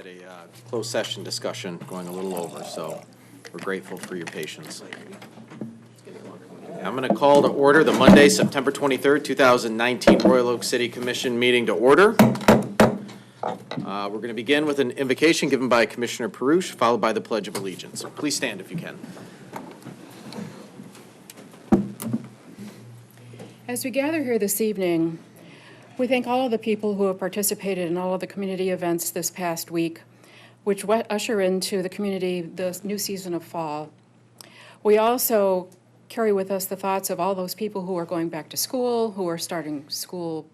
had a closed session discussion going a little over, so we're grateful for your patience. I'm going to call to order the Monday, September 23rd, 2019 Royal Oak City Commission meeting to order. We're going to begin with an invocation given by Commissioner Paruch, followed by the Pledge of Allegiance. Please stand if you can. As we gather here this evening, we thank all of the people who have participated in all of the community events this past week, which usher into the community the new season of fall. We also carry with us the thoughts of all those people who are going back to school, who are starting school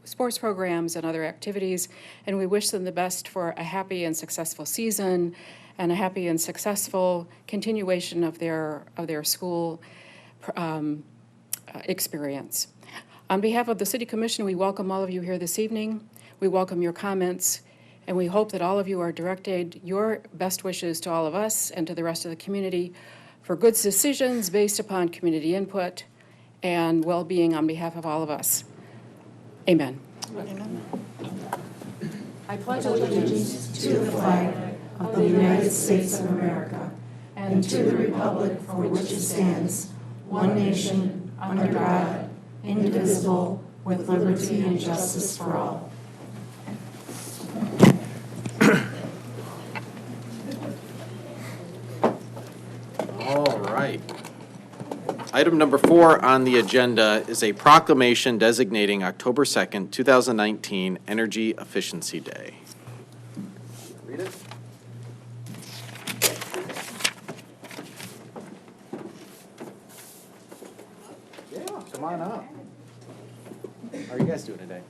sports programs and other activities, and we wish them the best for a happy and successful season and a happy and successful continuation of their school experience. On behalf of the City Commission, we welcome all of you here this evening. We welcome your comments, and we hope that all of you are directed your best wishes to all of us and to the rest of the community for good decisions based upon community input and well-being on behalf of all of us. Amen. Amen. I pledge allegiance to the flag of the United States of America and to the republic for which it stands, one nation, under God, indivisible, with liberty and justice for all. All right. Item number 4 on the agenda is a proclamation designating October 2nd, 2019 Energy Efficiency Day. Read it. Yeah, come on up. How are you guys doing today?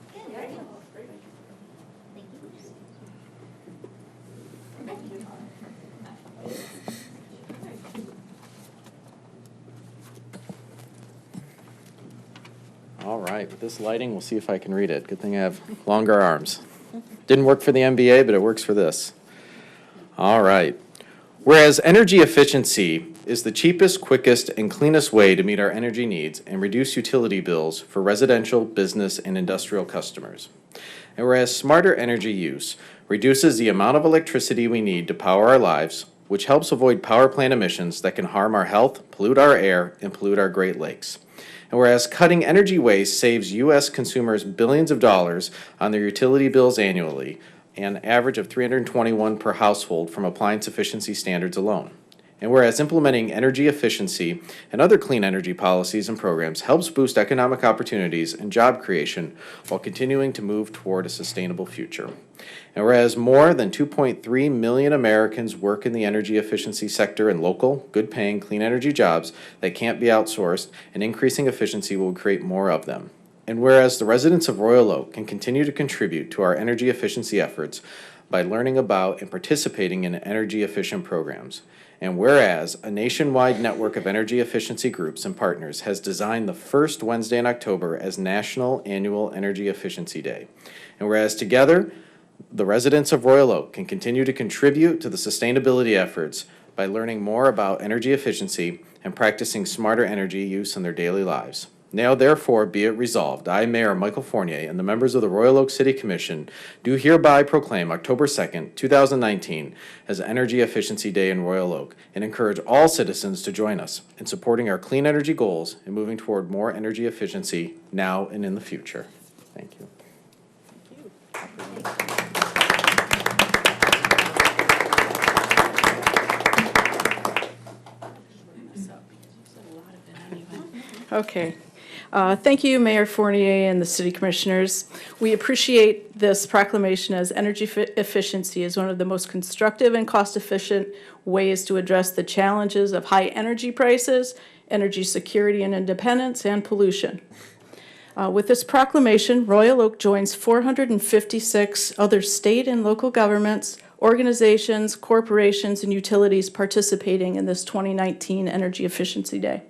All right, with this lighting, we'll see if I can read it. Good thing I have longer arms. Didn't work for the MBA, but it works for this. All right. Whereas energy efficiency is the cheapest, quickest, and cleanest way to meet our energy needs and reduce utility bills for residential, business, and industrial customers. And whereas smarter energy use reduces the amount of electricity we need to power our lives, which helps avoid power plant emissions that can harm our health, pollute our air, and pollute our Great Lakes. And whereas cutting energy waste saves U.S. consumers billions of dollars on their utility bills annually, an average of $321 per household from appliance efficiency standards alone. And whereas implementing energy efficiency and other clean energy policies and programs helps boost economic opportunities and job creation while continuing to move toward a sustainable future. And whereas more than 2.3 million Americans work in the energy efficiency sector in local, good-paying, clean energy jobs that can't be outsourced, and increasing efficiency will create more of them. And whereas the residents of Royal Oak can continue to contribute to our energy efficiency efforts by learning about and participating in energy-efficient programs. And whereas a nationwide network of energy efficiency groups and partners has designed the first Wednesday in October as National Annual Energy Efficiency Day. And whereas together, the residents of Royal Oak can continue to contribute to the sustainability efforts by learning more about energy efficiency and practicing smarter energy use in their daily lives. Now, therefore, be it resolved, I, Mayor Michael Fournier, and the members of the Royal Oak City Commission do hereby proclaim October 2nd, 2019 as Energy Efficiency Day in Royal Oak and encourage all citizens to join us in supporting our clean energy goals and moving toward more energy efficiency now and in the future. Thank you. Okay. Thank you, Mayor Fournier and the City Commissioners. We appreciate this proclamation as energy efficiency is one of the most constructive and cost-efficient ways to address the challenges of high energy prices, energy security and independence, and pollution. With this proclamation, Royal Oak joins 456 other state and local governments, organizations, corporations, and utilities participating in this 2019 Energy Efficiency Day.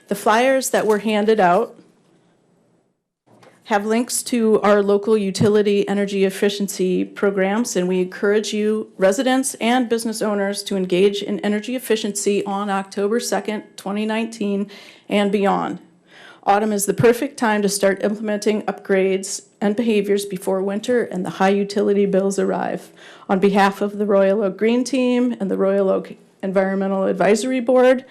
The flyers that were handed out have links to our local utility energy efficiency programs, and we encourage you, residents and business owners, to engage in energy efficiency on October 2nd, 2019 and beyond. Autumn is the perfect time to start implementing upgrades and behaviors before winter and the high utility bills arrive. On behalf of the Royal Oak Green Team and the Royal Oak Environmental Advisory Board,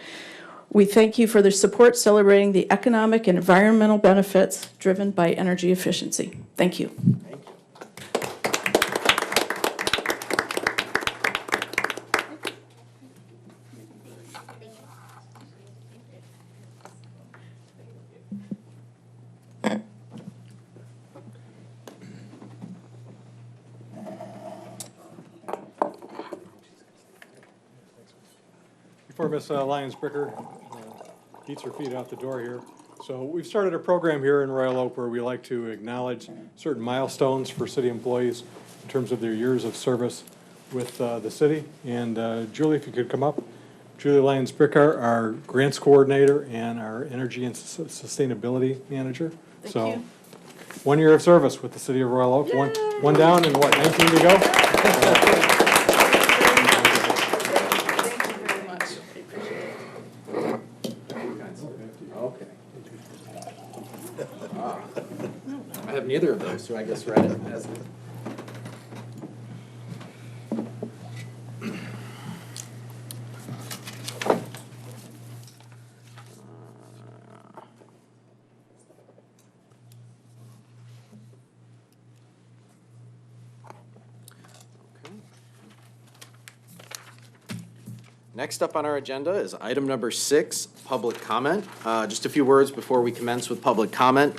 we thank you for their support celebrating the economic and environmental benefits driven by energy efficiency. Thank you. Before Ms. Lyons-Bricker eats her feet out the door here. So we've started a program here in Royal Oak where we like to acknowledge certain milestones for city employees in terms of their years of service with the city. And Julie, if you could come up. Julie Lyons-Bricker, our grants coordinator and our energy and sustainability manager. Thank so you. 1 year of service with the city of Royal Oak. One down and what, 19 to go? Okay. I have neither of those, so I guess read it as. Next up on our agenda is item number 6, public comment. Just a few words before we commence with public comment.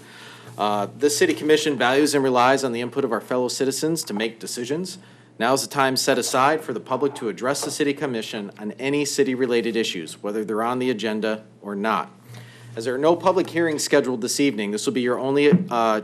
This city commission values and relies on the input of our fellow citizens to make decisions. Now is the time set aside for the public to address the city commission on any city-related issues, whether they're on the agenda or not. As there are no public hearings scheduled this evening, this will be your only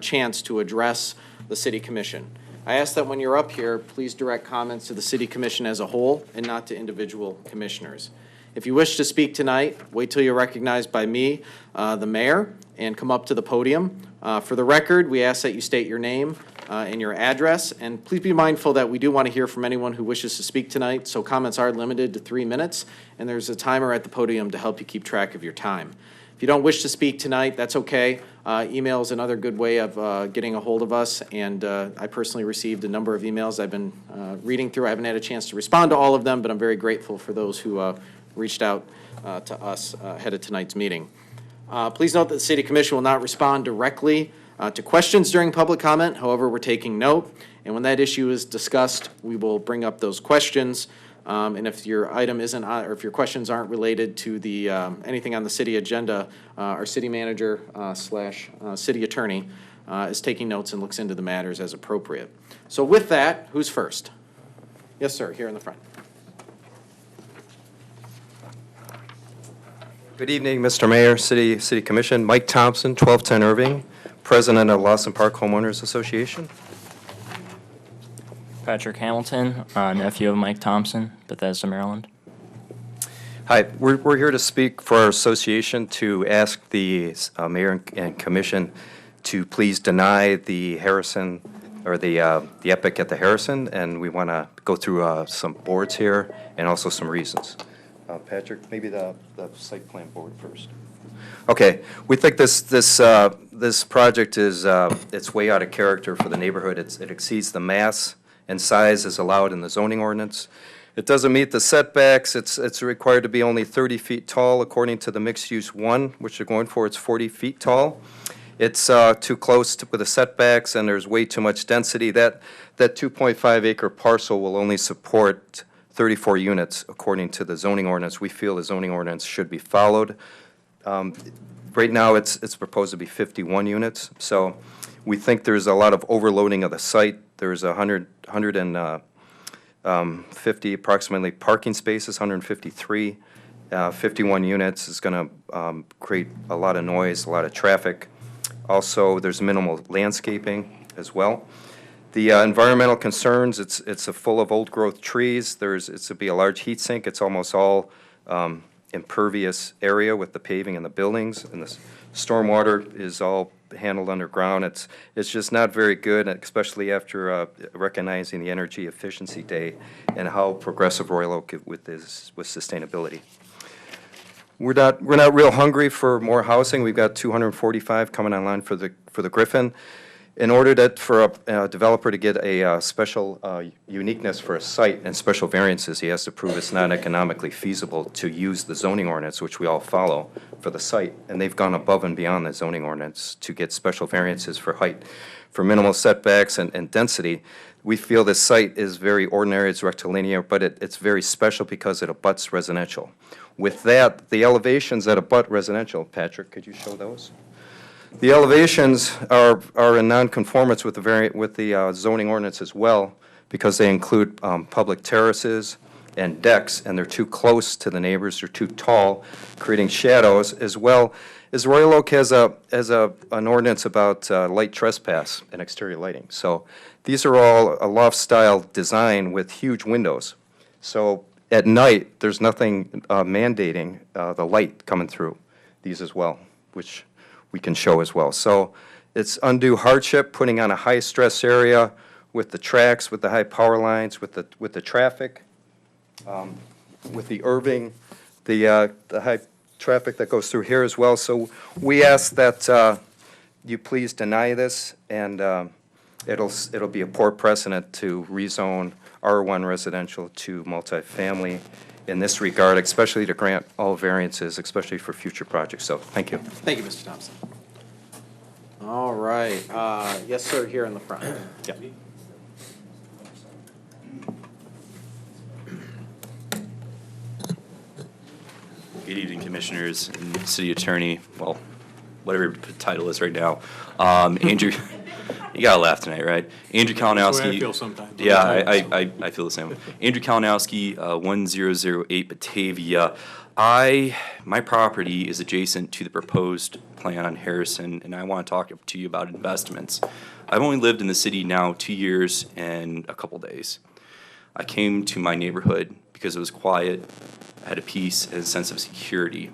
chance to address the city commission. I ask that when you're up here, please direct comments to the city commission as a whole and not to individual commissioners. If you wish to speak tonight, wait till you're recognized by me, the mayor, and come up to the podium. For the record, we ask that you state your name and your address, and please be mindful that we do want to hear from anyone who wishes to speak tonight, so comments are limited to 3 minutes, and there's a timer at the podium to help you keep track of your time. If you don't wish to speak tonight, that's okay. Email is another good way of getting a hold of us, and I personally received a number of emails I've been reading through. I haven't had a chance to respond to all of them, but I'm very grateful for those who reached out to us ahead of tonight's meeting. Please note that the City Commission will not respond directly to questions during public comment. However, we're taking note, and when that issue is discussed, we will bring up those questions. And if your item isn't, or if your questions aren't related to the anything on the city agenda, our city manager slash city attorney is taking notes and looks into the matters as appropriate. So with that, who's first? Yes, sir, here in the front. Good evening, Mr. Mayor, City Commission. Mike Thompson, 1210 Irving, President of Lawson Park Homeowners Association. Patrick Hamilton, nephew of Mike Thompson, Bethesda, Maryland. Hi, we're here to speak for our association to ask the mayor and commission to please deny the Harrison, or the Epic at the Harrison, and we want to go through some boards here and also some reasons. Patrick, maybe the site plan board first. Okay, we think this project is it's way out of character for the neighborhood. It exceeds the mass and size is allowed in the zoning ordinance. It doesn't meet the setbacks. It's required to be only 30 feet tall according to the mixed use 1, which they're going for. It's 40 feet tall. It's too close with the setbacks, and there's way too much density. That 2.5 acre parcel will only support 34 units according to the zoning ordinance. We feel the zoning ordinance should be followed. Right now, it's proposed to be 51 units. So we think there's a lot of overloading of the site. There's 150 approximately parking spaces, 153. 51 units is going to create a lot of noise, a lot of traffic. Also, there's minimal landscaping as well. The environmental concerns, it's full of old growth trees. It's to be a large heat sink. It's almost all impervious area with the paving and the buildings, and the stormwater is all handled underground. It's just not very good, especially after recognizing the Energy Efficiency Day and how progressive Royal Oak with sustainability. We're not real hungry for more housing. We've got 245 coming online for the Griffin. In order for a developer to get a special uniqueness for a site and special variances, he has to prove it's not economically feasible to use the zoning ordinance, which we all follow, for the site. And they've gone above and beyond the zoning ordinance to get special variances for height, for minimal setbacks and density. We feel this site is very ordinary, it's rectilinear, but it's very special because it abuts residential. With that, the elevations that abut residential, Patrick, could you show those? The elevations are in nonconformance with the zoning ordinance as well, because they include public terraces and decks, and they're too close to the neighbors, they're too tall, creating shadows, as well as Royal Oak has an ordinance about light trespass and exterior lighting. So these are all a loft-style design with huge windows. So at night, there's nothing mandating the light coming through these as well, which we can show as well. So it's undue hardship putting on a high-stress area with the tracks, with the high power lines, with the traffic, with the Irving, the high traffic that goes through here as well. So we ask that you please deny this, and it'll be a poor precedent to rezone R1 residential to multifamily in this regard, especially to grant all variances, especially for future projects. So, thank you. Thank you, Mr. Thompson. All right. Yes, sir, here in the front. Yeah. Good evening, Commissioners and City Attorney, well, whatever your title is right now. Andrew, you gotta laugh tonight, right? Andrew Kalinowski. That's the way I feel sometimes. Yeah, I feel the same way. Andrew Kalinowski, 1008 Batavia. My property is adjacent to the proposed plan on Harrison, and I want to talk to you about investments. I've only lived in the city now 2 years and a couple days. I came to my neighborhood because it was quiet, I had a peace and a sense of security.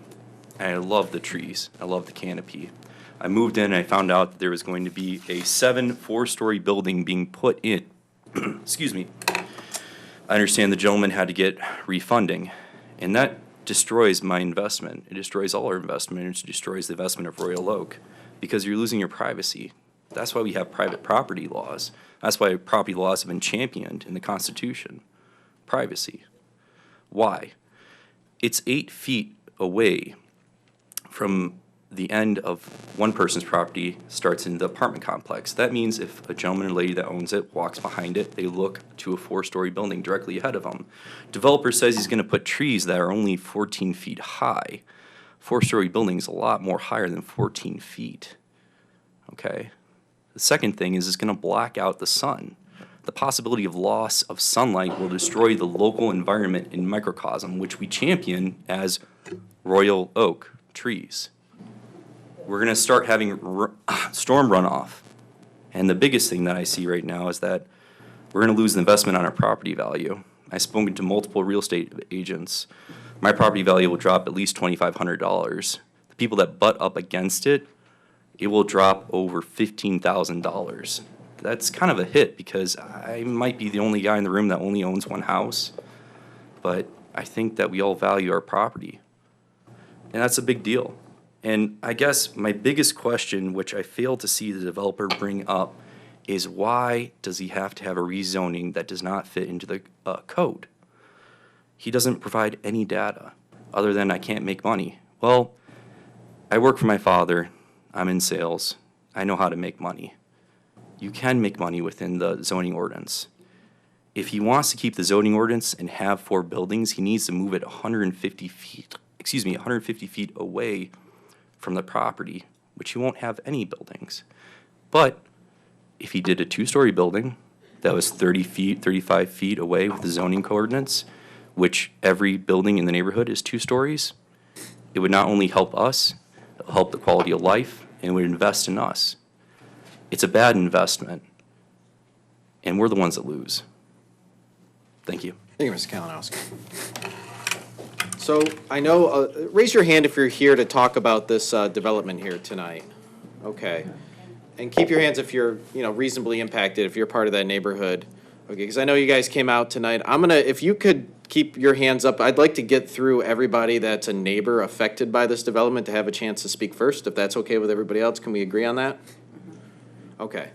And I love the trees, I love the canopy. I moved in and I found out that there was going to be a 4-story building being put in. Excuse me. I understand the gentleman had to get refunding, and that destroys my investment. It destroys all our investment, and it destroys the investment of Royal Oak, because you're losing your privacy. That's why we have private property laws. That's why property laws have been championed in the Constitution. Privacy. Why? It's 8 feet away from the end of one person's property starts in the apartment complex. That means if a gentleman or lady that owns it walks behind it, they look to a 4-story building directly ahead of them. Developer says he's going to put trees that are only 14 feet high. 4-story building is a lot more higher than 14 feet. Okay? The second thing is it's going to black out the sun. The possibility of loss of sunlight will destroy the local environment in microcosm, which we champion as Royal Oak trees. We're going to start having storm runoff. And the biggest thing that I see right now is that we're going to lose the investment on our property value. I've spoken to multiple real estate agents. My property value will drop at least $2,500. The people that butt up against it, it will drop over $15,000. That's kind of a hit because I might be the only guy in the room that only owns one house. But I think that we all value our property. And that's a big deal. And I guess my biggest question, which I fail to see the developer bring up, is why does he have to have a rezoning that does not fit into the code? He doesn't provide any data other than I can't make money. Well, I work for my father. I'm in sales. I know how to make money. You can make money within the zoning ordinance. If he wants to keep the zoning ordinance and have 4 buildings, he needs to move it 150 feet away from the property, which he won't have any buildings. But if he did a 2-story building that was 30 feet, 35 feet away with the zoning coordinates, which every building in the neighborhood is 2 stories, it would not only help us, it will help the quality of life, and it would invest in us. It's a bad investment, and we're the ones that lose. Thank you. Thank you, Mr. Kalinowski. So I know, raise your hand if you're here to talk about this development here tonight. Okay. And keep your hands if you're, reasonably impacted, if you're part of that neighborhood. Okay, because I know you guys came out tonight. If you could keep your hands up, I'd like to get through everybody that's a neighbor affected by this development to have a chance to speak first, if that's okay with everybody else. Can we agree on that? Okay.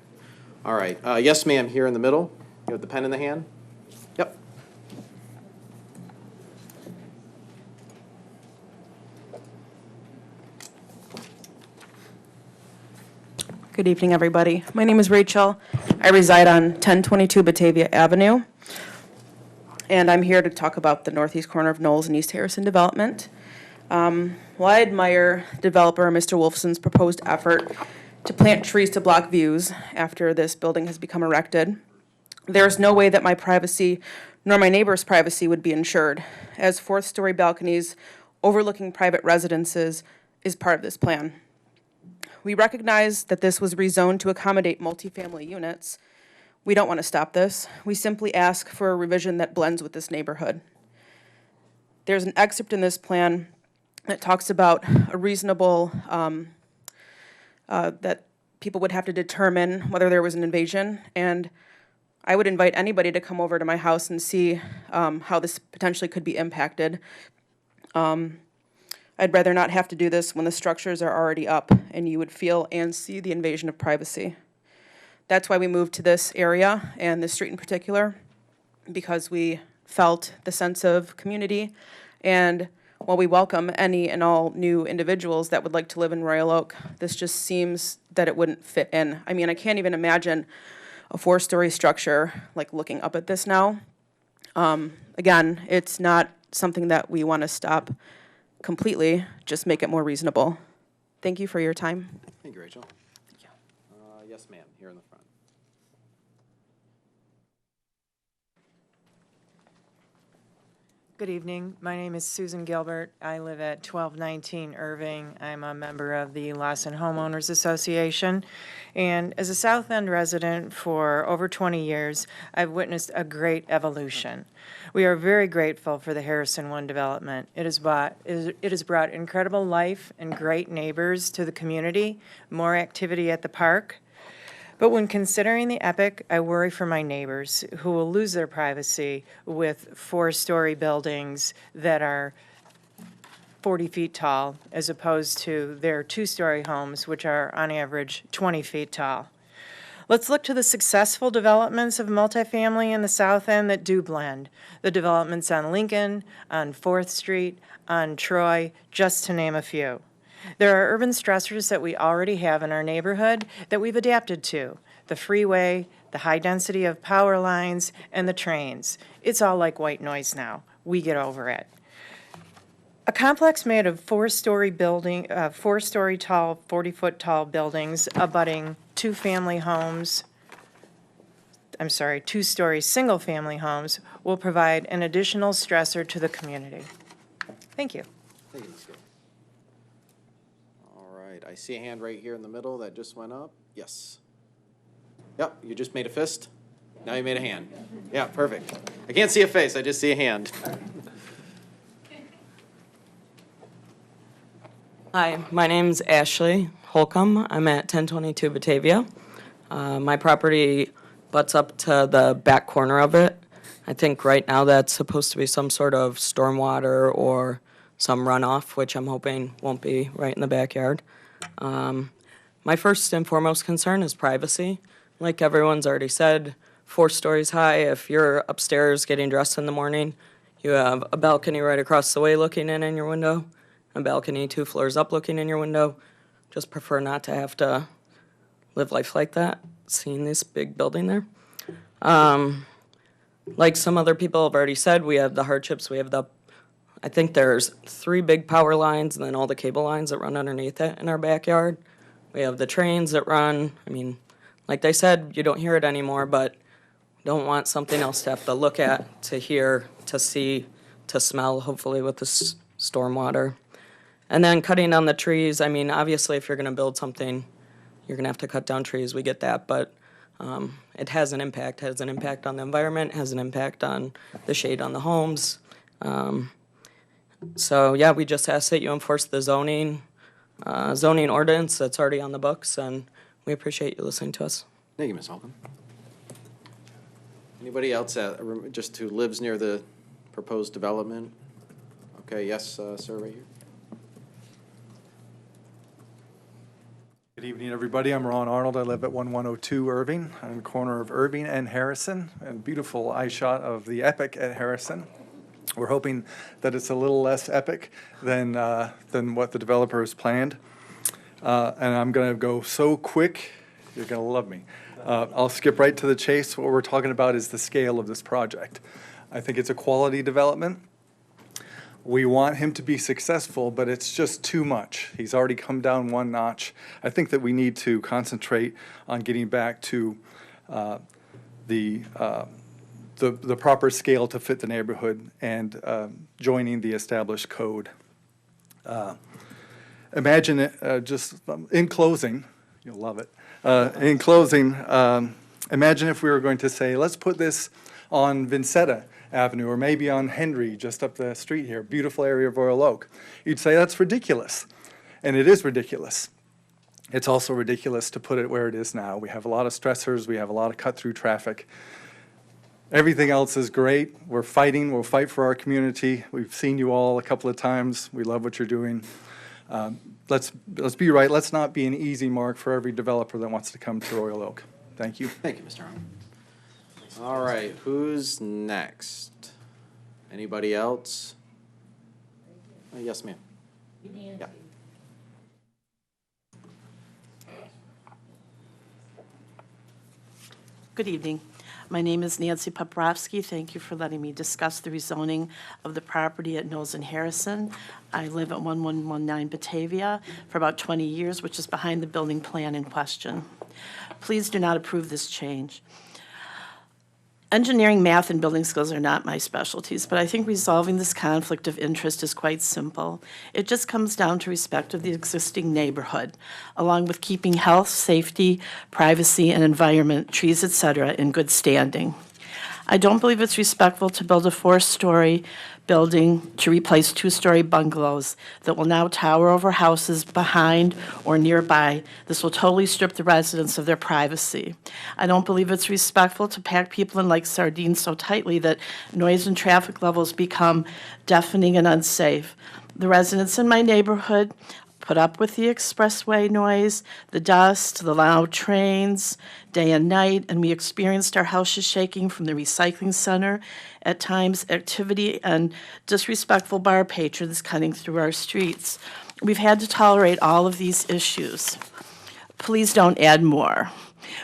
All right. Yes, ma'am, here in the middle. You have the pen in the hand? Yep. Good evening, everybody. My name is Rachel. I reside on 1022 Batavia Avenue, and I'm here to talk about the northeast corner of Knowles and East Harrison development. Well, I admire developer Mr. Wolfson's proposed effort to plant trees to block views after this building has become erected. There's no way that my privacy nor my neighbor's privacy would be ensured, as fourth-story balconies overlooking private residences is part of this plan. We recognize that this was rezoned to accommodate multifamily units. We don't want to stop this. We simply ask for a revision that blends with this neighborhood. There's an excerpt in this plan that talks about a reasonable, that people would have to determine whether there was an invasion, and I would invite anybody to come over to my house and see how this potentially could be impacted. I'd rather not have to do this when the structures are already up and you would feel and see the invasion of privacy. That's why we moved to this area and this street in particular, because we felt the sense of community, and while we welcome any and all new individuals that would like to live in Royal Oak, this just seems that it wouldn't fit in. I mean, I can't even imagine a four-story structure like looking up at this now. Again, it's not something that we want to stop completely, just make it more reasonable. Thank you for your time. Thank you, Rachel. Yes, ma'am, here in the front. Good evening. My name is Susan Gilbert. I live at 1219 Irving. I'm a member of the Lawson Homeowners Association. And as a South End resident for over 20 years, I've witnessed a great evolution. We are very grateful for the Harrison One development. It has brought incredible life and great neighbors to the community, more activity at the park. But when considering the epic, I worry for my neighbors who will lose their privacy with four-story buildings that are 40 feet tall, as opposed to their two-story homes, which are on average 20 feet tall. Let's look to the successful developments of multifamily in the South End that do blend. The developments on Lincoln, on 4th Street, on Troy, just to name a few. There are urban stressors that we already have in our neighborhood that we've adapted to. The freeway, the high density of power lines, and the trains. It's all like white noise now. We get over it. A complex made of four-story tall, 40-foot tall buildings abutting two-story single-family homes will provide an additional stressor to the community. Thank you. Thank you, Ms. Gill. All right, I see a hand right here in the middle that just went up. Yes. Yep, you just made a fist? Now you made a hand. Yeah, perfect. I can't see a face, I just see a hand. Hi, my name's Ashley Holcomb. I'm at 1022 Batavia. My property butts up to the back corner of it. I think right now that's supposed to be some sort of stormwater or some runoff, which I'm hoping won't be right in the backyard. My first and foremost concern is privacy. Like everyone's already said, 4 stories high. If you're upstairs getting dressed in the morning, you have a balcony right across the way looking in your window, a balcony 2 floors up looking in your window. Just prefer not to have to live life like that, seeing this big building there. Like some other people have already said, we have the hardships. We have I think there's 3 big power lines and then all the cable lines that run underneath it in our backyard. We have the trains that run. I mean, like they said, you don't hear it anymore, but don't want something else to have to look at, to hear, to see, to smell, hopefully with the stormwater. And then cutting down the trees. I mean, obviously, if you're going to build something, you're going to have to cut down trees. We get that, but it has an impact. Has an impact on the environment, has an impact on the shade on the homes. So, yeah, we just ask that you enforce the zoning ordinance that's already on the books, and we appreciate you listening to us. Thank you, Ms. Holcomb. Anybody else just who lives near the proposed development? Okay, yes, sir, right here. Good evening, everybody. I'm Ron Arnold. I live at 1102 Irving, on the corner of Irving and Harrison, and beautiful eye shot of the Epic at Harrison. We're hoping that it's a little less epic than what the developer has planned. And I'm going to go so quick, you're going to love me. I'll skip right to the chase. What we're talking about is the scale of this project. I think it's a quality development. We want him to be successful, but it's just too much. He's already come down one notch. I think that we need to concentrate on getting back to the proper scale to fit the neighborhood and joining the established code. Imagine it, just in closing, you'll love it. In closing, imagine if we were going to say, let's put this on Vincetta Avenue, or maybe on Henry, just up the street here, beautiful area of Royal Oak. You'd say that's ridiculous, and it is ridiculous. It's also ridiculous to put it where it is now. We have a lot of stressors, we have a lot of cut-through traffic. Everything else is great. We're fighting, we'll fight for our community. We've seen you all a couple of times. We love what you're doing. Let's be right, let's not be an easy mark for every developer that wants to come to Royal Oak. Thank you. Thank you, Mr. Arnold. All right, who's next? Anybody else? Yes, ma'am. Yeah. Good evening. My name is Nancy Poprovsky. Thank you for letting me discuss the rezoning of the property at Knowles and Harrison. I live at 1119 Batavia for about 20 years, which is behind the building plan in question. Please do not approve this change. Engineering, math, and building skills are not my specialties, but I think resolving this conflict of interest is quite simple. It just comes down to respect of the existing neighborhood, along with keeping health, safety, privacy, and environment, trees, etc., in good standing. I don't believe it's respectful to build a 4-story building to replace 2-story bungalows that will now tower over houses behind or nearby. This will totally strip the residents of their privacy. I don't believe it's respectful to pack people in like sardines so tightly that noise and traffic levels become deafening and unsafe. The residents in my neighborhood put up with the expressway noise, the dust, the loud trains, day and night, and we experienced our houses shaking from the recycling center, at times activity and disrespectful bar patrons cutting through our streets. We've had to tolerate all of these issues. Please don't add more.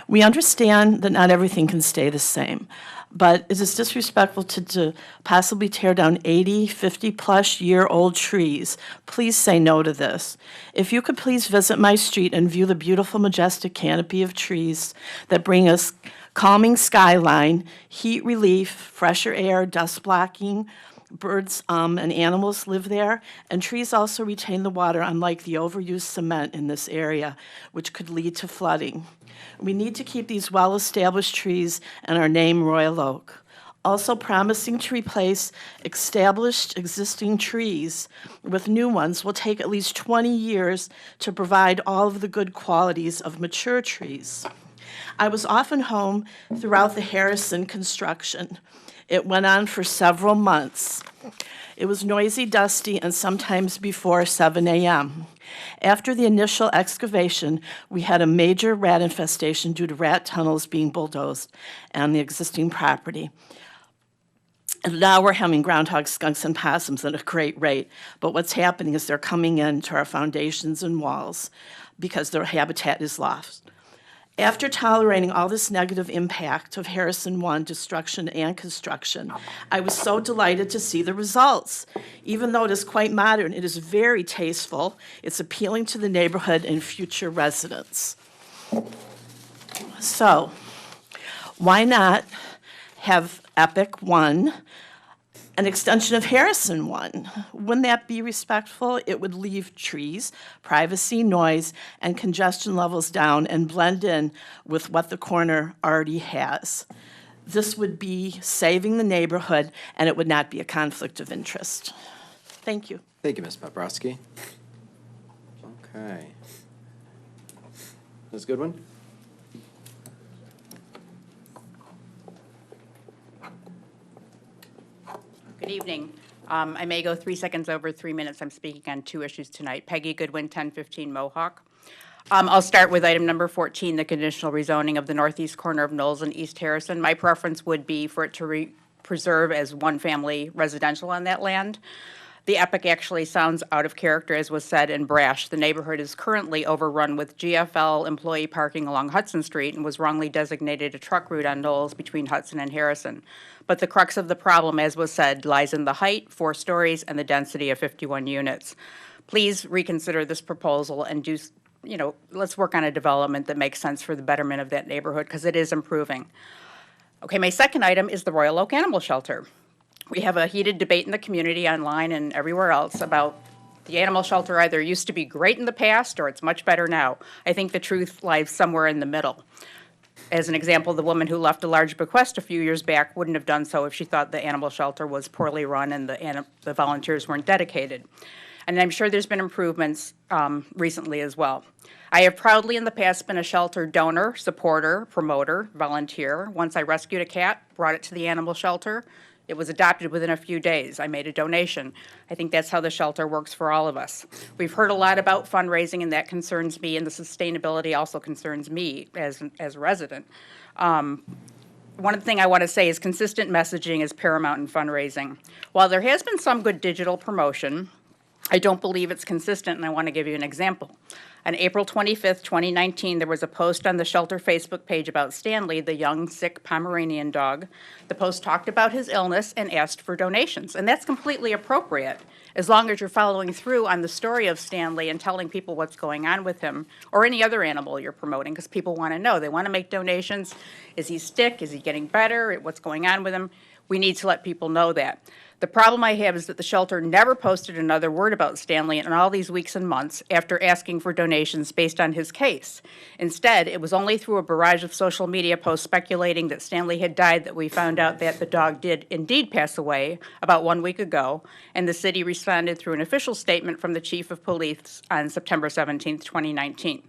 We understand that not everything can stay the same, but it is disrespectful to possibly tear down 80, 50-plus year-old trees. Please say no to this. If you could please visit my street and view the beautiful, majestic canopy of trees that bring us calming skyline, heat relief, fresher air, dust blocking, birds and animals live there, and trees also retain the water, unlike the overused cement in this area, which could lead to flooding. We need to keep these well-established trees and our name Royal Oak. Also promising to replace established existing trees with new ones will take at least 20 years to provide all of the good qualities of mature trees. I was often home throughout the Harrison construction. It went on for several months. It was noisy, dusty, and sometimes before 7 a.m. After the initial excavation, we had a major rat infestation due to rat tunnels being bulldozed on the existing property. And now we're having groundhogs, skunks, and possums at a great rate. But what's happening is they're coming into our foundations and walls because their habitat is lost. After tolerating all this negative impact of Harrison 1 destruction and construction, I was so delighted to see the results. Even though it is quite modern, it is very tasteful. It's appealing to the neighborhood and future residents. So, why not have Epic 1 an extension of Harrison 1? Wouldn't that be respectful? It would leave trees, privacy, noise, and congestion levels down and blend in with what the corner already has. This would be saving the neighborhood, and it would not be a conflict of interest. Thank you. Thank you, Ms. Poprowski. Okay. Ms. Goodwin? Good evening. I may go 3 seconds over 3 minutes. I'm speaking on 2 issues tonight. Peggy Goodwin, 1015 Mohawk. I'll start with item number 14, the conditional rezoning of the northeast corner of Knowles and East Harrison. My preference would be for it to preserve as one-family residential on that land. The epic actually sounds out of character, as was said, and brash. The neighborhood is currently overrun with GFL employee parking along Hudson Street and was wrongly designated a truck route on Knowles between Hudson and Harrison. But the crux of the problem, as was said, lies in the height, 4 stories, and the density of 51 units. Please reconsider this proposal and let's work on a development that makes sense for the betterment of that neighborhood, because it is improving. Okay, my second item is the Royal Oak Animal Shelter. We have a heated debate in the community, online and everywhere else, about the animal shelter either used to be great in the past or it's much better now. I think the truth lies somewhere in the middle. As an example, the woman who left a large bequest a few years back wouldn't have done so if she thought the animal shelter was poorly run and the volunteers weren't dedicated. And I'm sure there's been improvements recently as well. I have proudly in the past been a shelter donor, supporter, promoter, volunteer. Once I rescued a cat, brought it to the animal shelter. It was adopted within a few days. I made a donation. I think that's how the shelter works for all of us. We've heard a lot about fundraising, and that concerns me, and the sustainability also concerns me as a resident. One thing I want to say is consistent messaging is paramount in fundraising. While there has been some good digital promotion, I don't believe it's consistent, and I want to give you an example. On April 25th, 2019, there was a post on the shelter Facebook page about Stanley, the young, sick Pomeranian dog. The post talked about his illness and asked for donations, and that's completely appropriate, as long as you're following through on the story of Stanley and telling people what's going on with him, or any other animal you're promoting, because people want to know. They want to make donations. Is he sick? Is he getting better? What's going on with him? We need to let people know that. The problem I have is that the shelter never posted another word about Stanley in all these weeks and months after asking for donations based on his case. Instead, it was only through a barrage of social media posts speculating that Stanley had died that we found out that the dog did indeed pass away about 1 week ago, and the city responded through an official statement from the chief of police on September 17th, 2019.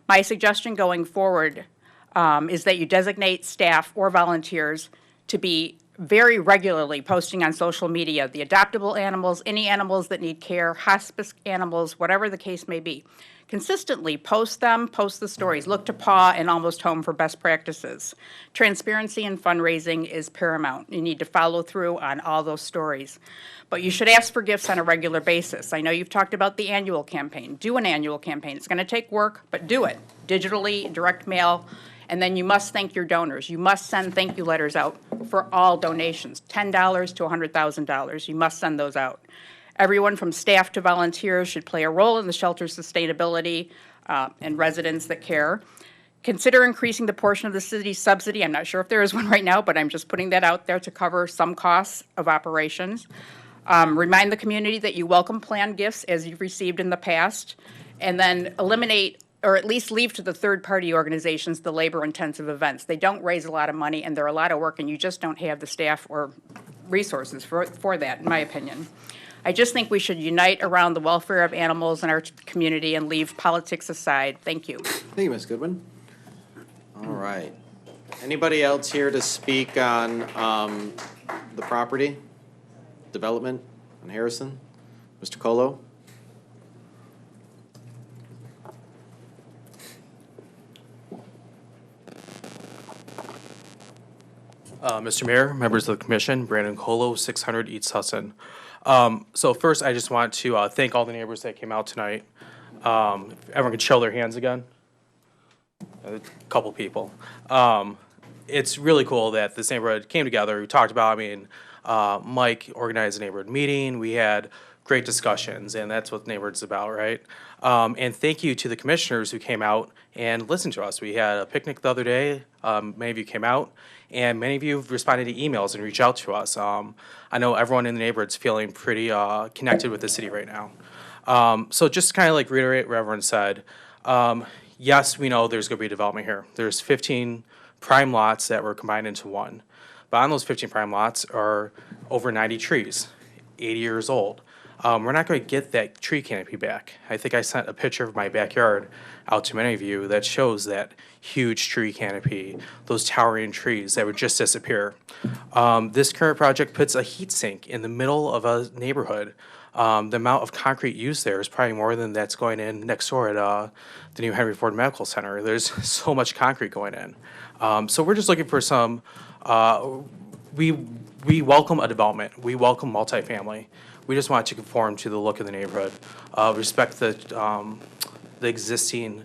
My suggestion going forward is that you designate staff or volunteers to be very regularly posting on social media the adoptable animals, any animals that need care, hospice animals, whatever the case may be. Consistently post them, post the stories. Look to PAW and Almost Home for best practices. Transparency in fundraising is paramount. You need to follow through on all those stories. But you should ask for gifts on a regular basis. I know you've talked about the annual campaign. Do an annual campaign. It's going to take work, but do it. Digitally, direct mail. And then you must thank your donors. You must send thank you letters out for all donations, $10 to $100,000. You must send those out. Everyone from staff to volunteers should play a role in the shelter's sustainability and residents that care. Consider increasing the portion of the city's subsidy. I'm not sure if there is one right now, but I'm just putting that out there to cover some costs of operations. Remind the community that you welcome planned gifts as you've received in the past, and then eliminate or at least leave to the third-party organizations the labor-intensive events. They don't raise a lot of money, and they're a lot of work, and you just don't have the staff or resources for that, in my opinion. I just think we should unite around the welfare of animals in our community and leave politics aside. Thank you. Thank you, Ms. Goodwin. All right. Anybody else here to speak on the property development on Harrison? Mr. Colo? Mr. Mayor, members of the commission, Brandon Colo, 600 East Hudson. So first, I just want to thank all the neighbors that came out tonight. If everyone could show their hands again. A couple people. It's really cool that this neighborhood came together. We talked about, Mike organized a neighborhood meeting. We had great discussions, and that's what the neighborhood's about, right? And thank you to the commissioners who came out and listened to us. We had a picnic the other day. Many of you came out, and many of you have responded to emails and reached out to us. I know everyone in the neighborhood's feeling pretty connected with the city right now. So just to kind of like reiterate what everyone said, yes, we know there's going to be development here. There's 15 prime lots that were combined into one. But on those 15 prime lots are over 90 trees, 80 years old. we're not going to get that tree canopy back. I think I sent a picture of my backyard out to many of you that shows that huge tree canopy, those towering trees that would just disappear. This current project puts a heat sink in the middle of a neighborhood. The amount of concrete used there is probably more than that's going in next door at the new Henry Ford Medical Center. There's so much concrete going in. So we're just looking for some, we welcome a development. We welcome multifamily. We just want it to conform to the look of the neighborhood, respect the existing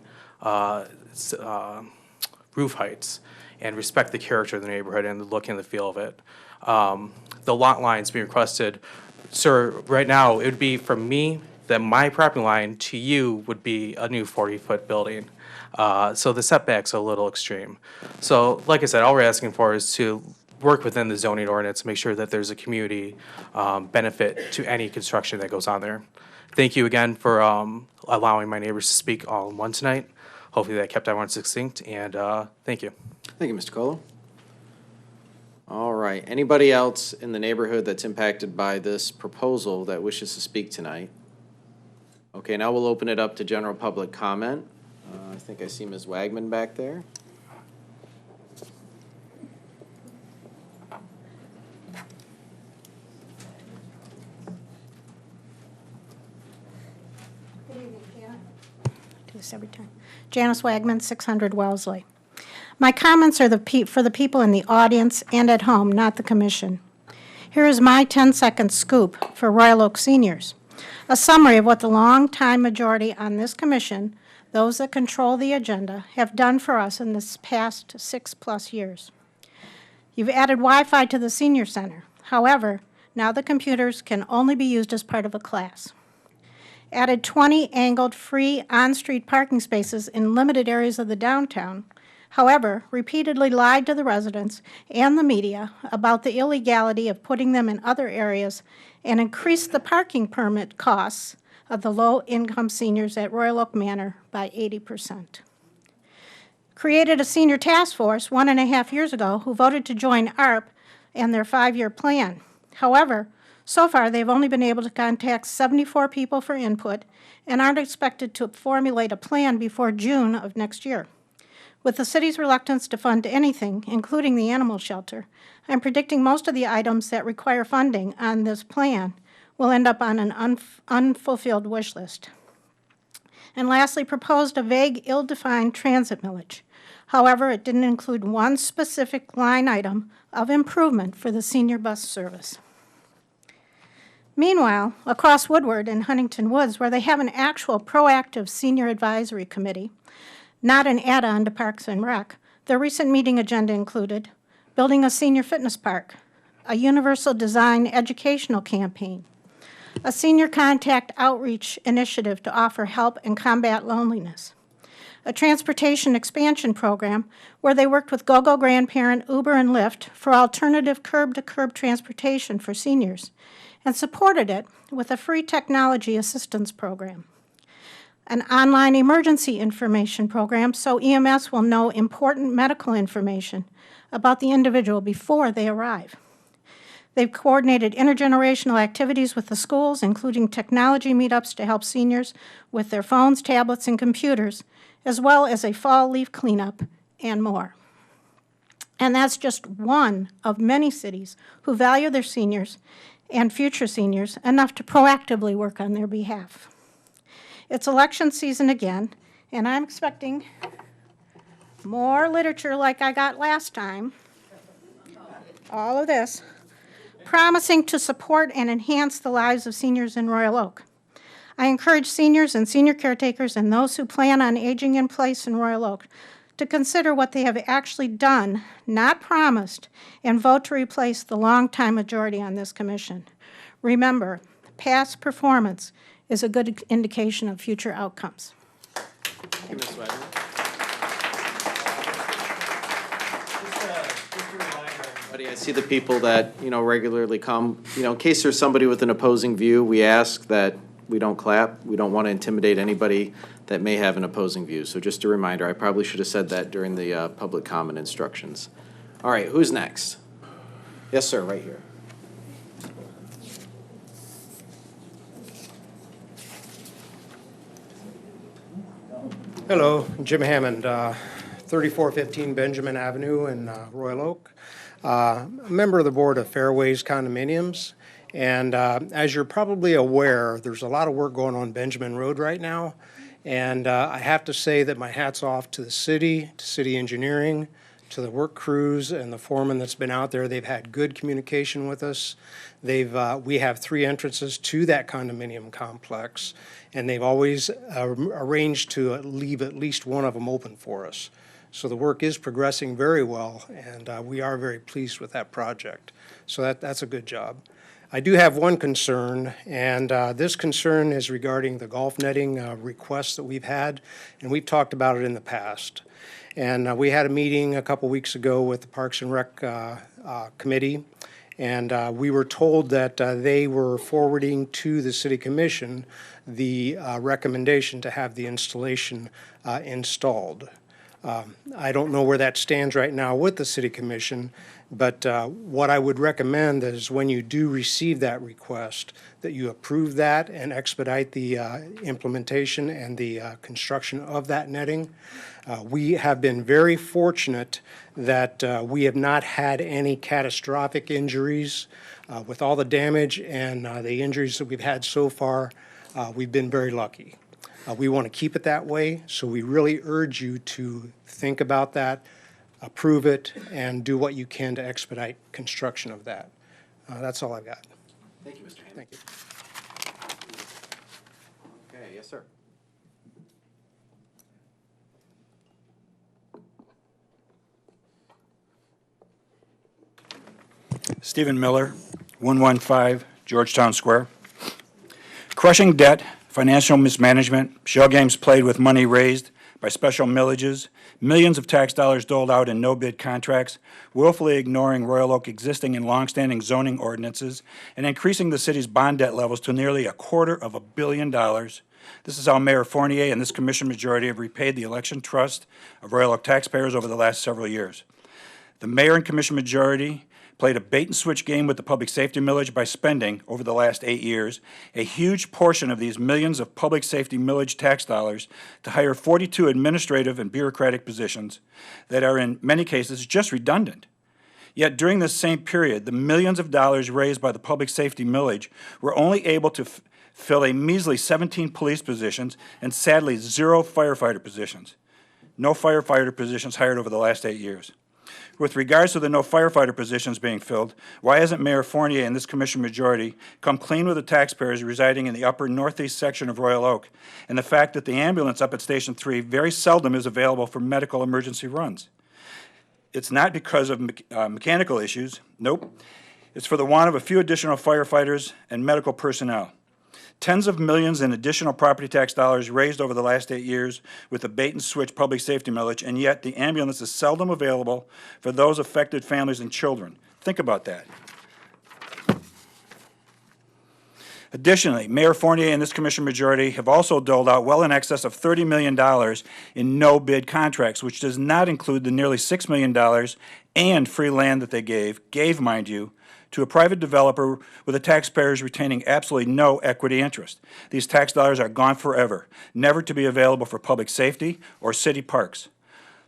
roof heights, and respect the character of the neighborhood and the look and the feel of it. The lot lines being requested, sir, right now, it would be from me, that my property line to you would be a new 40-foot building. So the setback's a little extreme. So like I said, all we're asking for is to work within the zoning ordinance, make sure that there's a community benefit to any construction that goes on there. Thank you again for allowing my neighbors to speak all in one tonight. Hopefully that kept everyone succinct, and thank you. Thank you, Mr. Colo. All right, anybody else in the neighborhood that's impacted by this proposal that wishes to speak tonight? Okay, now we'll open it up to general public comment. I think I see Ms. Wagman back there. Do this every time. Janice Wagman, 600 Wellesley. My comments are for the people in the audience and at home, not the commission. Here is my 10-second scoop for Royal Oak seniors. A summary of what the long-time majority on this commission, those that control the agenda, have done for us in this past 6+ years. You've added Wi-Fi to the senior center. However, now the computers can only be used as part of a class. Added 20 angled free on-street parking spaces in limited areas of the downtown. However, repeatedly lied to the residents and the media about the illegality of putting them in other areas and increased the parking permit costs of the low-income seniors at Royal Oak Manor by 80%. Created a senior task force 1.5 years ago who voted to join ARP and their 5-year plan. However, so far they've only been able to contact 74 people for input and aren't expected to formulate a plan before June of next year. With the city's reluctance to fund anything, including the animal shelter, I'm predicting most of the items that require funding on this plan will end up on an unfulfilled wish list. And lastly, proposed a vague, ill-defined transit millage. However, it didn't include one specific line item of improvement for the senior bus service. Meanwhile, across Woodward in Huntington Woods, where they have an actual proactive senior advisory committee, not an add-on to Parks and Rec, their recent meeting agenda included building a senior fitness park, a universal design educational campaign, a senior contact outreach initiative to offer help and combat loneliness, a transportation expansion program where they worked with GoGo Grandparent, Uber, and Lyft for alternative curb-to-curb transportation for seniors, and supported it with a free technology assistance program, an online emergency information program so EMS will know important medical information about the individual before they arrive. They've coordinated intergenerational activities with the schools, including technology meetups to help seniors with their phones, tablets, and computers, as well as a fall leaf cleanup and more. And that's just one of many cities who value their seniors and future seniors enough to proactively work on their behalf. It's election season again, and I'm expecting more literature like I got last time. All of this, promising to support and enhance the lives of seniors in Royal Oak. I encourage seniors and senior caretakers and those who plan on aging in place in Royal Oak to consider what they have actually done, not promised, and vote to replace the longtime majority on this commission. Remember, past performance is a good indication of future outcomes. Thank you, Ms. Wagner. Just a reminder, everybody, I see the people that, regularly come. In case there's somebody with an opposing view, we ask that we don't clap. We don't want to intimidate anybody that may have an opposing view. So just a reminder, I probably should have said that during the public comment instructions. All right, who's next? Yes, sir, right here. Hello, Jim Hammond, 3415 Benjamin Avenue in Royal Oak. A member of the board of Fairways Condominiums. And as you're probably aware, there's a lot of work going on Benjamin Road right now. And I have to say that my hat's off to the city, to city engineering, to the work crews and the foreman that's been out there. They've had good communication with us. We have 3 entrances to that condominium complex, and they've always arranged to leave at least one of them open for us. So the work is progressing very well, and we are very pleased with that project. So that's a good job. I do have one concern, and this concern is regarding the golf netting requests that we've had, and we've talked about it in the past. And we had a meeting a couple weeks ago with the Parks and Rec Committee, and we were told that they were forwarding to the City Commission the recommendation to have the installation installed. I don't know where that stands right now with the City Commission, but what I would recommend is when you do receive that request, that you approve that and expedite the implementation and the construction of that netting. We have been very fortunate that we have not had any catastrophic injuries. With all the damage and the injuries that we've had so far, we've been very lucky. We want to keep it that way, so we really urge you to think about that, approve it, and do what you can to expedite construction of that. That's all I've got. Thank you, Mr. Hammond. Thank you. Okay, yes, sir. Stephen Miller, 115 Georgetown Square. Crushing debt, financial mismanagement, shell games played with money raised by special millages, millions of tax dollars doled out in no-bid contracts, willfully ignoring Royal Oak existing and longstanding zoning ordinances, and increasing the city's bond debt levels to nearly $250 million. This is how Mayor Fournier and this commission majority have repaid the election trust of Royal Oak taxpayers over the last several years. The mayor and commission majority played a bait-and-switch game with the public safety millage by spending, over the last 8 years, a huge portion of these millions of public safety millage tax dollars to hire 42 administrative and bureaucratic positions that are in many cases just redundant. Yet during this same period, the millions of dollars raised by the public safety millage were only able to fill a measly 17 police positions and sadly 0 firefighter positions. No firefighter positions hired over the last 8 years. With regards to the no firefighter positions being filled, why hasn't Mayor Fournier and this commission majority come clean with the taxpayers residing in the upper northeast section of Royal Oak and the fact that the ambulance up at Station 3 very seldom is available for medical emergency runs? It's not because of mechanical issues, nope. It's for the want of a few additional firefighters and medical personnel. Tens of millions in additional property tax dollars raised over the last 8 years with the bait-and-switch public safety millage, and yet the ambulance is seldom available for those affected families and children. Think about that. Additionally, Mayor Fournier and this commission majority have also doled out well in excess of $30 million in no-bid contracts, which does not include the nearly $6 million and free land that they gave, mind you, to a private developer with the taxpayers retaining absolutely no equity interest. These tax dollars are gone forever, never to be available for public safety or city parks.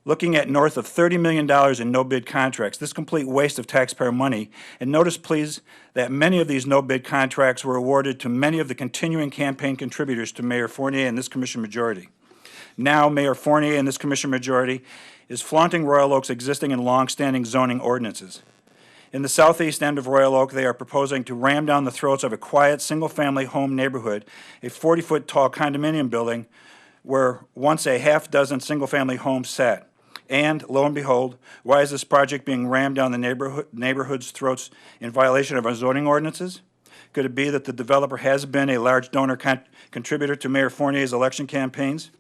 Looking at north of $30 million in no-bid contracts, this complete waste of taxpayer money, and notice please that many of these no-bid contracts were awarded to many of the continuing campaign contributors to Mayor Fournier and this commission majority. Now, Mayor Fournier and this commission majority is flaunting Royal Oak's existing and long-standing zoning ordinances. In the southeast end of Royal Oak, they are proposing to ram down the throats of a quiet, single-family home neighborhood, a 40-foot-tall condominium building where once a half-dozen single-family homes sat. And, lo and behold, why is this project being rammed down the neighborhood's throats in violation of our zoning ordinances? Could it be that the developer has been a large donor contributor to Mayor Fournier's election campaigns?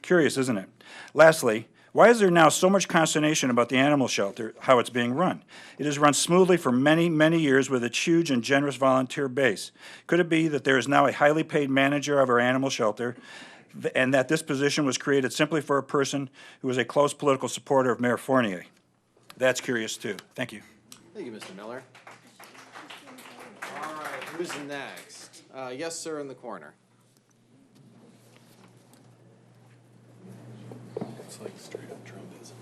Curious, isn't it? Lastly, why is there now so much consternation about the animal shelter, how it's being run? It has run smoothly for many, many years with its huge and generous volunteer base. Could it be that there is now a highly paid manager of our animal shelter and that this position was created simply for a person who was a close political supporter of Mayor Fournier? That's curious, too. Thank you. Thank you, Mr. Miller. All right, who's next? Yes, sir, in the corner. Looks like straight up Trumpism.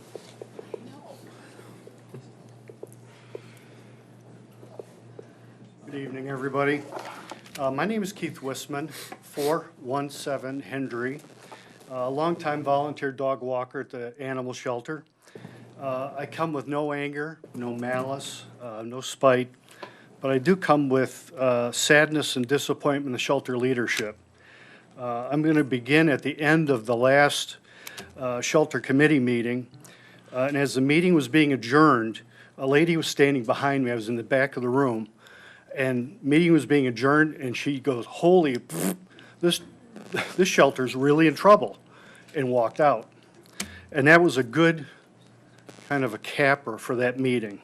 Good evening, everybody. My name is Keith Wisman, 417 Hendry, a longtime volunteer dog walker at the animal shelter. I come with no anger, no malice, no spite, but I do come with sadness and disappointment in the shelter leadership. I'm going to begin at the end of the last shelter committee meeting, and as the meeting was being adjourned, a lady was standing behind me. I was in the back of the room, and meeting was being adjourned, and she goes, "Holy, this shelter's really in trouble," and walked out. And that was a good kind of a capper for that meeting.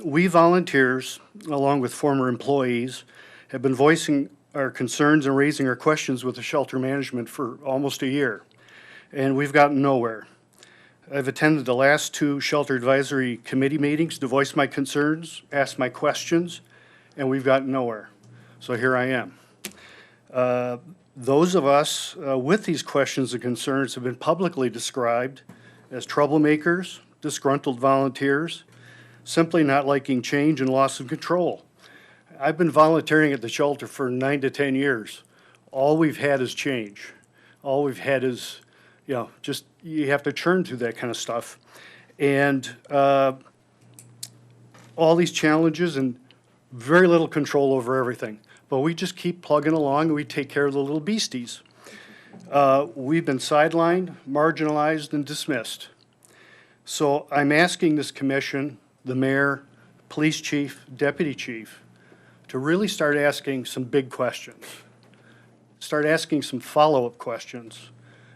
We volunteers, along with former employees, have been voicing our concerns and raising our questions with the shelter management for almost a year, and we've gotten nowhere. I've attended the last 2 shelter advisory committee meetings to voice my concerns, ask my questions, and we've gotten nowhere. So here I am. Those of us with these questions and concerns have been publicly described as troublemakers, disgruntled volunteers, simply not liking change and loss of control. I've been volunteering at the shelter for 9 to 10 years. All we've had is change. All we've had is, just you have to churn through that kind of stuff. And all these challenges and very little control over everything. But we just keep plugging along and we take care of the little beasties. We've been sidelined, marginalized, and dismissed. So I'm asking this commission, the mayor, police chief, deputy chief, to really start asking some big questions. Start asking some follow-up questions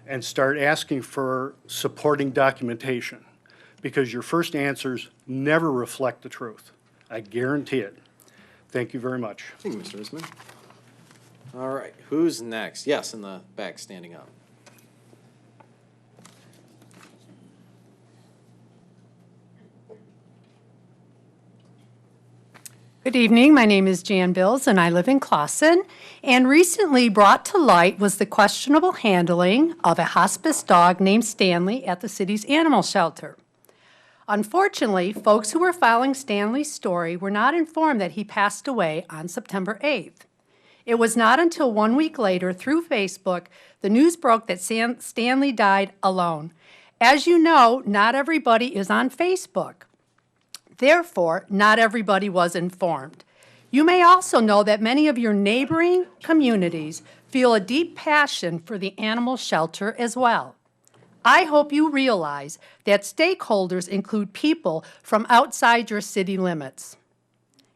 and start asking for supporting documentation, because your first answers never reflect the truth. I guarantee it. Thank you very much. Thank you, Mr. Usman. All right, who's next? Yes, in the back, standing up. Good evening. My name is Jan Bills, and I live in Clawson. And recently brought to light was the questionable handling of a hospice dog named Stanley at the city's animal shelter. Unfortunately, folks who were following Stanley's story were not informed that he passed away on September 8th. It was not until 1 week later, through Facebook, the news broke that Stanley died alone. As you know, not everybody is on Facebook. Therefore, not everybody was informed. You may also know that many of your neighboring communities feel a deep passion for the animal shelter as well. I hope you realize that stakeholders include people from outside your city limits.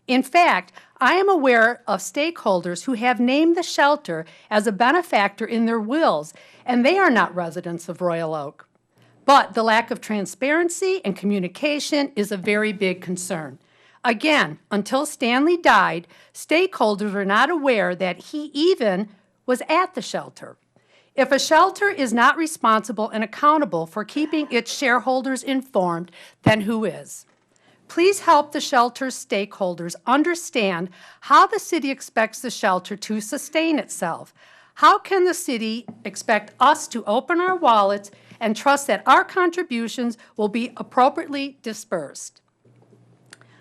In fact, I am aware of stakeholders who have named the shelter as a benefactor in their wills, and they are not residents of Royal Oak. But the lack of transparency and communication is a very big concern. Again, until Stanley died, stakeholders were not aware that he even was at the shelter. If a shelter is not responsible and accountable for keeping its shareholders informed, then who is? Please help the shelter's stakeholders understand how the city expects the shelter to sustain itself. How can the city expect us to open our wallets and trust that our contributions will be appropriately dispersed?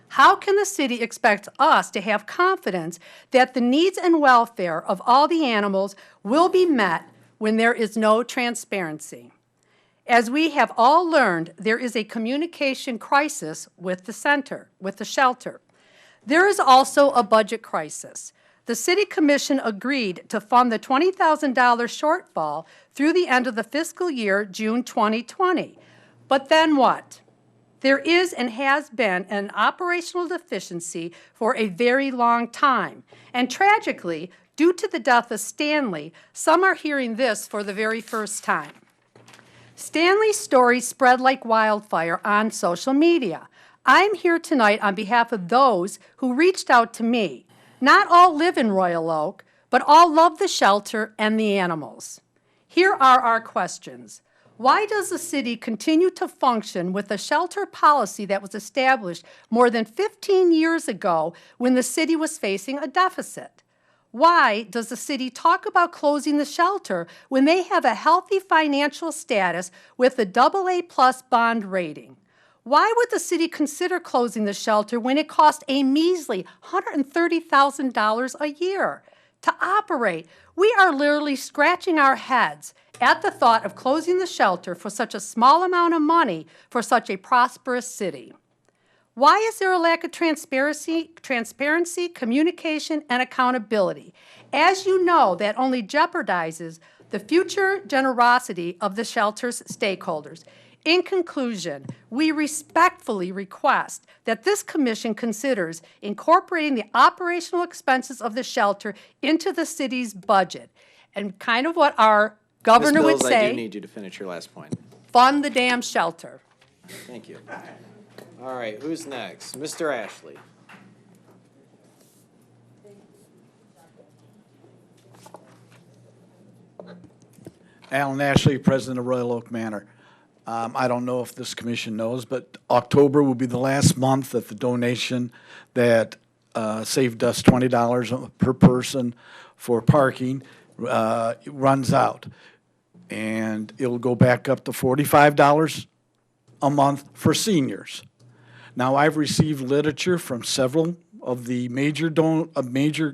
How can the city expect us to have confidence that the needs and welfare of all the animals will be met when there is no transparency? As we have all learned, there is a communication crisis with the shelter. There is also a budget crisis. The City Commission agreed to fund the $20,000 shortfall through the end of the fiscal year, June 2020. But then what? There is and has been an operational deficiency for a very long time. And tragically, due to the death of Stanley, some are hearing this for the very first time. Stanley's story spread like wildfire on social media. I'm here tonight on behalf of those who reached out to me. Not all live in Royal Oak, but all love the shelter and the animals. Here are our questions. Why does the city continue to function with a shelter policy that was established more than 15 years ago when the city was facing a deficit? Why does the city talk about closing the shelter when they have a healthy financial status with a AA+ bond rating? Why would the city consider closing the shelter when it costs a measly $130,000 a year to operate? We are literally scratching our heads at the thought of closing the shelter for such a small amount of money for such a prosperous city. Why is there a lack of transparency, communication, and accountability? As you know, that only jeopardizes the future generosity of the shelter's stakeholders. In conclusion, we respectfully request that this commission considers incorporating the operational expenses of the shelter into the city's budget. And kind of what our governor Ms. would Mills, say, I do need you to finish your last point. fund the damn shelter. Thank you. All right, who's next? Mr. Ashley. Alan Ashley, President of Royal Oak Manor. I don't know if this commission knows, but October will be the last month that the donation that saved us $20 per person for parking runs out. And it'll go back up to $45 a month for seniors. Now, I've received literature from several of the major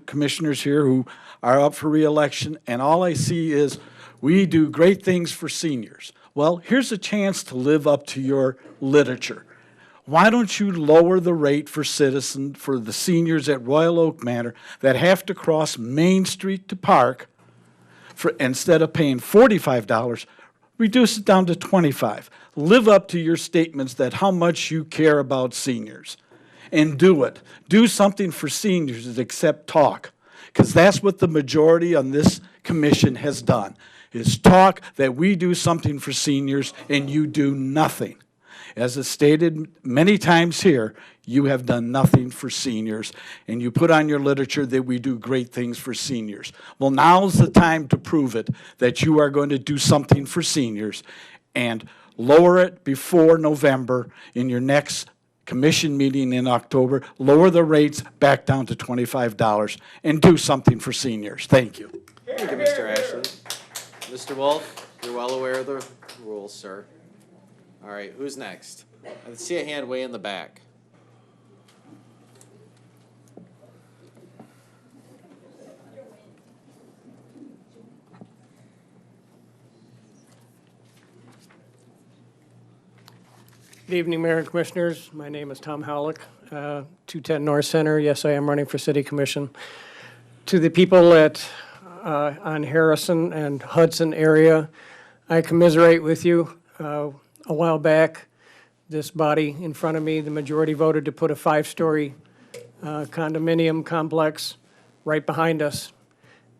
commissioners here who are up for re-election, and all I see is we do great things for seniors. Well, here's a chance to live up to your literature. Why don't you lower the rate for the seniors at Royal Oak Manor that have to cross Main Street to park instead of paying $45, reduce it down to $25. Live up to your statements that how much you care about seniors. And do it. Do something for seniors except talk. Because that's what the majority on this commission has done, is talk that we do something for seniors and you do nothing. As is stated many times here, you have done nothing for seniors, and you put on your literature that we do great things for seniors. Well, now's the time to prove it, that you are going to do something for seniors, and lower it before November in your next commission meeting in October. Lower the rates back down to $25 and do something for seniors. Thank you. Thank you, Mr. Ashley. Mr. Wolf, you're well aware of the rules, sir. All right, who's next? I see a hand way in the back. Good evening, Mayor and Commissioners. My name is Tom Howlick, 210 North Center. Yes, I am running for City Commission. To the people on Harrison and Hudson area, I commiserate with you. A while back, this body in front of me, the majority voted to put a 5-story condominium complex right behind us.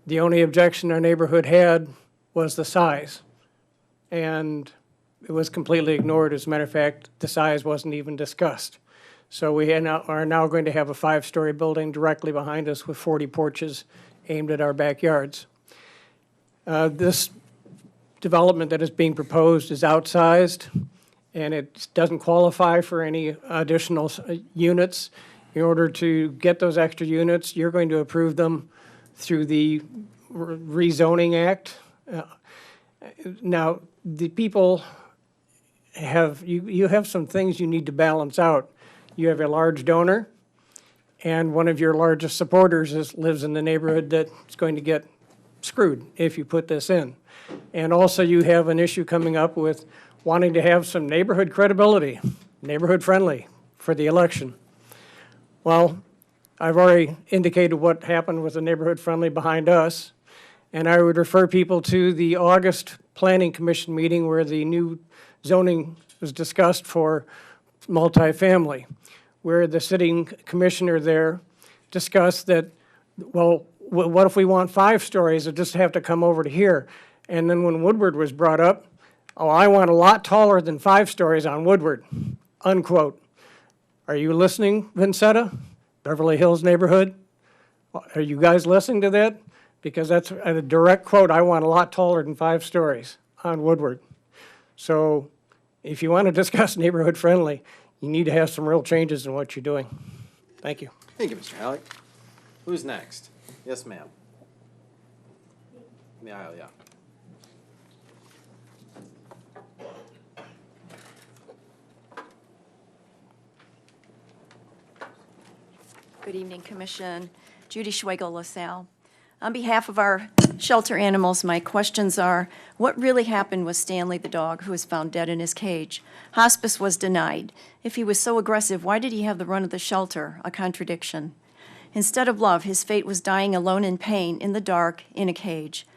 The only objection our neighborhood had was the size. And it was completely ignored. As a matter of fact, the size wasn't even discussed. So we are now going to have a 5-story building directly behind us with 40 porches aimed at our backyards. This development that is being proposed is outsized, and it doesn't qualify for any additional units. In order to get those extra units, you're going to approve them through the Rezoning Act. Now, the people you have some things you need to balance out. You have a large donor, and one of your largest supporters lives in the neighborhood that's going to get screwed if you put this in. And also you have an issue coming up with wanting to have some neighborhood credibility, neighborhood friendly for the election. Well, I've already indicated what happened with the neighborhood friendly behind us, and I would refer people to the August Planning Commission meeting where the new zoning was discussed for multifamily, where the sitting commissioner there discussed that, well, what if we want 5 stories? It'll just have to come over to here. And then when Woodward was brought up, oh, I want a lot taller than 5 stories on Woodward, unquote. Are you listening, Vincetta? Beverly Hills neighborhood? Are you guys listening to that? Because that's a direct quote, I want a lot taller than 5 stories on Woodward. So if you want to discuss neighborhood friendly, you need to have some real changes in what you're doing. Thank you. Thank you, Mr. Halleck. Who's next? Yes, ma'am. In the aisle, yeah. Good evening, Commission. Judy Schwegel, LaSalle. On behalf of our shelter animals, my questions are, what really happened with Stanley the dog who was found dead in his cage? Hospice was denied. If he was so aggressive, why did he have the run of the shelter? A contradiction. Instead of love, his fate was dying alone in pain, in the dark, in a cage.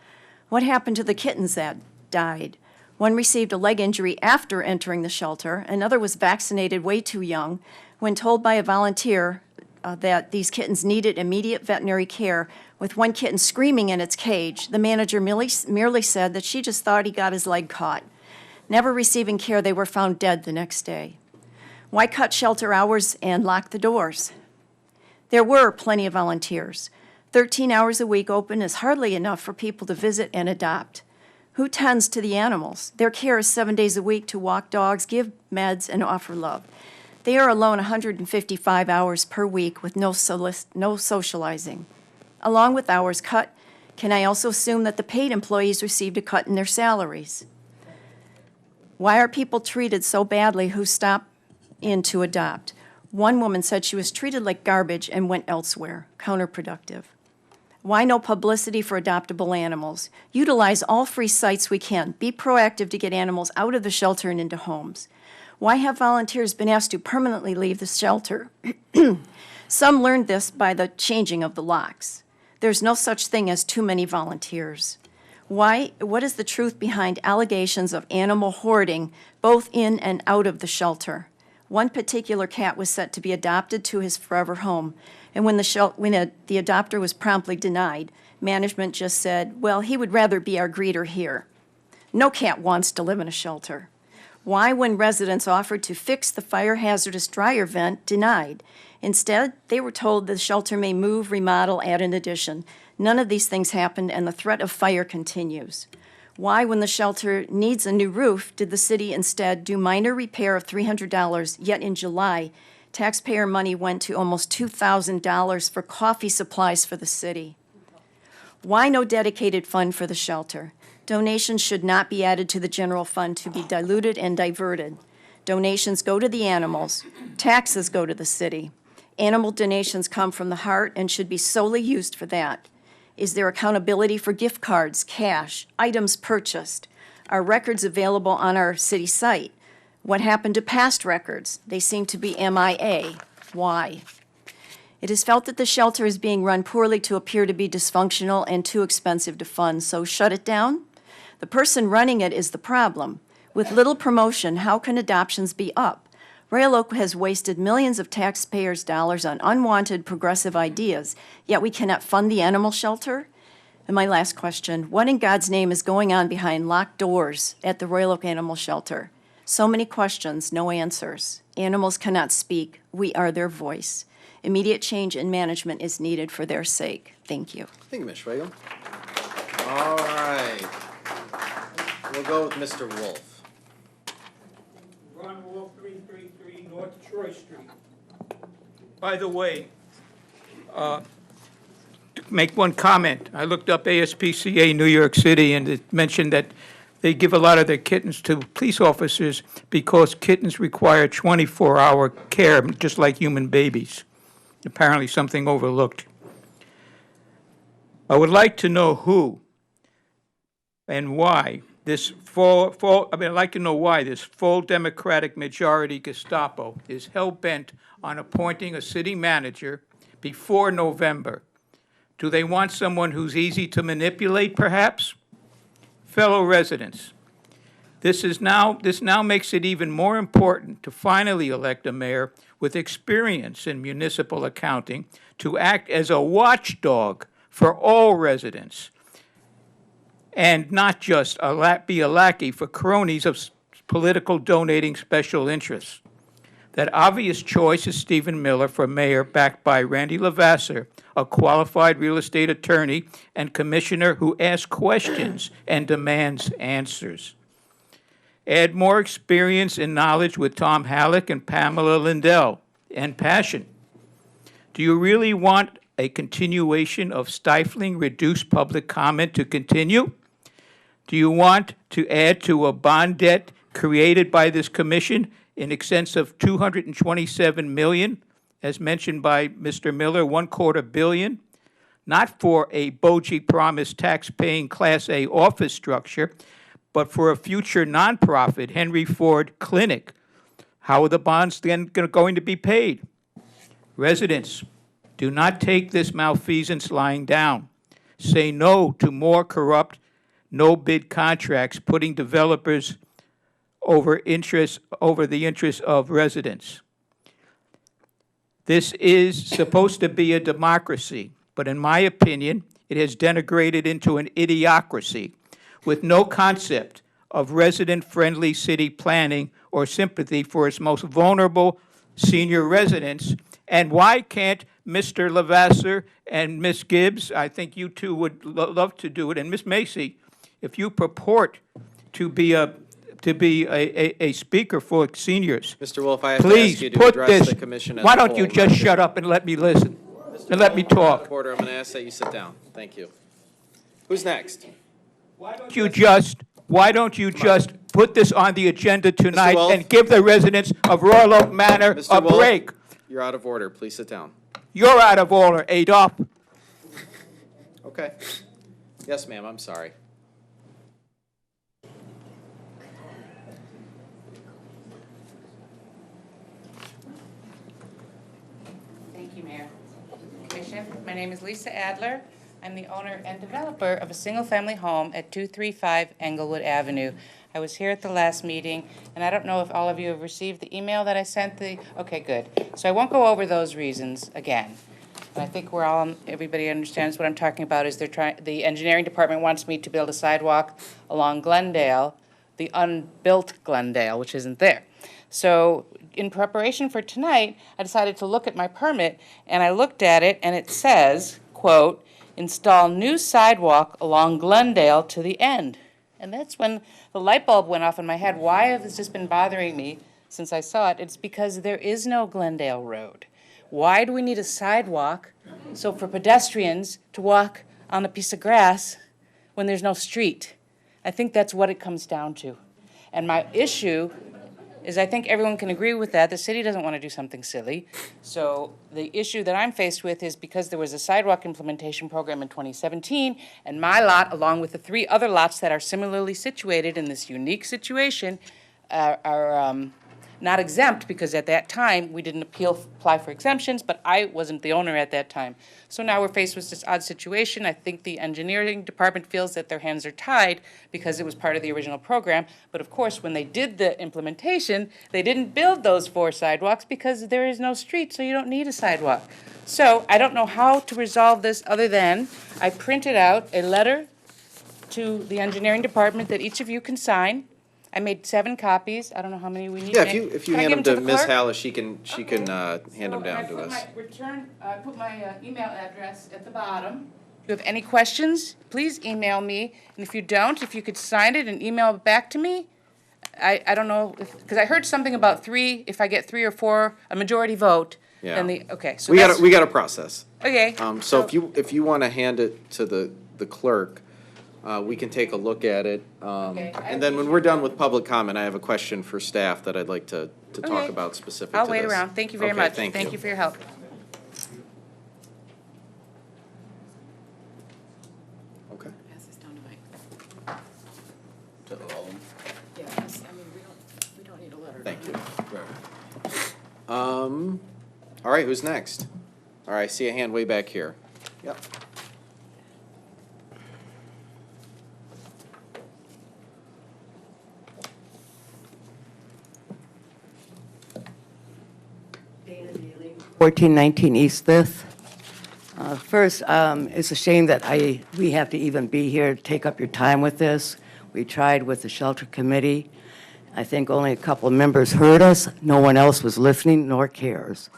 What happened to the kittens that died? One received a leg injury after entering the shelter. Another was vaccinated way too young. When told by a volunteer that these kittens needed immediate veterinary care, with one kitten screaming in its cage, the manager merely said that she just thought he got his leg caught. Never receiving care, they were found dead the next day. Why cut shelter hours and lock the doors? There were plenty of volunteers. 13 hours a week open is hardly enough for people to visit and adopt. Who tends to the animals? Their care is 7 days a week to walk dogs, give meds, and offer love. They are alone 155 hours per week with no socializing. Along with hours cut, can I also assume that the paid employees received a cut in their salaries? Why are people treated so badly who stop in to adopt? One woman said she was treated like garbage and went elsewhere. Counterproductive. Why no publicity for adoptable animals? Utilize all free sites we can. Be proactive to get animals out of the shelter and into homes. Why have volunteers been asked to permanently leave the shelter? Some learned this by the changing of the locks. There's no such thing as too many volunteers. What is the truth behind allegations of animal hoarding, both in and out of the shelter? One particular cat was set to be adopted to his forever home, and when the adopter was promptly denied, management just said, well, he would rather be our greeter here. No cat wants to live in a shelter. Why, when residents offered to fix the fire hazardous dryer vent, denied? Instead, they were told the shelter may move, remodel, add an addition. None of these things happened, and the threat of fire continues. Why, when the shelter needs a new roof, did the city instead do minor repair of $300, yet in July, taxpayer money went to almost $2,000 for coffee supplies for the city? Why no dedicated fund for the shelter? Donations should not be added to the general fund to be diluted and diverted. Donations go to the animals. Taxes go to the city. Animal donations come from the heart and should be solely used for that. Is there accountability for gift cards, cash, items purchased? Are records available on our city site? What happened to past records? They seem to be MIA. Why? It is felt that the shelter is being run poorly to appear to be dysfunctional and too expensive to fund, so shut it down? The person running it is the problem. With little promotion, how can adoptions be up? Royal Oak has wasted millions of taxpayers' dollars on unwanted progressive ideas, yet we cannot fund the animal shelter? And my last question, what in God's name is going on behind locked doors at the Royal Oak Animal Shelter? So many questions, no answers. Animals cannot speak. We are their voice. Immediate change in management is needed for their sake. Thank you. Thank you, Ms. Schwegel. All right. We'll go with Mr. Wolf. Ron Wolf, 333 North Troy Street. By the way, to make one comment, I looked up ASPCA New York City, and it mentioned that they give a lot of their kittens to police officers because kittens require 24-hour care, just like human babies. Apparently something overlooked. I would like to know who and why I'd like to know why this full Democratic majority Gestapo is hell-bent on appointing a city manager before November. Do they want someone who's easy to manipulate, perhaps? Fellow residents, this now makes it even more important to finally elect a mayor with experience in municipal accounting to act as a watchdog for all residents, and not just be a lackey for cronies of political donating special interests. That obvious choice is Stephen Miller for mayor, backed by Randy Lavasser, a qualified real estate attorney and commissioner who asks questions and demands answers. Add more experience and knowledge with Tom Halleck and Pamela Lindell, and passion. Do you really want a continuation of stifling, reduced public comment to continue? Do you want to add to a bond debt created by this commission in excess of $227 million, as mentioned by Mr. Miller, $250 million, not for a Bogie Promise tax-paying Class A office structure, but for a future nonprofit, Henry Ford Clinic? How are the bonds then going to be paid? Residents, do not take this malfeasance lying down. Say no to more corrupt, no-bid contracts, putting developers over the interests of residents. This is supposed to be a democracy, but in my opinion, it has degenerated into an idiocracy with no concept of resident-friendly city planning or sympathy for its most vulnerable senior residents. And why can't Mr. Lavasser and Ms. Gibbs, I think you two would love to do it, and Ms. Macy, if you purport to be a speaker for seniors, Mr. Wolf, I have to please ask you to put address this. the commission as Why a don't you whole, just not shut up and let me listen and let me talk? Order, I'm going to ask that you sit down. Thank you. Who's next? Why don't you just put this on the agenda tonight Wolf? and give the residents of Royal Oak Manor Mr. a Wolf, break? you're out of order. Please sit down. You're out of order, Adolf. Okay. Yes, ma'am, I'm sorry. Thank you, Mayor. Commission, my name is Lisa Adler. I'm the owner and developer of a single-family home at 235 Englewood Avenue. I was here at the last meeting, and I don't know if all of you have received the email that I sent okay, good. So I won't go over those reasons again. But I think everybody understands what I'm talking about is the engineering department wants me to build a sidewalk along Glendale, the unbuilt Glendale, which isn't there. So in preparation for tonight, I decided to look at my permit, and I looked at it, and it says, quote, install new sidewalk along Glendale to the end. And that's when the light bulb went off in my head. Why has this just been bothering me since I saw it? It's because there is no Glendale Road. Why do we need a sidewalk so for pedestrians to walk on a piece of grass when there's no street? I think that's what it comes down to. And my issue is I think everyone can agree with that. The city doesn't want to do something silly. So the issue that I'm faced with is because there was a sidewalk implementation program in 2017, and my lot, along with the 3 other lots that are similarly situated in this unique situation, are not exempt because at that time we didn't apply for exemptions, but I wasn't the owner at that time. So now we're faced with this odd situation. I think the engineering department feels that their hands are tied because it was part of the original program. But of course, when they did the implementation, they didn't build those 4 sidewalks because there is no street, so you don't need a sidewalk. So I don't know how to resolve this other than I printed out a letter to the engineering department that each of you can sign. I made 7 copies. I don't know how many we need. Yeah, if you Can I hand give them to the Ms. clerk? Hallis, she can hand them down to us. I put my email address at the bottom. If you have any questions, please email me. And if you don't, if you could sign it and email it back to me. I don't know, because I heard something about 3, if I get 3 or 4, a majority vote, Yeah. then okay. So We got a process. Okay. So if you want to hand it to the clerk, we can take a look at it. And then when we're done with public comment, I have a question for staff that I'd like to talk Okay. about specific I'll to wait this. around. Thank you very Okay, much. Thank you for your help. Okay. Pass this down to Mike. Yeah, I mean, we don't need a letter. Thank you. All right, who's next? All right, I see a hand way back here. Yep. Dana Daly, 1419 East 5th. First, it's a shame that we have to even be here to take up your time with this. We tried with the shelter committee. I think only a couple of members heard us. No one else was listening nor cares.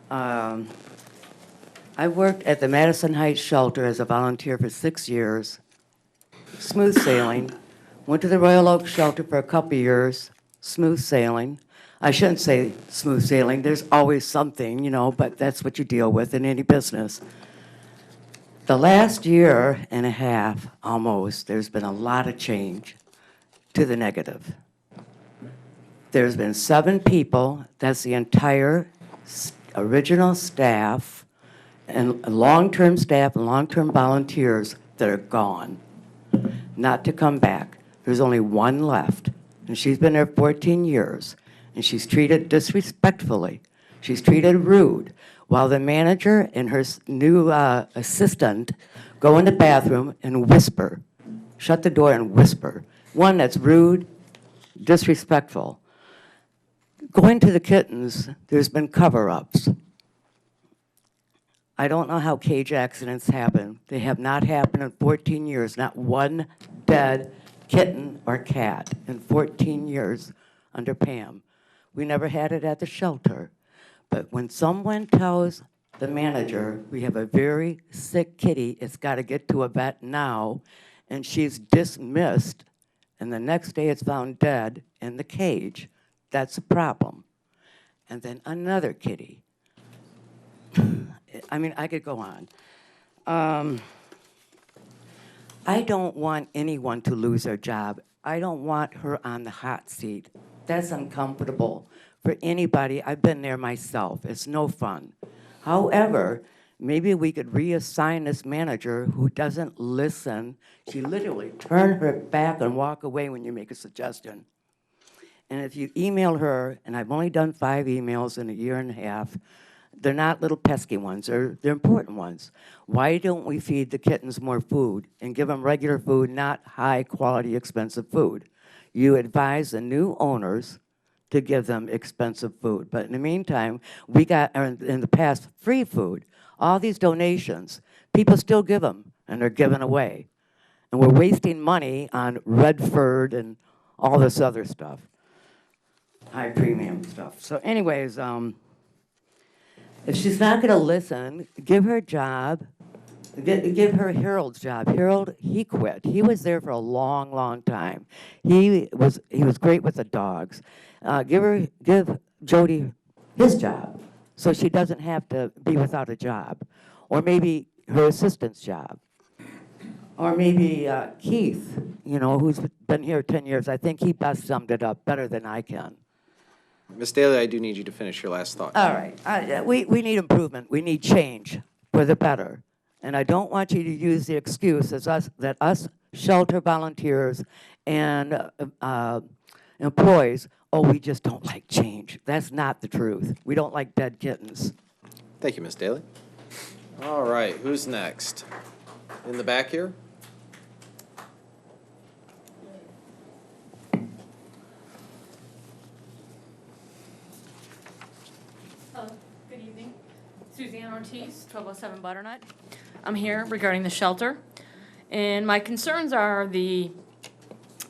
I worked at the Madison Heights shelter as a volunteer for 6 years. Smooth sailing. Went to the Royal Oak shelter for a couple years. Smooth sailing. I shouldn't say smooth sailing. There's always something, but that's what you deal with in any business. The last year and a half, almost, there's been a lot of change to the negative. There's been 7 people, that's the entire original staff, and long-term staff and long-term volunteers that are gone, not to come back. There's only 1 left, and she's been there 14 years, and she's treated disrespectfully. She's treated rude, while the manager and her new assistant go in the bathroom and whisper, shut the door and whisper. One that's rude, disrespectful. Going to the kittens, there's been cover-ups. I don't know how cage accidents happen. They have not happened in 14 years, not one dead kitten or cat in 14 years under Pam. We never had it at the shelter. But when someone tells the manager, we have a very sick kitty, it's got to get to a vet now, and she's dismissed, and the next day it's found dead in the cage, that's a problem. And then another kitty. I mean, I could go on. I don't want anyone to lose their job. I don't want her on the hot seat. That's uncomfortable for anybody. I've been there myself. It's no fun. However, maybe we could reassign this manager who doesn't listen. She literally turn her back and walk away when you make a suggestion. And if you email her, and I've only done 5 emails in a year and a half, they're not little pesky ones, they're important ones. Why don't we feed the kittens more food and give them regular food, not high quality, expensive food? You advise the new owners to give them expensive food. But in the meantime, we got, in the past, free food. All these donations, people still give them, and they're given away. And we're wasting money on Redford and all this other stuff. High premium stuff. So anyways, if she's not gonna listen, give her a job, give her Harold's job. Harold, he quit. He was there for a long, long time. He was great with the dogs. Give Jody his job, so she doesn't have to be without a job. Or maybe her assistant's job. Or maybe Keith, who's been here 10 years. I think he best summed it up better than I can. Ms. Daly, I do need you to finish your last thought. All right. We need improvement. We need change for the better. And I don't want you to use the excuse that us shelter volunteers and employees, we just don't like change. That's not the truth. We don't like dead kittens. Thank you, Ms. Daly. All right, who's next? In the back here? Good evening. Suzanne Ortiz, 1207 Butternut. I'm here regarding the shelter. And my concerns are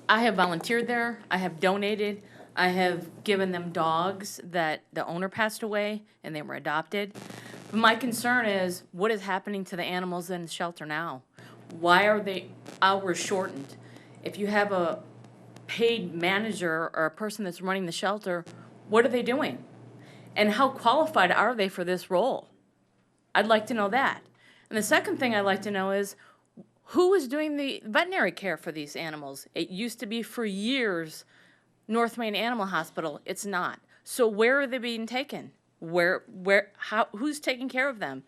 I have volunteered there, I have donated, I have given them dogs that the owner passed away and they were adopted. But my concern is what is happening to the animals in the shelter now? Why are they hours shortened? If you have a paid manager or a person that's running the shelter, what are they doing? And how qualified are they for this role? I'd like to know that. And the second thing I'd like to know is who is doing the veterinary care for these animals? It used to be for years North Main Animal Hospital. It's not. So where are they being taken? Who's taking care of them?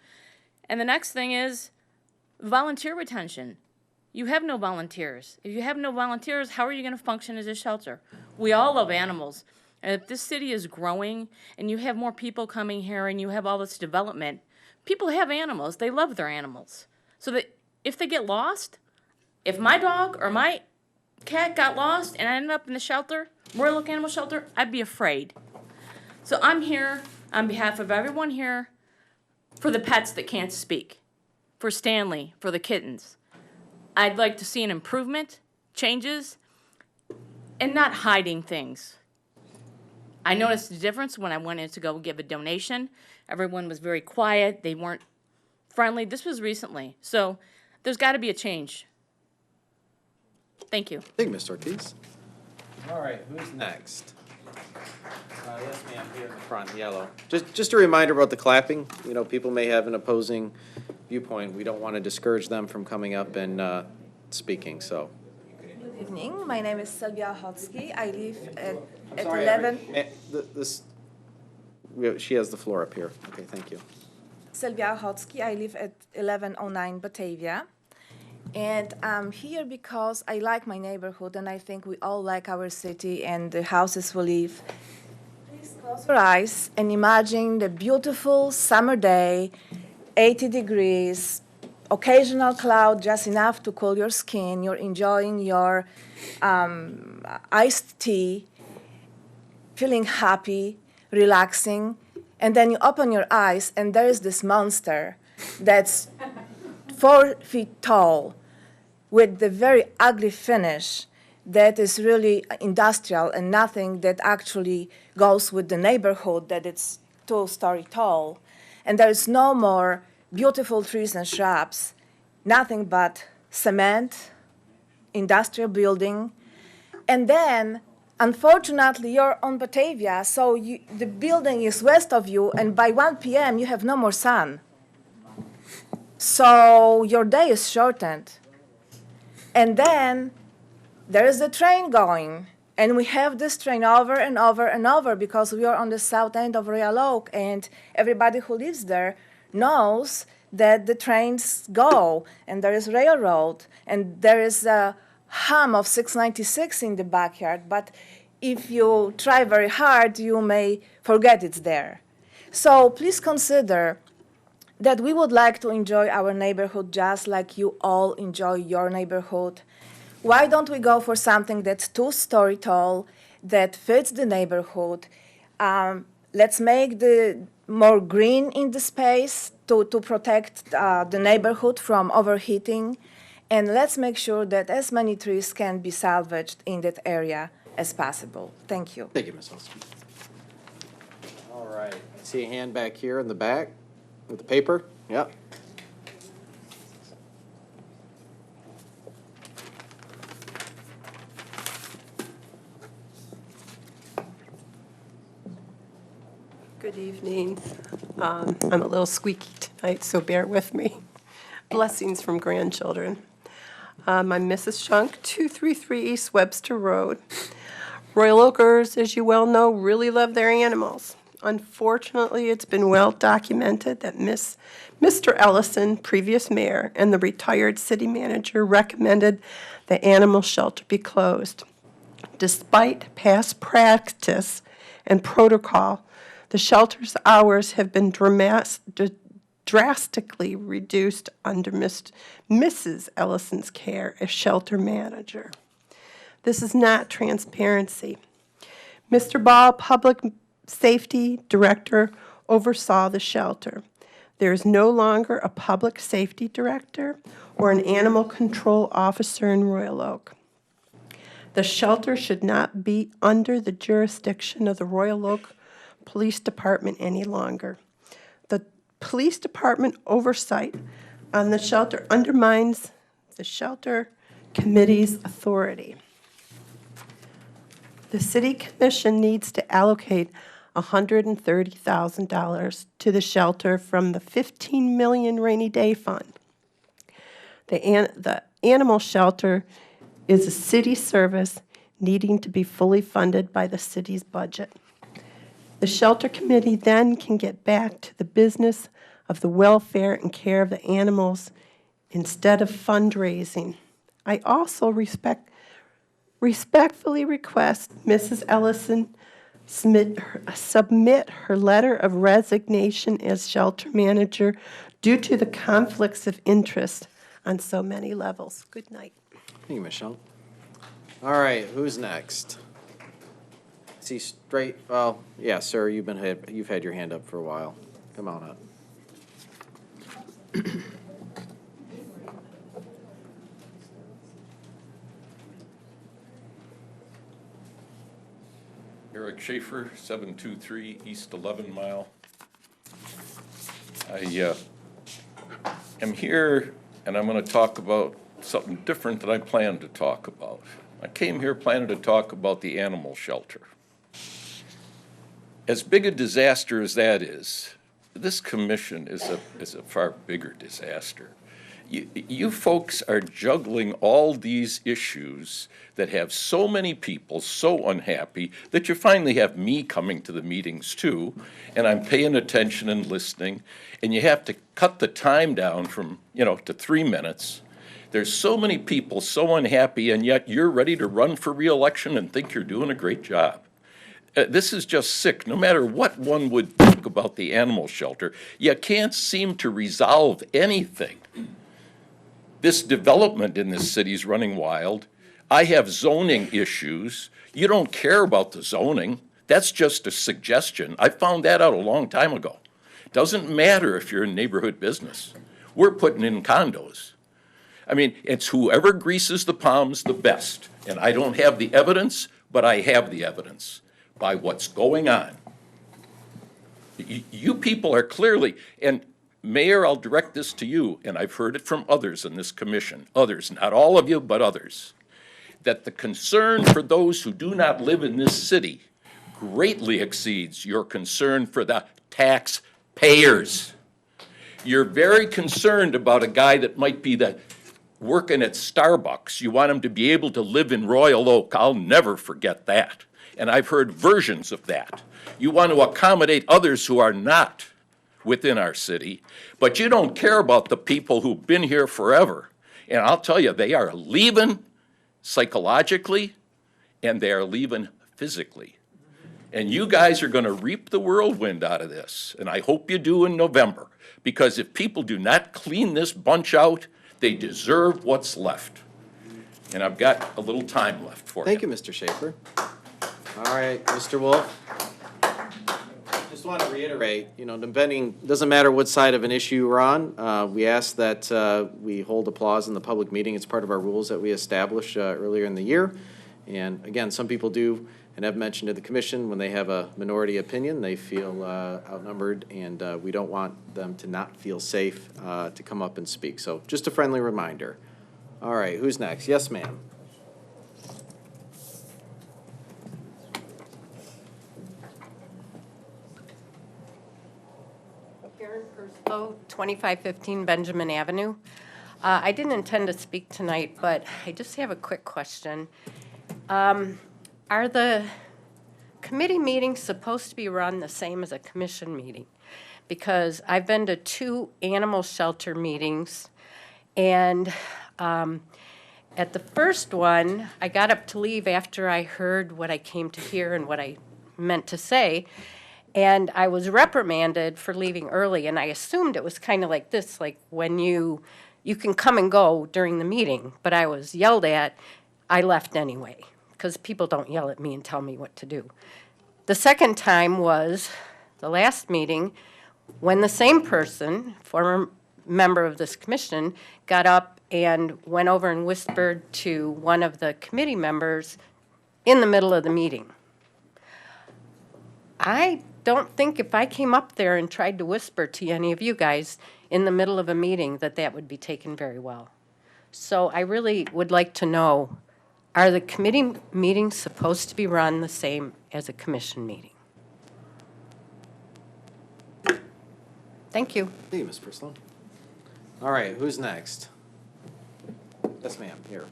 And the next thing is volunteer retention. You have no volunteers. If you have no volunteers, how are you going to function as a shelter? We all love animals. And if this city is growing and you have more people coming here and you have all this development, people have animals. They love their animals. So that if they get lost, if my dog or my cat got lost and I ended up in the shelter, Royal Oak Animal Shelter, I'd be afraid. So I'm here on behalf of everyone here for the pets that can't speak, for Stanley, for the kittens. I'd like to see an improvement, changes, and not hiding things. I noticed the difference when I went in to go give a donation. Everyone was very quiet. They weren't friendly. This was recently. So there's got to be a change. Thank you. Thank you, Ms. Ortiz. All right, who's next? Yes, ma'am, here in the front, yellow. Just a reminder about the clapping. You know, people may have an opposing viewpoint. We don't want to discourage them from coming up and speaking, so. Good evening. My name is Sylvia Hotsky. I live at Sorry, 11. She has the floor up here. Okay, thank you. Sylvia Hotsky. I live at 1109 Batavia. And I'm here because I like my neighborhood and I think we all like our city and the houses we live. Please close your eyes and imagine the beautiful summer day, 80 degrees, occasional cloud just enough to cool your skin. You're enjoying your iced tea, feeling happy, relaxing, and then you open your eyes and there is this monster that's 4 feet tall with the very ugly finish that is really industrial and nothing that actually goes with the neighborhood that it's 2-story tall. And there is no more beautiful trees and shrubs, nothing but cement, industrial building. And then, unfortunately, you're on Batavia, so the building is west of you, and by 1 p.m. you have no more sun. So your day is shortened. And then there is the train going. And we have this train over and over and over because we are on the south end of Royal Oak, and everybody who lives there knows that the trains go, and there is railroad, and there is a hum of 696 in the backyard. But if you try very hard, you may forget it's there. So please consider that we would like to enjoy our neighborhood just like you all enjoy your neighborhood. Why don't we go for something that's 2-story tall, that fits the neighborhood? Let's make the more green in the space to protect the neighborhood from overheating. And let's make sure that as many trees can be salvaged in that area as possible. Thank you. Thank you, Ms. Olson. All right, I see a hand back here in the back with the paper. Yep. Good evening. I'm a little squeaky tonight, so bear with me. Blessings from grandchildren. I'm Mrs. Shunk, 233 East Webster Road. Royal Oakers, as you well know, really love their animals. Unfortunately, it's been well documented that Mr. Ellison, previous mayor, and the retired city manager recommended the animal shelter be closed. Despite past practice and protocol, the shelter's hours have been drastically reduced under Mrs. Ellison's care as shelter manager. This is not transparency. Mr. Ball, public safety director, oversaw the shelter. There is no longer a public safety director or an animal control officer in Royal Oak. The shelter should not be under the jurisdiction of the Royal Oak Police Department any longer. The police department oversight on the shelter undermines the shelter committee's authority. The city commission needs to allocate $130,000 to the shelter from the $15 million rainy day fund. The animal shelter is a city service needing to be fully funded by the city's budget. The shelter committee then can get back to the business of the welfare and care of the animals instead of fundraising. I also respectfully request Mrs. Ellison submit her letter of resignation as shelter manager due to the conflicts of interest on so many levels. Good night. Thank you, Michelle. All right, who's next? See straight. Well, yeah, sir. You've had your hand up for a while. Come on up. Eric Schaefer, 723 East 11 Mile. I am here and I'm going to talk about something different than I planned to talk about. I came here planning to talk about the animal shelter. as big a disaster as that is, this commission is a far bigger disaster. You folks are juggling all these issues that have so many people so unhappy that you finally have me coming to the meetings too, and I'm paying attention and listening, and you have to cut the time down from, to 3 minutes. There's so many people so unhappy, and yet you're ready to run for re-election and think you're doing a great job. This is just sick. No matter what one would think about the animal shelter, you can't seem to resolve anything. This development in this city is running wild. I have zoning issues. You don't care about the zoning. That's just a suggestion. I found that out a long time ago. Doesn't matter if you're in neighborhood business. We're putting in condos. I mean, it's whoever greases the palms the best. And I don't have the evidence, but I have the evidence by what's going on. You people are clearly, and Mayor, I'll direct this to you, and I've heard it from others in this commission, others, not all of you, but others, that the concern for those who do not live in this city greatly exceeds your concern for the taxpayers. You're very concerned about a guy that might be working at Starbucks. You want him to be able to live in Royal Oak. I'll never forget that. And I've heard versions of that. You want to accommodate others who are not within our city, but you don't care about the people who've been here forever. And I'll tell you, they are leaving psychologically, and they are leaving physically. And you guys are going to reap the whirlwind out of this, and I hope you do in November, because if people do not clean this bunch out, they deserve what's left. And I've got a little time left for you. Thank you, Mr. Schaefer. All right, Mr. Wolf. Just want to reiterate, depending, doesn't matter what side of an issue we're on, we ask that we hold applause in the public meeting. It's part of our rules that we established earlier in the year. And again, some people do, and have mentioned to the commission, when they have a minority opinion, they feel outnumbered, and we don't want them to not feel safe to come up and speak. So just a friendly reminder. All right, who's next? Yes, ma'am. 2515 Benjamin Avenue. I didn't intend to speak tonight, but I just have a quick question. Are the committee meetings supposed to be run the same as a commission meeting? Because I've been to 2 animal shelter meetings, and at the first one, I got up to leave after I heard what I came to hear and what I meant to say. And I was reprimanded for leaving early, and I assumed it was kind of like this, like when you can come and go during the meeting, but I was yelled at, I left anyway, because people don't yell at me and tell me what to do. The second time was the last meeting when the same person, former member of this commission, got up and went over and whispered to one of the committee members in the middle of the meeting. I don't think if I came up there and tried to whisper to any of you guys in the middle of a meeting that would be taken very well. So I really would like to know, are the committee meetings supposed to be run the same as a commission meeting? Thank you. Thank you, Ms. Prislow. All right, who's next? Yes, ma'am, here.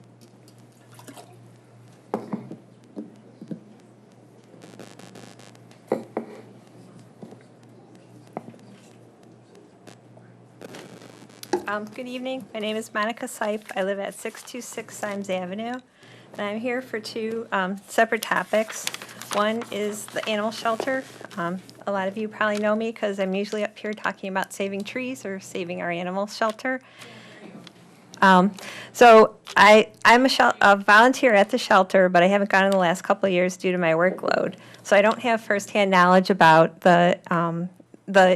Good evening. My name is Monica Sipe. I live at 626 Symes Avenue, and I'm here for 2 separate topics. One is the animal shelter. A lot of you probably know me because I'm usually up here talking about saving trees or saving our animal shelter. So I'm a volunteer at the shelter, but I haven't gone in the last couple of years due to my workload. So I don't have firsthand knowledge about the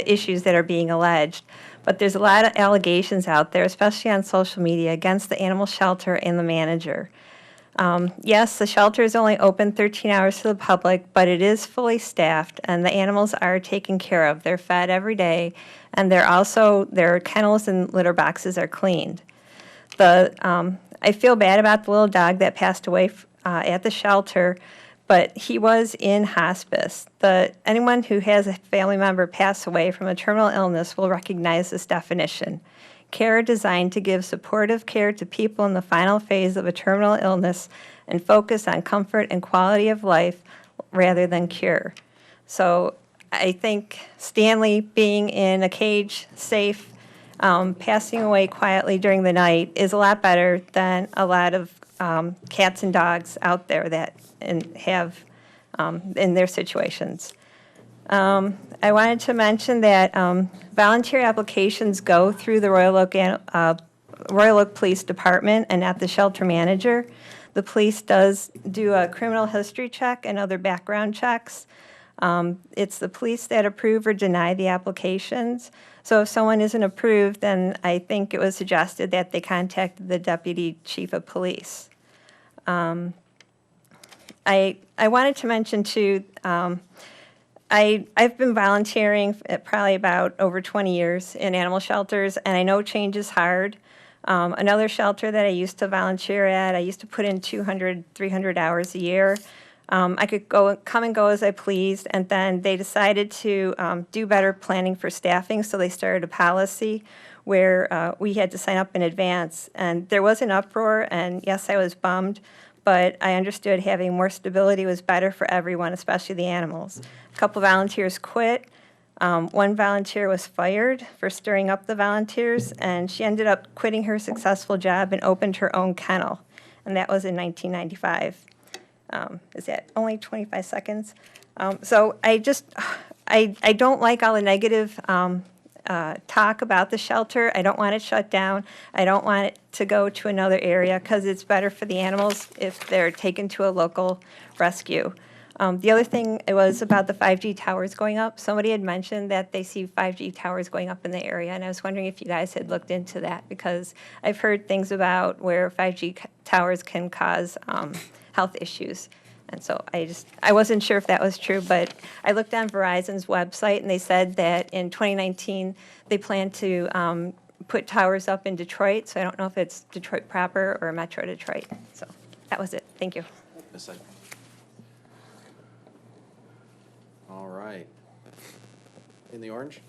issues that are being alleged. But there's a lot of allegations out there, especially on social media, against the animal shelter and the manager. Yes, the shelter is only open 13 hours to the public, but it is fully staffed, and the animals are taken care of. They're fed every day, and their kennels and litter boxes are cleaned. I feel bad about the little dog that passed away at the shelter, but he was in hospice. Anyone who has a family member pass away from a terminal illness will recognize this definition. Care designed to give supportive care to people in the final phase of a terminal illness and focus on comfort and quality of life rather than cure. So I think Stanley being in a cage, safe, passing away quietly during the night is a lot better than a lot of cats and dogs out there that have in their situations. I wanted to mention that volunteer applications go through the Royal Oak Police Department and not the shelter manager. The police does do a criminal history check and other background checks. It's the police that approve or deny the applications. So if someone isn't approved, then I think it was suggested that they contact the deputy chief of police. I wanted to mention too, I've been volunteering at probably about over 20 years in animal shelters, and I know change is hard. Another shelter that I used to volunteer at, I used to put in 200, 300 hours a year. I could come and go as I pleased, and then they decided to do better planning for staffing, so they started a policy where we had to sign up in advance. And there was an uproar, and yes, I was bummed, but I understood having more stability was better for everyone, especially the animals. A couple volunteers quit. One volunteer was fired for stirring up the volunteers, and she ended up quitting her successful job and opened her own kennel, and that was in 1995. Is that only 25 seconds? So I don't like all the negative talk about the shelter. I don't want it shut down. I don't want it to go to another area because it's better for the animals if they're taken to a local rescue. The other thing was about the 5G towers going up. Somebody had mentioned that they see 5G towers going up in the area, and I was wondering if you guys had looked into that because I've heard things about where 5G towers can cause health issues. And so I wasn't sure if that was true, but I looked on Verizon's website and they said that in 2019 they plan to put towers up in Detroit. So I don't know if it's Detroit proper or Metro Detroit. So that was it. Thank you. All right. In the orange?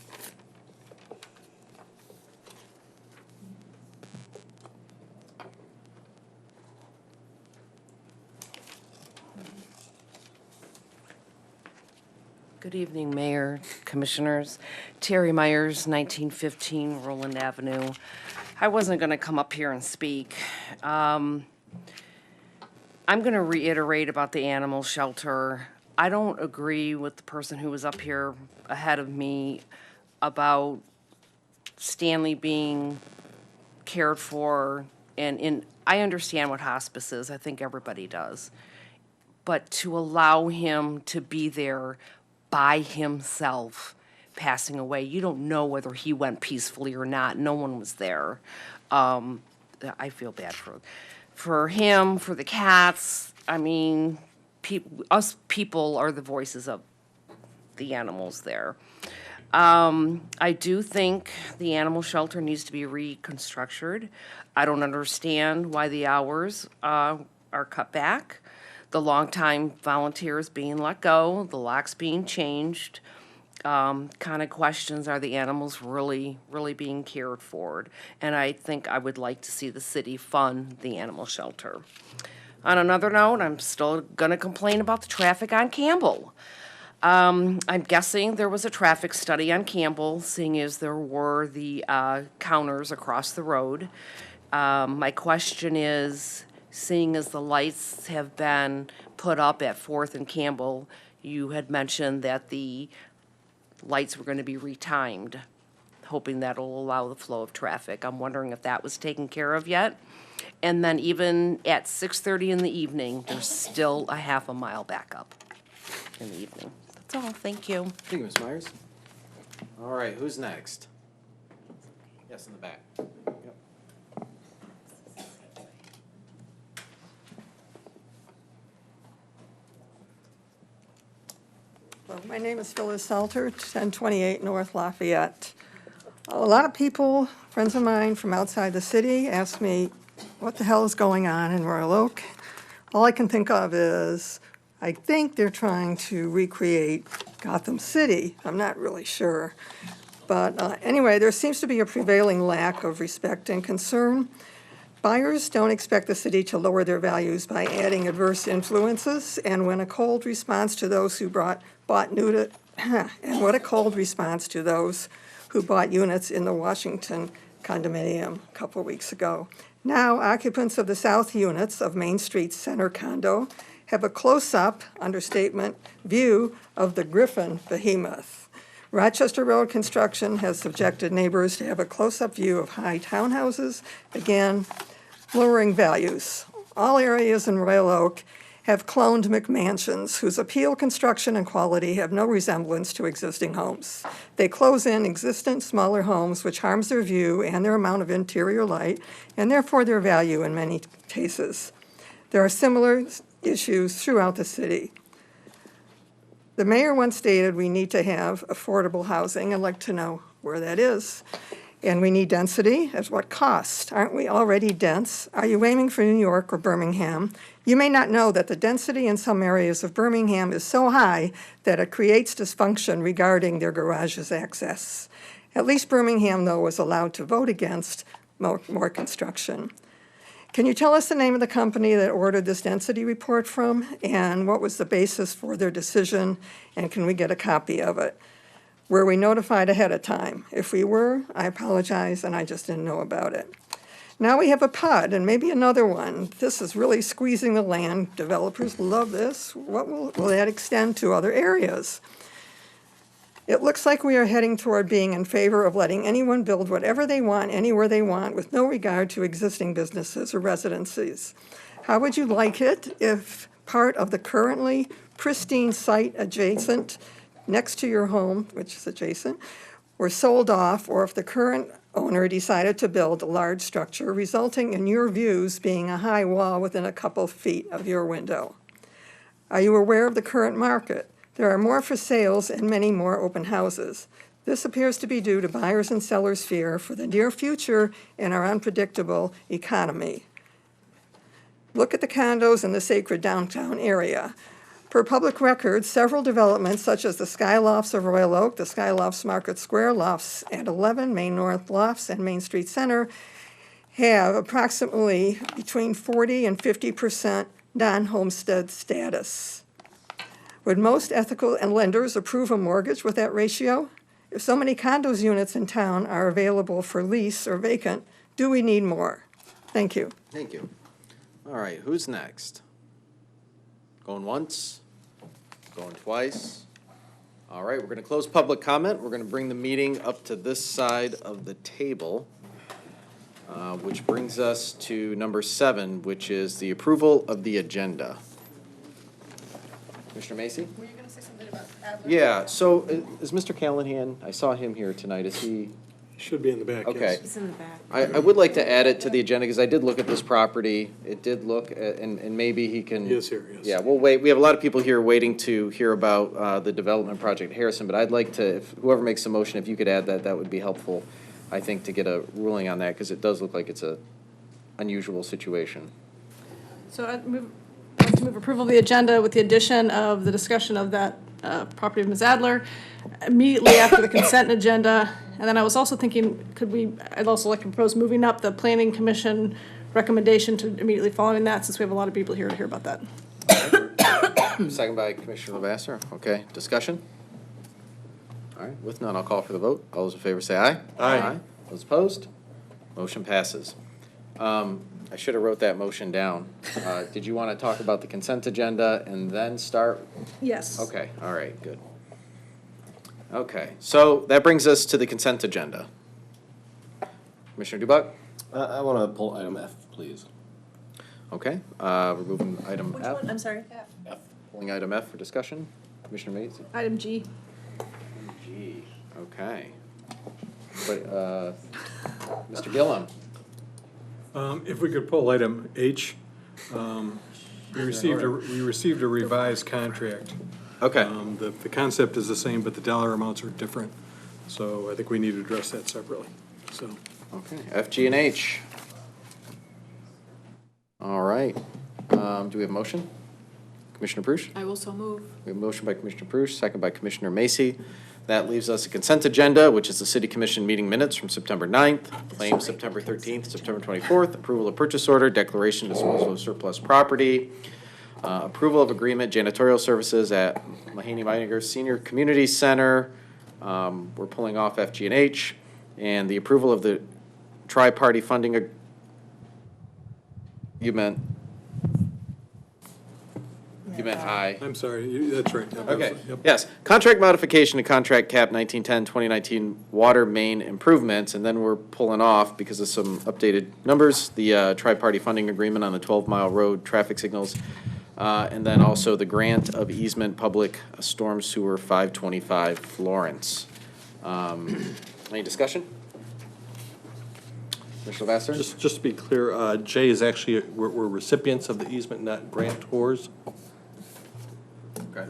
Good evening, Mayor, Commissioners. Terry Myers, 1915 Roland Avenue. I wasn't going to come up here and speak. I'm going to reiterate about the animal shelter. I don't agree with the person who was up here ahead of me about Stanley being cared for. And I understand what hospice is. I think everybody does. But to allow him to be there by himself, passing away. You don't know whether he went peacefully or not. No one was there. I feel bad for him, for the cats. I mean, us people are the voices of the animals there. I do think the animal shelter needs to be reconstructed. I don't understand why the hours are cut back. The longtime volunteers being let go, the locks being changed, kind of questions, are the animals really being cared for? And I think I would like to see the city fund the animal shelter. On another note, I'm still going to complain about the traffic on Campbell. I'm guessing there was a traffic study on Campbell, seeing as there were the counters across the road. My question is, seeing as the lights have been put up at 4th and Campbell, you had mentioned that the lights were going to be retimed, hoping that'll allow the flow of traffic. I'm wondering if that was taken care of yet. And then even at 6:30 in the evening, there's still a half a mile backup in the evening. That's all. Thank you. Thank you, Ms. Myers. All right, who's next? Yes, in the back. Yep. Well, my name is Phyllis Salter, 1028 North Lafayette. A lot of people, friends of mine from outside the city, ask me what the hell is going on in Royal Oak. All I can think of is I think they're trying to recreate Gotham City. I'm not really sure. But anyway, there seems to be a prevailing lack of respect and concern. Buyers don't expect the city to lower their values by adding adverse influences, and when a cold response to those who bought units in the Washington condominium a couple of weeks ago. Now, occupants of the south units of Main Street Center condo have a close-up, understatement, view of the Griffin behemoth. Rochester Road construction has subjected neighbors to have a close-up view of high townhouses, again, lowering values. All areas in Royal Oak have cloned McMansions, whose appeal, construction, and quality have no resemblance to existing homes. They close in existent smaller homes, which harms their view and their amount of interior light, and therefore their value in many cases. There are similar issues throughout the city. The mayor once stated we need to have affordable housing. I'd like to know where that is. And we need density. At what cost? Aren't we already dense? Are you aiming for New York or Birmingham? You may not know that the density in some areas of Birmingham is so high that it creates dysfunction regarding their garages access. At least Birmingham, though, was allowed to vote against more construction. Can you tell us the name of the company that ordered this density report from, and what was the basis for their decision, and can we get a copy of it? Were we notified ahead of time? If we were, I apologize, and I just didn't know about it. Now we have a PUD, and maybe another one. This is really squeezing the land. Developers love this. What will that extend to other areas? It looks like we are heading toward being in favor of letting anyone build whatever they want, anywhere they want, with no regard to existing businesses or residencies. How would you like it if part of the currently pristine site adjacent, next to your home, which is adjacent, were sold off, or if the current owner decided to build a large structure, resulting in your views being a high wall within a couple feet of your window? Are you aware of the current market? There are more for sales and many more open houses. This appears to be due to buyers and sellers' fear for the near future in our unpredictable economy. Look at the condos in the sacred downtown area. Per public record, several developments such as the Skylofts of Royal Oak, the Skylofts Market Square, Lofts at 11, Main North Lofts, and Main Street Center have approximately between 40 and 50% non-homestead status. Would most ethical and lenders approve a mortgage with that ratio? If so many condos units in town are available for lease or vacant, do we need more? Thank you. Thank you. All right, who's next? Going once? Going twice? All right, we're going to close public comment. We're going to bring the meeting up to this side of the table, which brings us to number 7, which is the approval of the agenda. Commissioner Macy? Were you going to say something about Adler? Yeah, so is Mr. Callahan, I saw him here tonight, is he? Should be in the back, Okay. yes. He's in the back. I would like to add it to the agenda, because I did look at this property. It did look, and maybe he can. He is here, yes. Yeah, we'll wait. We have a lot of people here waiting to hear about the development project at Harrison, but I'd like to, if whoever makes the motion, if you could add that, that would be helpful, I think, to get a ruling on that, because it does look like it's a unusual situation. So I'd like to move approval of the agenda with the addition of the discussion of that property of Ms. Adler immediately after the consent agenda. And then I was also thinking, I'd also like to propose moving up the Planning Commission recommendation to immediately following that, since we have a lot of people here to hear about that. Second by Commissioner Lavasser. Okay, discussion? All right, with none, I'll call for the vote. All those in favor say aye. Aye. Those opposed? Motion passes. I should have wrote that motion down. Did you want to talk about the consent agenda and then start? Yes. Okay, all right, good. Okay, so that brings us to the consent agenda. Commissioner Dubuck? I want to pull item F, please. Okay, we're moving item Which F. one? I'm sorry. F. Pulling item F for discussion. Commissioner Macy? Item G. G, okay. But, Mr. Gillum? If we could pull item H, we received a revised contract. Okay. The concept is the same, but the dollar amounts are different. So I think we need to address that separately, so. Okay, F, G, and H. All right. Do we have a motion? Commissioner Paruch? I will so move. We have a motion by Commissioner Paruch, second by Commissioner Macy. That leaves us a consent agenda, which is the City Commission meeting minutes from September 9th, claims September 13th, September 24th, approval of purchase order, declaration disposal of surplus property, approval of agreement, janitorial services at Mahany-Meininger Senior Community Center. We're pulling off FG&H, and the approval of the tri-party funding. You meant aye. I'm sorry, that's right. Yep, Okay, yep. yes. Contract modification to contract cap 1910-2019 water main improvements, and then we're pulling off, because of some updated numbers, the tri-party funding agreement on the 12-mile road traffic signals, and then also the grant of easement public storm sewer 525 Florence. Any discussion? Commissioner Vassar? Just to be clear, J is actually, we're recipients of the easement, not grantors. Okay.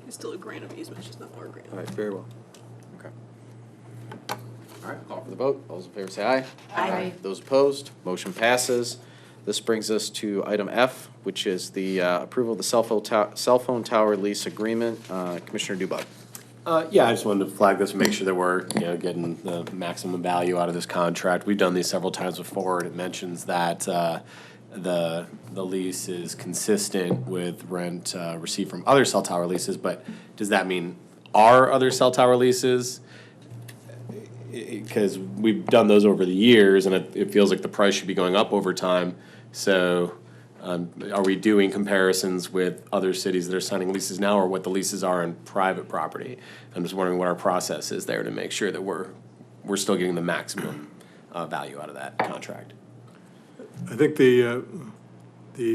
It's still a grant of easement, it's just not our grant. All right, very well. Okay. All right, call for the vote. All those in favor say aye. Aye. Those opposed, motion passes. This brings us to item F, which is the approval of the cell phone tower lease agreement. Commissioner Dubak. Yeah, I just wanted to flag this and make sure that we're, getting the maximum value out of this contract. We've done these several times before, and it mentions that the lease is consistent with rent received from other cell tower leases, but does that mean our other cell tower leases? Because we've done those over the years, and it feels like the price should be going up over time. So are we doing comparisons with other cities that are signing leases now, or what the leases are on private property? I'm just wondering what our process is there to make sure that we're still getting the maximum value out of that contract. I think the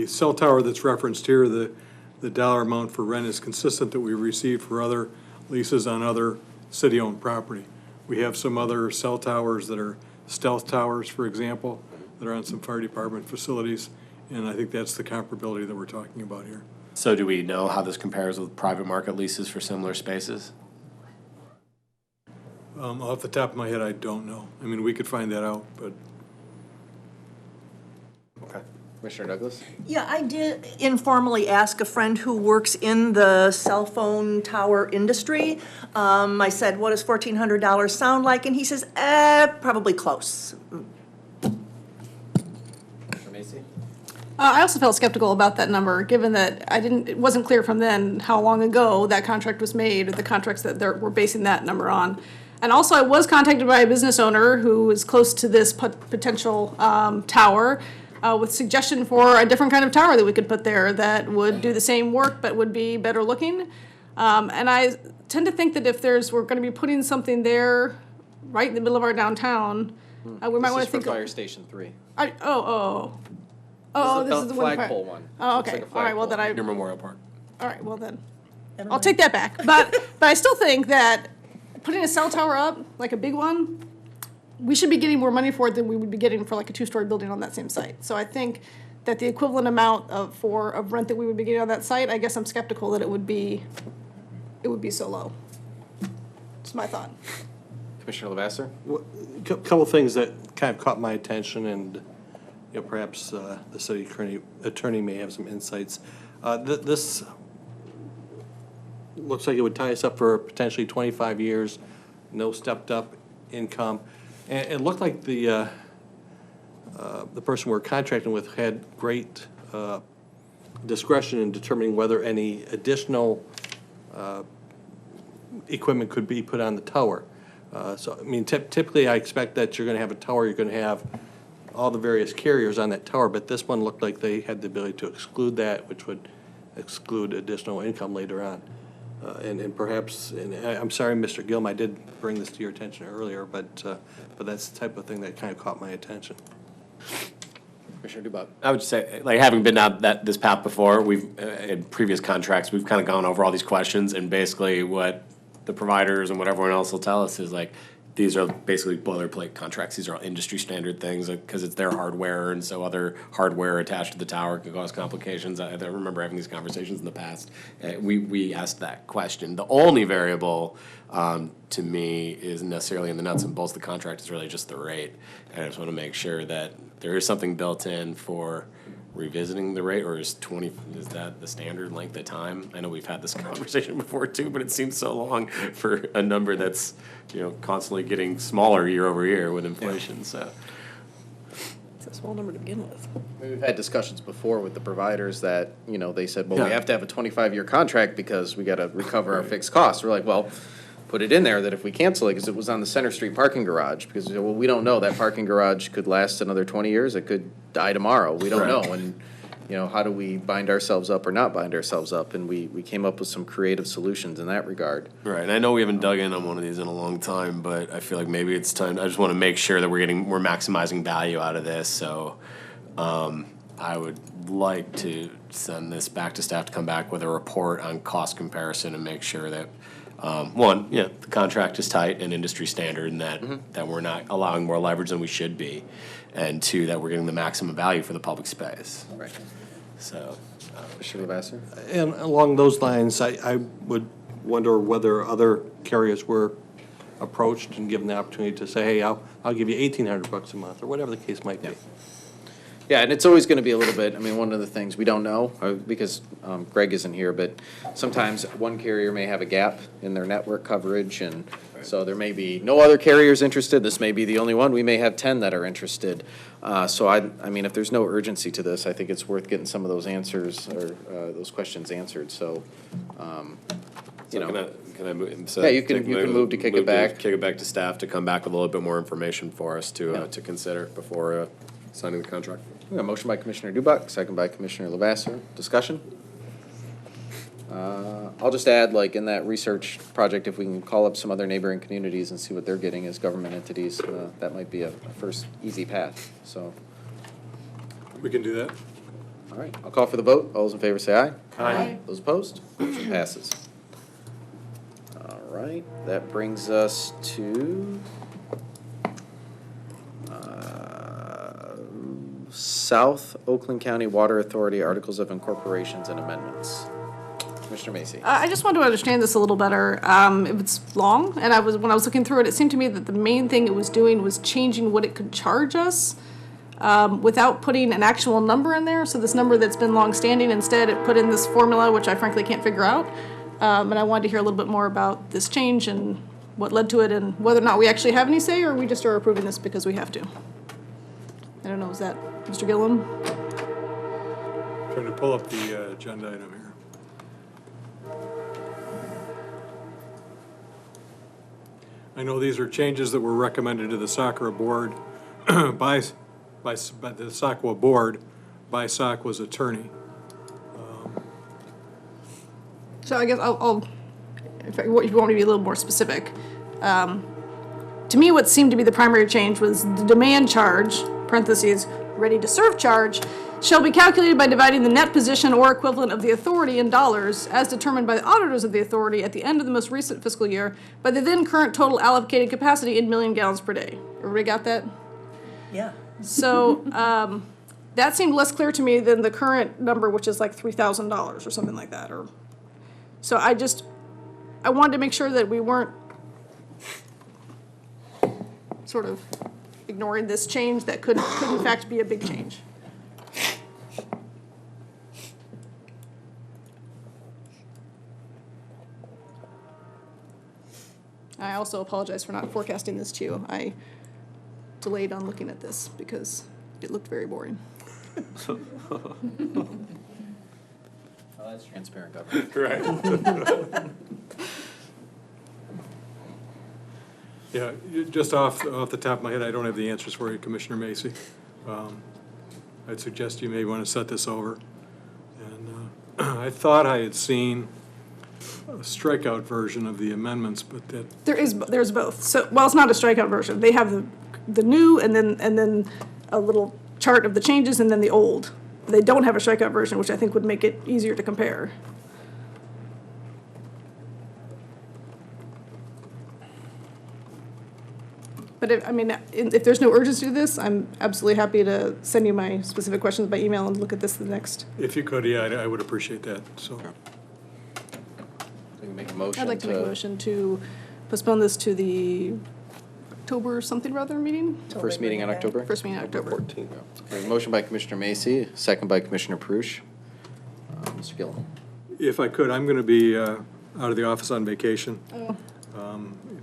cell tower that's referenced here, the dollar amount for rent is consistent that we received for other leases on other city-owned property. We have some other cell towers that are stealth towers, for example, that are on some fire department facilities, and I think that's the comparability that we're talking about here. So do we know how this compares with private market leases for similar spaces? Off the top of my head, I don't know. I mean, we could find that out, but. Okay. Commissioner Douglas? Yeah, I did informally ask a friend who works in the cell phone tower industry. I said, what does $1,400 sound like? And he says, probably close. I also felt skeptical about that number, given that it wasn't clear from then how long ago that contract was made, or the contracts that we're basing that number on. And also, I was contacted by a business owner who is close to this potential tower, with suggestion for a different kind of tower that we could put there that would do the same work but would be better looking. And I tend to think that if we're going to be putting something there right in the middle of our downtown, we might want to think. This is for Fire Station 3. This is the one. Flagpole one. Oh, Looks okay. like a All right. Well, flagpole. then Your Memorial Park. All right. Well, then I'll take that back. But I still think that putting a cell tower up, like a big one, we should be getting more money for it than we would be getting for like a two-story building on that same site. So I think that the equivalent amount of rent that we would be getting on that site, I guess I'm skeptical that it would be so low. It's my thought. Commissioner Lavasser? Couple of things that kind of caught my attention, and perhaps the city attorney may have some insights. This looks like it would tie us up for potentially 25 years, no stepped-up income. And it looked like the person we're contracting with had great discretion in determining whether any additional equipment could be put on the tower. So, I mean, typically I expect that you're going to have a tower, you're going to have all the various carriers on that tower, but this one looked like they had the ability to exclude that, which would exclude additional income later on. And perhaps, and I'm sorry, Mr. Gilm, I did bring this to your attention earlier, but that's the type of thing that kind of caught my attention. Commissioner Dubak. I would just say, having been down this path before, we've, in previous contracts, we've kind of gone over all these questions, and basically what the providers and what everyone else will tell us is these are basically boilerplate contracts. These are all industry standard things because it's their hardware, and so other hardware attached to the tower could cause complications. I remember having these conversations in the past. We asked that question. The only variable to me isn't necessarily in the nuts and bolts of the contract. It's really just the rate. And I just want to make sure that there is something built in for revisiting the rate, or is that the standard length of time? I know we've had this conversation before too, but it seems so long for a number that's, constantly getting smaller year over year with inflation, so. It's a small number to begin with. We've had discussions before with the providers that, they said, well, we have to have a 25-year contract because we got to recover our fixed costs. We're like, well, put it in there that if we cancel it, because it was on the Center Street parking garage, because, well, we don't know, that parking garage could last another 20 years, it could die tomorrow, we don't know, and, how do we bind ourselves up or not bind ourselves up, and we came up with some creative solutions in that regard. Right, and I know we haven't dug in on one of these in a long time, but I feel like maybe it's time, I just want to make sure that we're maximizing value out of this, so, I would like to send this back to staff to come back with a report on cost comparison and make sure that, one, the contract is tight and industry standard, and that we're not allowing more leverage than we should be, and two, that we're getting the maximum value for the public space. Right. So, Commissioner Lavasser? And along those lines, I would wonder whether other carriers were approached and given the opportunity to say, hey, I'll give you $1,800 a month, or whatever the case might be. Yeah, and it's always going to be a little bit, one of the things we don't know, because Greg isn't here, but sometimes one carrier may have a gap in their network coverage, and so there may be no other carriers interested. This may be the only one. We may have 10 that are interested. So if there's no urgency to this, I think it's worth getting some of those answers or those questions answered. So, Can I move? Yeah, you can move to kick it back. Kick it back to staff to come back with a little bit more information for us to consider before signing the contract. We got a motion by Commissioner Dubak, second by Commissioner Lavasser. Discussion? I'll just add, in that research project, if we can call up some other neighboring communities and see what they're getting as government entities, that might be a first easy path, so. We can do that. All right, I'll call for the vote. All those in favor say aye. Aye. Those opposed? Motion passes. All right, that brings us to South Oakland County Water Authority Articles of Incorporations and Amendments. Commissioner Macy. I just want to understand this a little better. It's long, and when I was looking through it, it seemed to me that the main thing it was doing was changing what it could charge us without putting an actual number in there. So this number that's been long-standing, instead it put in this formula, which I frankly can't figure out. And I wanted to hear a little bit more about this change and what led to it, and whether or not we actually have any say, or we just are approving this because we have to. I don't know, is that Mr. Gillum? Trying to pull up the agenda item here. I know these are changes that were recommended to the SACRA board by the SACWA board by SACWA's attorney. So I guess if you want me to be a little more specific. To me, what seemed to be the primary change was the demand charge, parentheses, ready to serve charge, shall be calculated by dividing the net position or equivalent of the authority in dollars as determined by the auditors of the authority at the end of the most recent fiscal year by the then current total allocated capacity in million gallons per day. Everybody got that? Yeah. So that seemed less clear to me than the current number, which is like $3,000 or something like that. So I wanted to make sure that we weren't sort of ignoring this change that could in fact be a big change. I also apologize for not forecasting this to you. I delayed on looking at this because it looked very boring. Oh, that's transparent government. Right. Yeah, just off the top of my head, I don't have the answers for you, Commissioner Macy. I'd suggest you may want to set this over. And I thought I had seen a strikeout version of the amendments, but that... There's both. So, well, it's not a strikeout version. They have the new and then a little chart of the changes and then the old. They don't have a strikeout version, which I think would make it easier to compare. But if there's no urgency to this, I'm absolutely happy to send you my specific questions by email and look at this the next. If you could, yeah, I would appreciate that, so. We can make a motion I'd like to make a motion to postpone this to the October something or other meeting? First meeting in October? First meeting in October. Okay, motion by Commissioner Macy, second by Commissioner Paruch. Mr. Gillum. If I could, I'm going to be out of the office on vacation. Oh,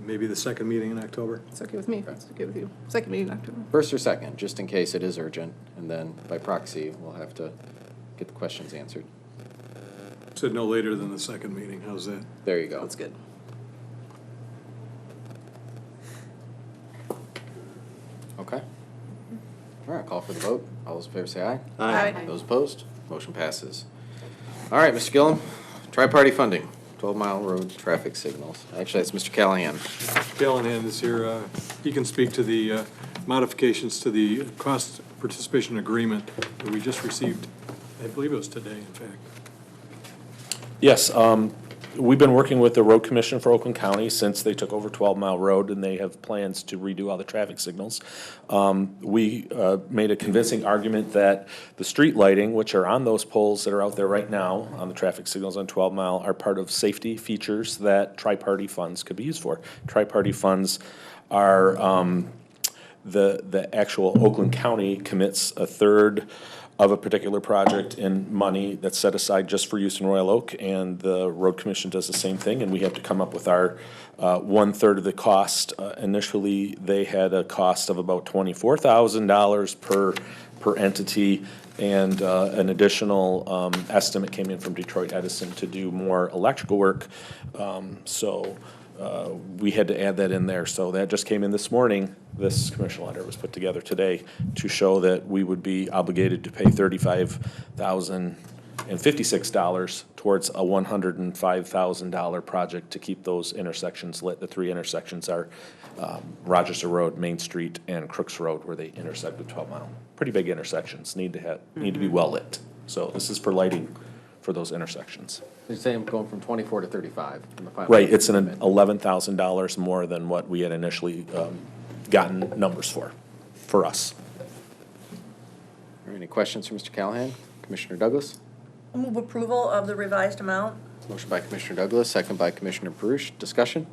Maybe the second meeting in October. it's okay with me. It's okay with you. Second meeting in October. First or second, just in case it is urgent, and then by proxy, we'll have to get the questions answered. Said no later than the second meeting. How's that? There you go. That's good. Okay. All right, call for the vote. All those in favor say aye. Aye. Those opposed? Motion passes. All right, Mr. Gillum, tri-party funding, 12-mile road traffic signals. Actually, that's Mr. Callahan. Callahan is here. He can speak to the modifications to the cost participation agreement that we just received. I believe it was today, in fact. Yes, we've been working with the Road Commission for Oakland County since they took over 12 Mile Road, and they have plans to redo all the traffic signals. We made a convincing argument that the street lighting, which are on those poles that are out there right now on the traffic signals on 12 Mile, are part of safety features that tri-party funds could be used for. Tri-party funds are the actual Oakland County commits a third of a particular project in money that's set aside just for use in Royal Oak, and the Road Commission does the same thing, and we have to come up with our 1/3 of the cost. Initially, they had a cost of about $24,000 per entity, and an additional estimate came in from Detroit Edison to do more electrical work. We had to add that in there, so that just came in this morning. This commission letter was put together today to show that we would be obligated to pay $35,056 towards a $105,000 project to keep those intersections lit. The three intersections are Rochester Road, Main Street, and Crooks Road, where they intersect with 12 Mile. Pretty big intersections, need to be well lit. So this is for lighting for those intersections. You're saying going from 24 to 35 in the final. Right, it's an $11,000 more than what we had initially gotten numbers for us. Are there any questions for Mr. Callahan? Commissioner Douglas? Move approval of the revised amount. Motion by Commissioner Douglas, second by Commissioner Paruch. Discussion?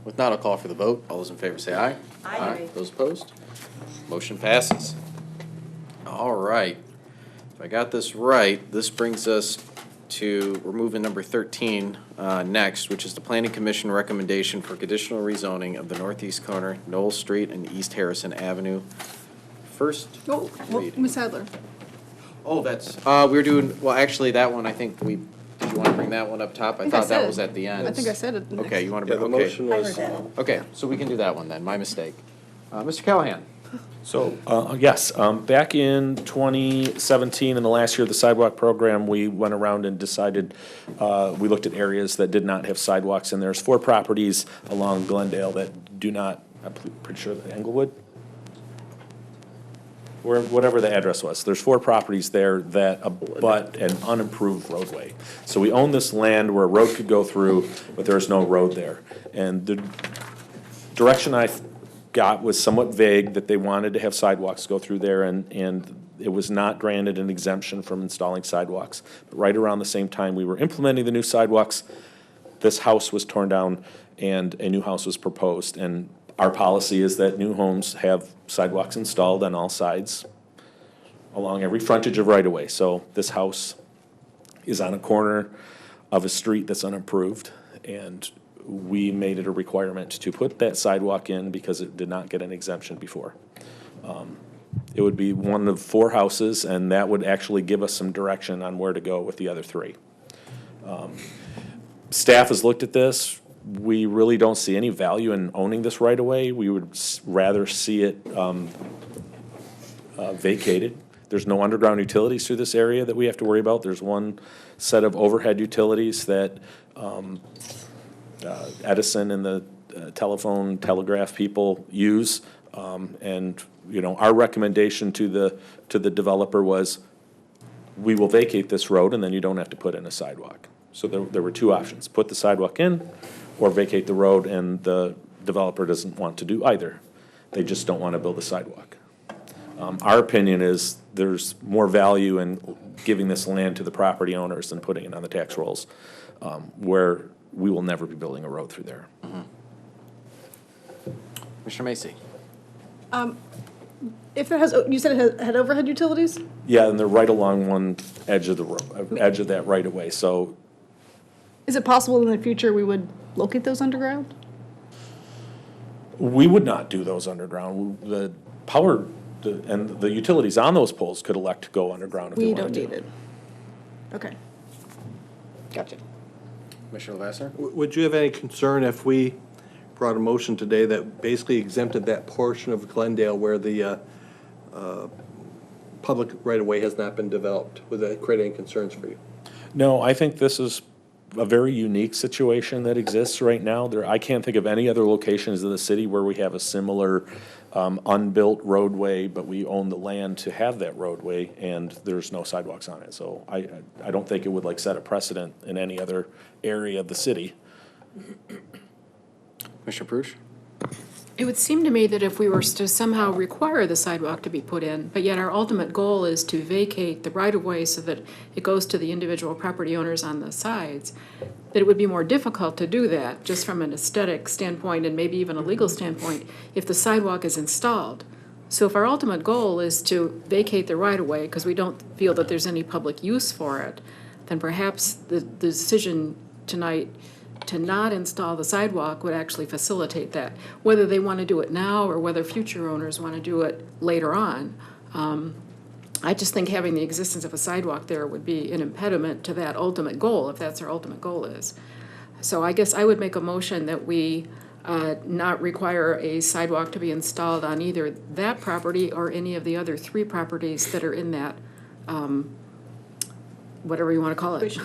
With not, I'll call for the vote. All those in favor say aye. Aye. Those opposed? Motion passes. All right. If I got this right, this brings us to, we're moving number 13 next, which is the Planning Commission recommendation for conditional rezoning of the northeast corner, Knoll Street and East Harrison Avenue. First Oh, reading. Ms. Adler. Oh, that's, we're doing, well, actually, that one, I think did you want to bring that one up top? I think I thought that said was it. at the end. I think I said it. Okay, you want to Yeah, bring, the okay. motion was, Okay, so we can do that one then, my mistake. Mr. Callahan? So, yes, back in 2017, in the last year of the sidewalk program, we went around and decided, we looked at areas that did not have sidewalks, and there's 4 properties along Glendale that do not, I'm pretty sure, Englewood? Or whatever the address was. There's 4 properties there that abut an unimproved roadway. So we own this land where a road could go through, but there's no road there. And the direction I got was somewhat vague, that they wanted to have sidewalks go through there, and it was not granted an exemption from installing sidewalks. But right around the same time we were implementing the new sidewalks, this house was torn down and a new house was proposed. And our policy is that new homes have sidewalks installed on all sides along every frontage of right-of-way. So this house is on a corner of a street that's unimproved, and we made it a requirement to put that sidewalk in because it did not get an exemption before. It would be one of 4 houses, and that would actually give us some direction on where to go with the other 3. Staff has looked at this. We really don't see any value in owning this right away. We would rather see it vacated. There's no underground utilities through this area that we have to worry about. There's one set of overhead utilities that Edison and the telegraph people use. And, you know, our recommendation to the developer was, we will vacate this road and then you don't have to put in a sidewalk. So there were 2 options: put the sidewalk in or vacate the road, and the developer doesn't want to do either. They just don't want to build a sidewalk. Our opinion is there's more value in giving this land to the property owners than putting it on the tax rolls, where we will never be building a road through there. Commissioner Macy. If it has, you said it had overhead utilities? Yeah, and they're right along one edge of the road, edge of that right of way. So Is it possible in the future we would locate those underground? we would not do those underground. The power and the utilities on those poles could elect to go underground if they We wanted don't to. need it. Okay. Gotcha. Commissioner Lavasser? Would you have any concern if we brought a motion today that basically exempted that portion of Glendale where the public right-of-way has not been developed? Would that create any concerns for you? No, I think this is a very unique situation that exists right now. I can't think of any other locations in the city where we have a similar unbuilt roadway, but we own the land to have that roadway, and there's no sidewalks on it. So I don't think it would like set a precedent in any other area of the city. Commissioner Paruch? It would seem to me that if we were to somehow require the sidewalk to be put in, but yet our ultimate goal is to vacate the right-of-way so that it goes to the individual property owners on the sides, that it would be more difficult to do that, just from an aesthetic standpoint and maybe even a legal standpoint, if the sidewalk is installed. So if our ultimate goal is to vacate the right-of-way because we don't feel that there's any public use for it, then perhaps the decision tonight to not install the sidewalk would actually facilitate that. Whether they want to do it now or whether future owners want to do it later on, I just think having the existence of a sidewalk there would be an impediment to that ultimate goal, if that's our ultimate goal is. So I guess I would make a motion that we not require a sidewalk to be installed on either that property or any of the other 3 properties that are in that whatever you want to call it,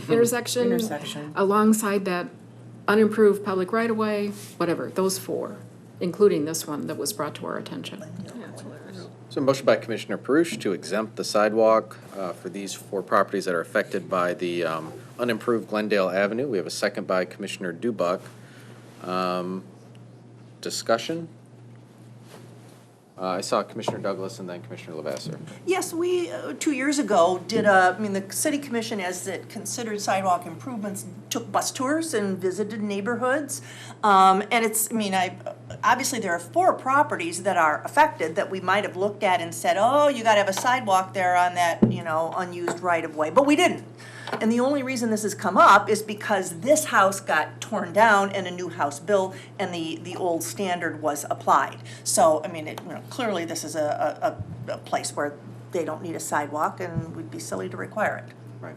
intersection, alongside that unimproved public right-of-way, whatever, those 4, including this one that was brought to our attention. So a motion by Commissioner Paruch to exempt the sidewalk for these 4 properties that are affected by the unimproved Glendale Avenue. We have a second by Commissioner Dubuck. Discussion? I saw Commissioner Douglas and then Commissioner Lavasser. Yes, we, 2 years ago, the city commission, as it considered sidewalk improvements, took bus tours and visited neighborhoods. And obviously there are 4 properties that are affected that we might have looked at and said, oh, you gotta have a sidewalk there on that, unused right-of-way, but we didn't. And the only reason this has come up is because this house got torn down and a new house built, and the old standard was applied. So, clearly this is a place where they don't need a sidewalk, and we'd be silly to require it. Right.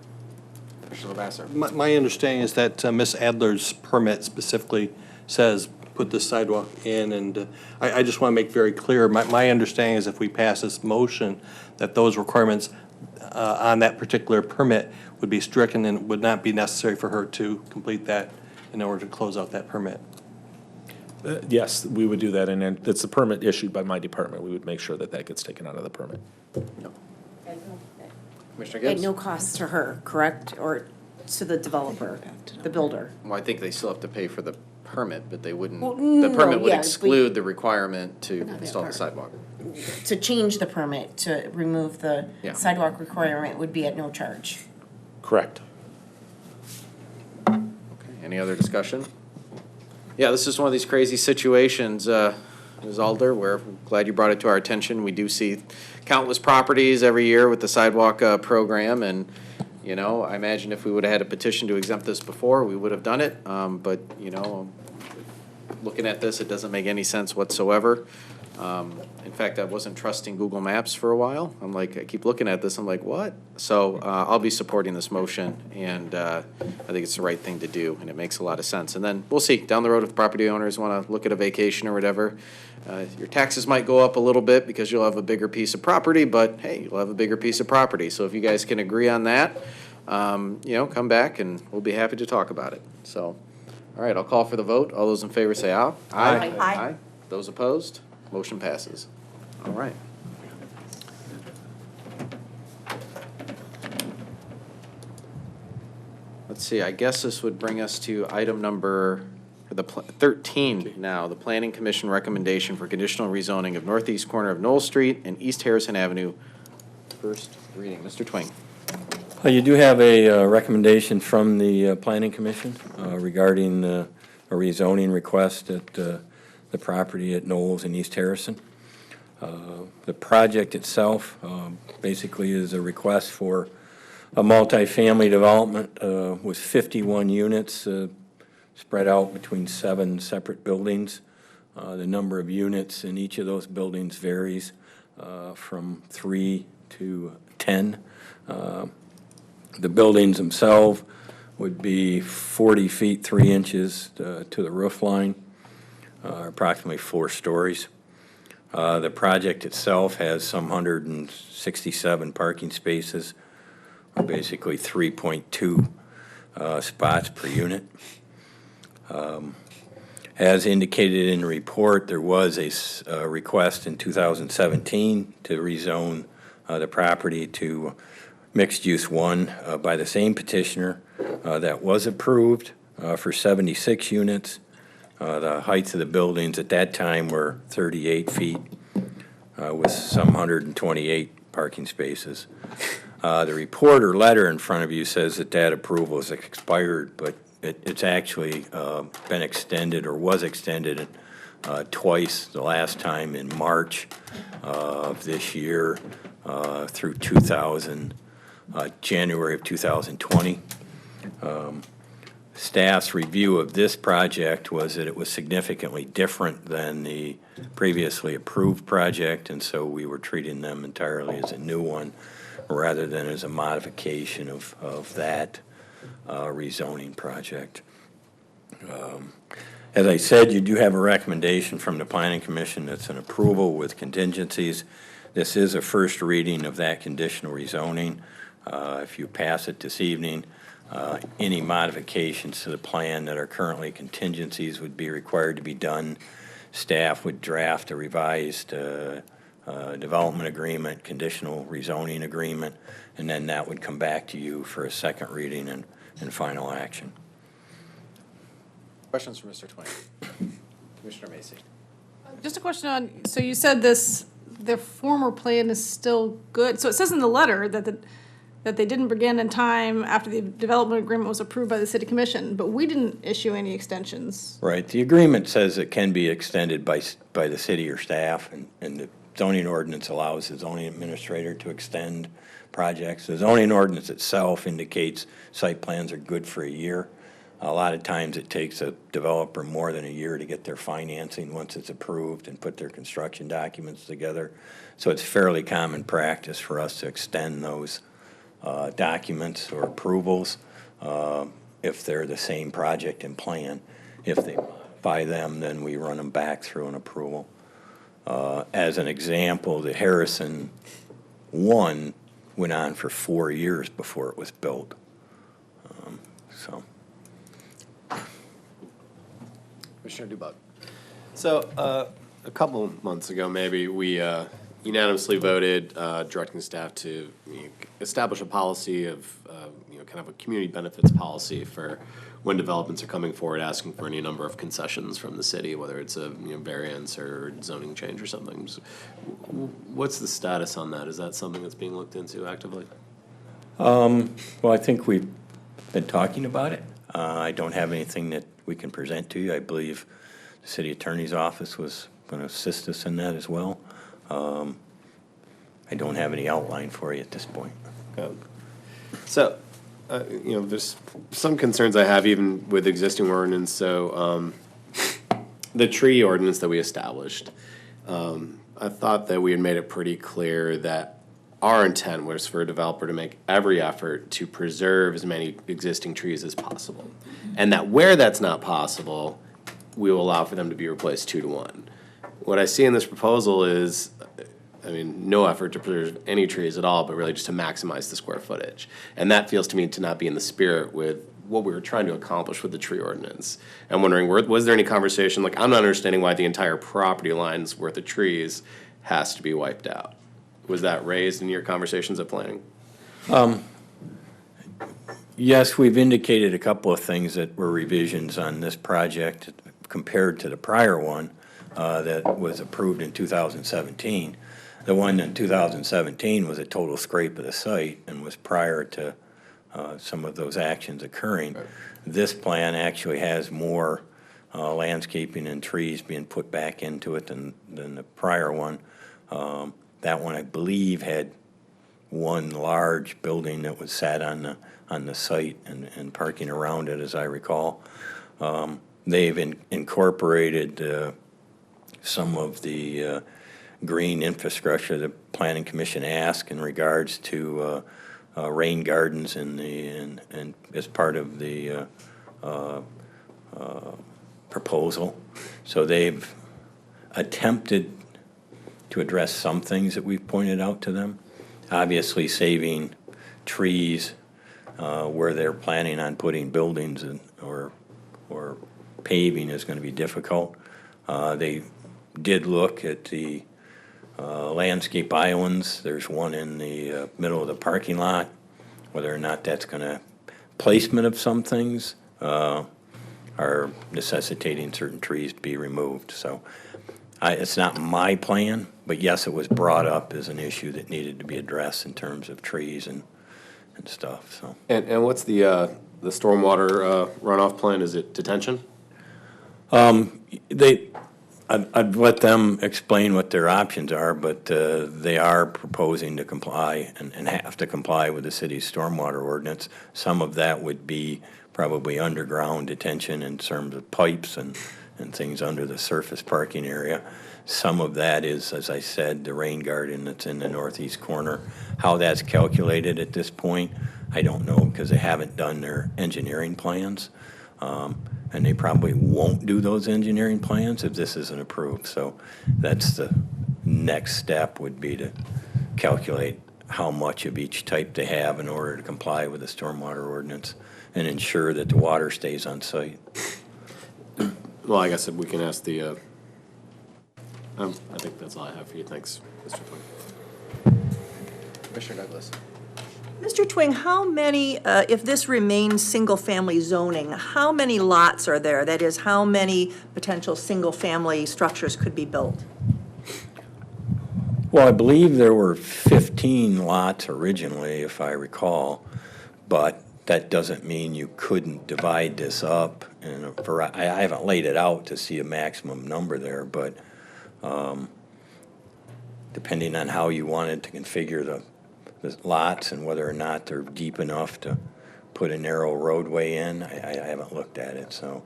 Commissioner Lavasser. My understanding is that Ms. Adler's permit specifically says put the sidewalk in, and I just want to make very clear, my understanding is if we pass this motion, that those requirements on that particular permit would be stricken and would not be necessary for her to complete that in order to close out that permit. Yes, we would do that, and then it's a permit issued by my department. We would make sure that that gets taken out of the permit. Commissioner Gibbs? At no cost to her, correct? Or to the developer, the builder? Well, I think they still have to pay for the permit, but they wouldn't, Well, the permit no, would yeah, exclude the requirement to that install the part. sidewalk. To change the permit, to remove the Yeah. sidewalk requirement would be at no charge. Correct. Any other discussion? Yeah, this is one of these crazy situations, Ms. Alder, we're glad you brought it to our attention. We do see countless properties every year with the sidewalk program, and, I imagine if we would have had a petition to exempt this before, we would have done it, but, looking at this, it doesn't make any sense whatsoever. In fact, I wasn't trusting Google Maps for a while. I keep looking at this, I'm like, what? So I'll be supporting this motion, and I think it's the right thing to do, and it makes a lot of sense. And then we'll see, down the road, if property owners want to look at a vacation or whatever, your taxes might go up a little bit because you'll have a bigger piece of property, but hey, you'll have a bigger piece of property. So if you guys can agree on that, come back, and we'll be happy to talk about it. So, all right, I'll call for the vote. All those in favor say aye. Aye. Aye. Those opposed? Motion passes. All right. Let's see, I guess this would bring us to item number 13 now, the Planning Commission recommendation for conditional rezoning of northeast corner of Knoll Street and East Harrison Avenue. First reading, Mr. Twing. You do have a recommendation from the Planning Commission regarding a rezoning request at the property at Knowles and East Harrison. The project itself basically is a request for a multifamily development with 51 units spread out between 7 separate buildings. The number of units in each of those buildings varies from 3 to 10. The buildings themselves would be 40 feet 3 inches to the roof line, approximately 4 stories. The project itself has some 167 parking spaces, or basically 3.2 spots per unit. As indicated in the report, there was a request in 2017 to rezone the property to mixed use 1 by the same petitioner. That was approved for 76 units. The heights of the buildings at that time were 38 feet with some 128 parking spaces. The report or letter in front of you says that that approval is expired, but it's actually been extended or was extended twice, the last time in March of this year through January of 2020. Staff's review of this project was that it was significantly different than the previously approved project, and so we were treating them entirely as a new one rather than as a modification of that rezoning project. As I said, you do have a recommendation from the Planning Commission that's an approval with contingencies. This is a first reading of that conditional rezoning. If you pass it this evening, any modifications to the plan that are currently contingencies would be required to be done. Staff would draft a revised development agreement, conditional rezoning agreement, and then that would come back to you for a second reading and final action. Questions for Mr. Twain? Commissioner Macy. Just a question on, so you said their former plan is still good. So it says in the letter that they didn't begin in time after the development agreement was approved by the city commission, but we didn't issue any extensions. Right. The agreement says it can be extended by the city or staff, and the zoning ordinance allows the zoning administrator to extend projects. The zoning ordinance itself indicates site plans are good for a year. A lot of times it takes a developer more than a year to get their financing once it's approved and put their construction documents together. So it's fairly common practice for us to extend those documents or approvals if they're the same project and plan. If they buy them, then we run them back through an approval. As an example, the Harrison 1 went on for 4 years before it was built. So. Commissioner Dubak. So a couple of months ago, maybe, we unanimously voted directing staff to establish a policy of, kind of a community benefits policy for when developments are coming forward asking for any number of concessions from the city, whether it's a variance or zoning change or something. So what's the status on that? Is that something that's being looked into actively? Well, I think we've been talking about it. I don't have anything that we can present to you. I believe the city attorney's office was going to assist us in that as well. I don't have any outline for you at this point. So, there's some concerns I have even with existing ordinance. So, the tree ordinance that we established, I thought that we had made it pretty clear that our intent was for a developer to make every effort to preserve as many existing trees as possible. And that where that's not possible, we will allow for them to be replaced 2 to 1. What I see in this proposal is, no effort to preserve any trees at all, but really just to maximize the square footage. And that feels to me to not be in the spirit with what we were trying to accomplish with the tree ordinance. I'm wondering, was there any conversation, I'm not understanding why the entire property line's worth of trees has to be wiped out. Was that raised in your conversations at planning? Yes, we've indicated a couple of things that were revisions on this project compared to the prior one that was approved in 2017. The one in 2017 was a total scrape of the site and was prior to some of those actions occurring. Right. This plan actually has more landscaping and trees being put back into it than the prior one. That one, I believe, had one large building that was sat on the site and parking around it, as I recall. They've incorporated some of the green infrastructure the Planning Commission asked in regards to rain gardens and as part of the proposal. So they've attempted to address some things that we've pointed out to them. Obviously, saving trees where they're planning on putting buildings or paving is going to be difficult. They did look at the landscape islands. There's one in the middle of the parking lot. Whether or not that's going to, placement of some things are necessitating certain trees to be removed. So it's not my plan, but yes, it was brought up as an issue that needed to be addressed in terms of trees and stuff, so. And what's the stormwater runoff plan? Is it detention? I'd let them explain what their options are, but they are proposing to comply and have to comply with the city's stormwater ordinance. Some of that would be probably underground detention in terms of pipes and things under the surface parking area. Some of that is, as I said, the rain garden that's in the northeast corner. How that's calculated at this point, I don't know, because they haven't done their engineering plans. And they probably won't do those engineering plans if this isn't approved. So that's the next step, would be to calculate how much of each type they have in order to comply with the stormwater ordinance and ensure that the water stays on site. Well, I guess we can ask the, I think that's all I have for you. Thanks, Mr. Twing. Commissioner Douglas. Mr. Twing, how many, if this remains single-family zoning, how many lots are there? That is, how many potential single-family structures could be built? Well, I believe there were 15 lots originally, if I recall, but that doesn't mean you couldn't divide this up. And I haven't laid it out to see a maximum number there, but depending on how you wanted to configure the lots and whether or not they're deep enough to put a narrow roadway in, I haven't looked at it, so.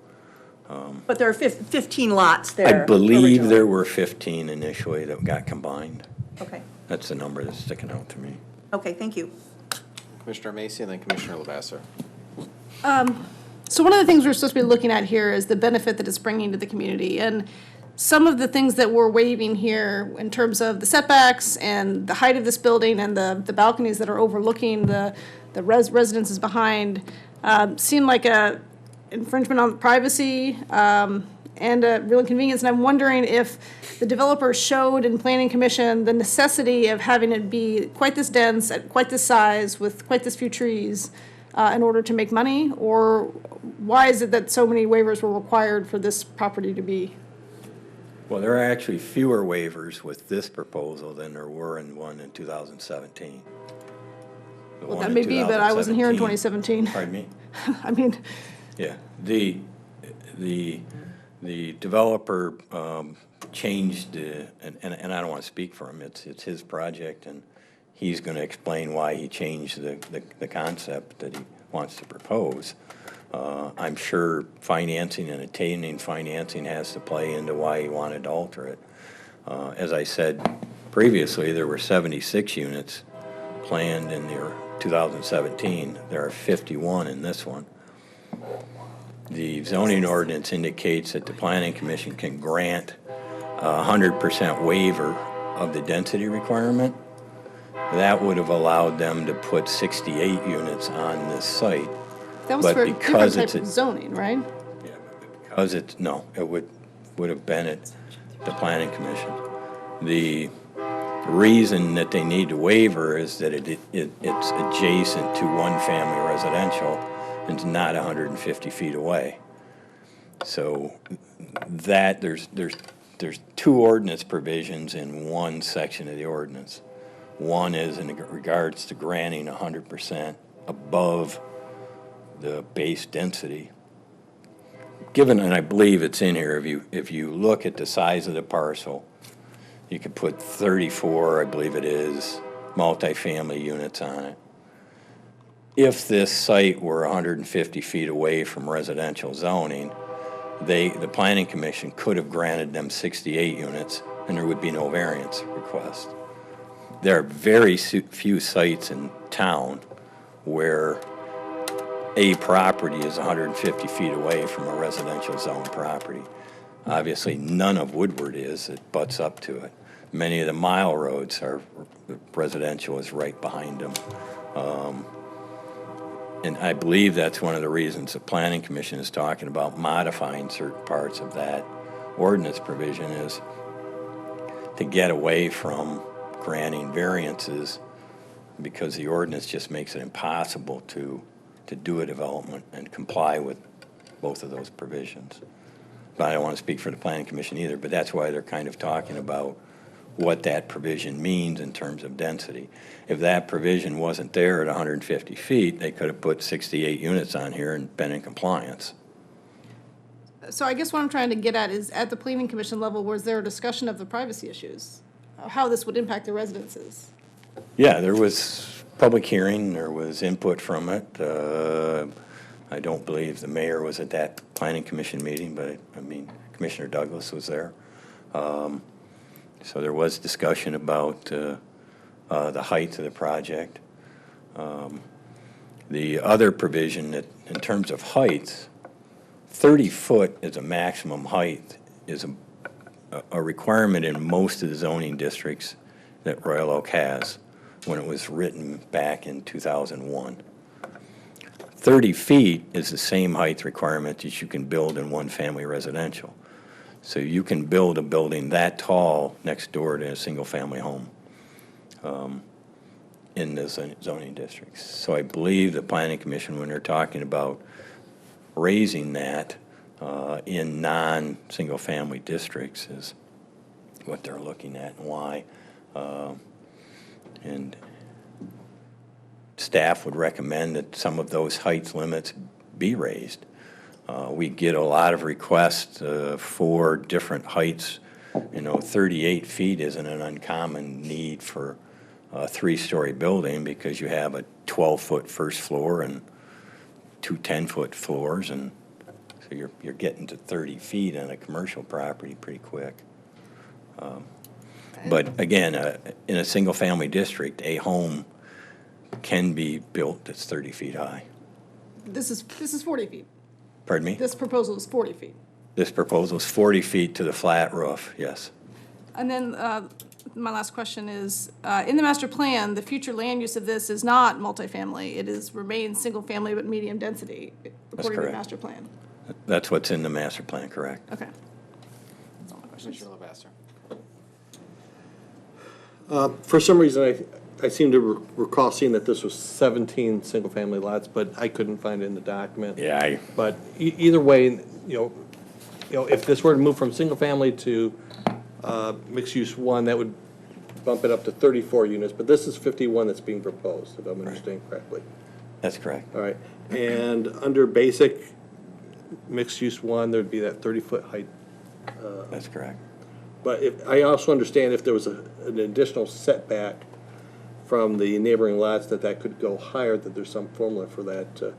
But there are 15 lots there. I believe originally. there were 15 initially that got combined. Okay, That's the number that's sticking out to me. okay, thank you. Commissioner Macy and then Commissioner Lavasser. So one of the things we're supposed to be looking at here is the benefit that it's bringing to the community. And some of the things that we're waiving here in terms of the setbacks and the height of this building and the balconies that are overlooking the residences behind seem like a infringement on privacy and a real inconvenience. And I'm wondering if the developer showed in Planning Commission the necessity of having it be quite this dense, at quite this size, with quite this few trees in order to make money, or why is it that so many waivers were required for this property to be? Well, there are actually fewer waivers with this proposal than there were in one in 2017. Well, that may be, but I wasn't here in 2017. Pardon me? I mean, Yeah, the developer changed, and I don't want to speak for him, it's his project, and he's going to explain why he changed the concept that he wants to propose. I'm sure financing and attaining financing has to play into why he wanted to alter it. As I said previously, there were 76 units planned in the 2017. There are 51 in this one. The zoning ordinance indicates that the Planning Commission can grant 100% waiver of the density requirement. That would have allowed them to put 68 units on this site. that was But for a different because type it's of zoning, right? Because it's, no, it would have been at the Planning Commission. The reason that they need to waiver is that it's adjacent to one-family residential and it's not 150 feet away. So that, there's two ordinance provisions in one section of the ordinance. One is in regards to granting 100% above the base density given, and I believe it's in here, if you look at the size of the parcel, you could put 34, I believe it is, multifamily units on it. If this site were 150 feet away from residential zoning, the Planning Commission could have granted them 68 units, and there would be no variance request. There are very few sites in town where a property is 150 feet away from a residential zone property. Obviously, none of Woodward is. It butts up to it. Many of the mile roads are, residential is right behind them. And I believe that's one of the reasons the Planning Commission is talking about modifying certain parts of that ordinance provision, is to get away from granting variances, because the ordinance just makes it impossible to do a development and comply with both of those provisions. But I don't want to speak for the Planning Commission either, but that's why they're kind of talking about what that provision means in terms of density. If that provision wasn't there at 150 feet, they could have put 68 units on here and been in compliance. So I guess what I'm trying to get at is, at the Planning Commission level, was there a discussion of the privacy issues? How this would impact the residences? Yeah, there was public hearing, there was input from it. I don't believe the mayor was at that Planning Commission meeting, but I mean, Commissioner Douglas was there. So there was discussion about the height of the project. The other provision that, in terms of height, 30 foot is a maximum height, is a requirement in most of the zoning districts that Royal Oak has when it was written back in 2001. 30 feet is the same height requirement that you can build in one-family residential. So you can build a building that tall next door to a single-family home in the zoning districts. So I believe the Planning Commission, when they're talking about raising that in non-single-family districts, is what they're looking at and why. And staff would recommend that some of those height limits be raised. We get a lot of requests for different heights. 38 feet isn't an uncommon need for a 3-story building, because you have a 12-foot first floor and 2 10-foot floors, and so you're getting to 30 feet on a commercial property pretty quick. But again, in a single-family district, a home can be built that's 30 feet high. This is 40 feet. Pardon me? This proposal is 40 feet. This proposal is 40 feet to the flat roof, yes. And then my last question is, in the master plan, the future land use of this is not multifamily. It remains single-family but medium density, according to the master plan. That's what's in the master plan, correct? Okay. Commissioner Levasseur. For some reason, I seem to recall seeing that this was 17 single-family lots, but I couldn't find it in the document. Yeah, But either way, if this were to move from single-family to mixed-use 1, that would bump it up to 34 units, but this is 51 that's being proposed, if I'm understanding correctly. That's correct. All right. And under basic mixed-use 1, there'd be that 30-foot height. That's correct. But I also understand if there was an additional setback from the neighboring lots, that could go higher, that there's some formula for that.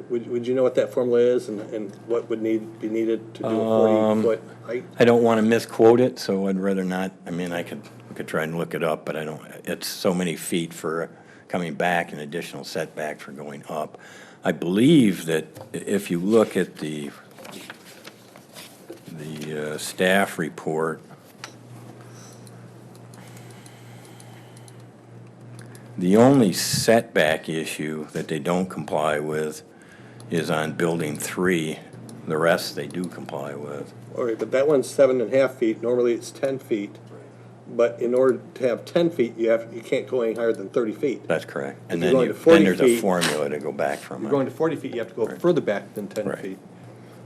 Would you know what that formula is, and what would be needed to do a 40-foot height? I don't want to misquote it, so I'd rather not. I mean, we could try and look it up, but I don't. It's so many feet for coming back, and additional setback for going up. I believe that if you look at the staff report, the only setback issue that they don't comply with is on building 3. The rest they do comply with. All right, but that one's 7.5 feet. Normally it's 10 feet. But in order to have 10 feet, you can't go any higher than 30 feet. That's correct. And If then, you're going to 40 there's a feet, formula to go back from You're it. going to 40 feet, you have to go further back than 10 feet.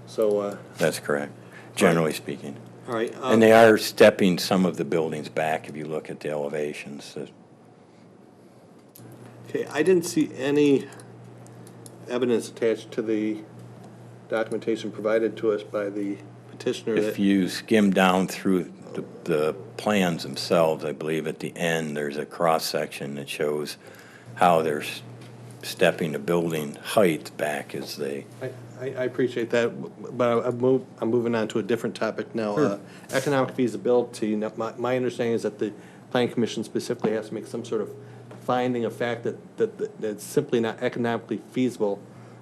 So. That's correct, generally speaking. All right. And they are stepping some of the buildings back if you look at the elevations. Okay, I didn't see any evidence attached to the documentation provided to us by the petitioner. If you skim down through the plans themselves, I believe at the end, there's a cross-section that shows how they're stepping the building height back as they... I appreciate that, but I'm moving on to a different topic now. Sure. Economic feasibility. Now, my understanding is that the Planning Commission specifically has to make some sort of finding of fact that it's simply not economically feasible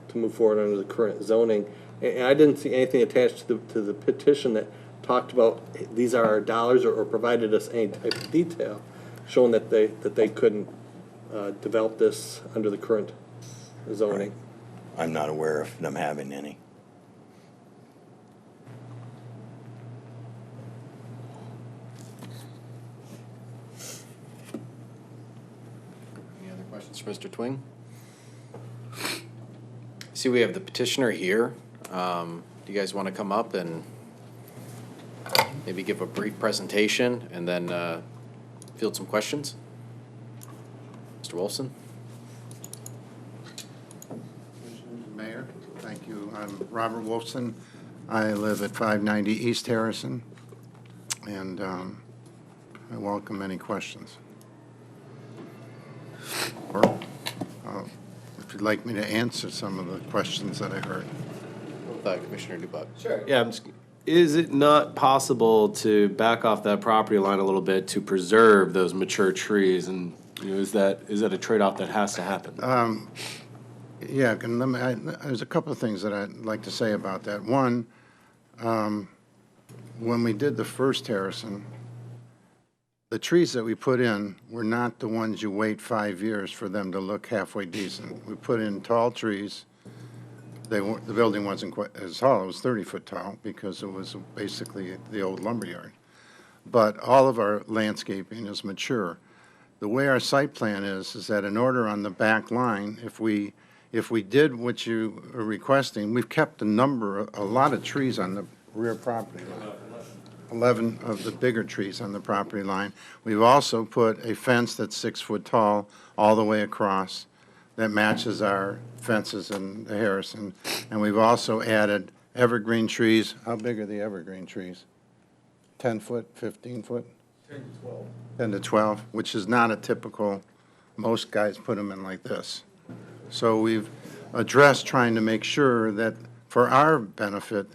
to move forward under the current zoning. And I didn't see anything attached to the petition that talked about these are our dollars or provided us any type of detail showing that they couldn't develop this under the current zoning. I'm not aware of them having any. Any other questions for Mr. Twing? See, we have the petitioner here. Do you guys want to come up and maybe give a brief presentation and then field some questions? Mr. Wolfson? Mayor, thank you. I'm Robert Wolfson. I live at 590 East Harrison, and I welcome any questions. Or if you'd like me to answer some of the questions that I heard. Commissioner Dubak. Sure. Yeah, is it not possible to back off that property line a little bit to preserve those mature trees? And is that a trade-off that has to happen? Yeah, and there's a couple of things that I'd like to say about that. One, when we did the first Harrison, the trees that we put in were not the ones you wait 5 years for them to look halfway decent. We put in tall trees. The building wasn't quite as tall. It was 30-foot tall because it was basically the old lumberyard. But all of our landscaping is mature. The way our site plan is that in order on the back line, if we did what you are requesting, we've kept a lot of trees on the rear property line. 11 of the bigger trees on the property line. We've also put a fence that's 6 foot tall all the way across that matches our fences in the Harrison. And we've also added evergreen trees. How big are the evergreen trees? 10 foot, 15 foot? 10 to 12. 10 to 12, which is not a typical, most guys put them in like this. So we've addressed trying to make sure that for our benefit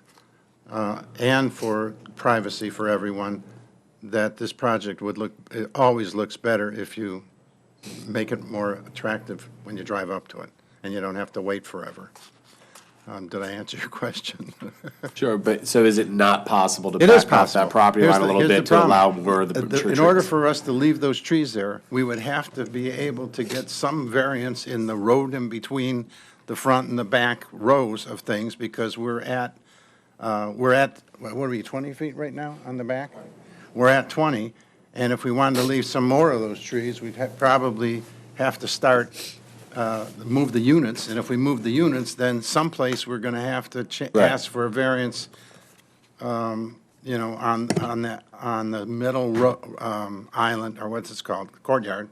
and for privacy for everyone, that this project would look, it always looks better if you make it more attractive when you drive up to it, and you don't have to wait forever. Did I answer your question? Sure, but so is it not possible to It is back off possible. that property Here's line a the- little here's bit the to allow problem. more of the mature In order trees? for us to leave those trees there, we would have to be able to get some variance in the road in between the front and the back rows of things, because we're at, what are we, 20 feet right now on the back? We're at 20, and if we wanted to leave some more of those trees, we'd probably have to start, move the units, and if we move the units, then someplace we're going to have to ask for a variance, you know, on the middle island, or what's it called, courtyard,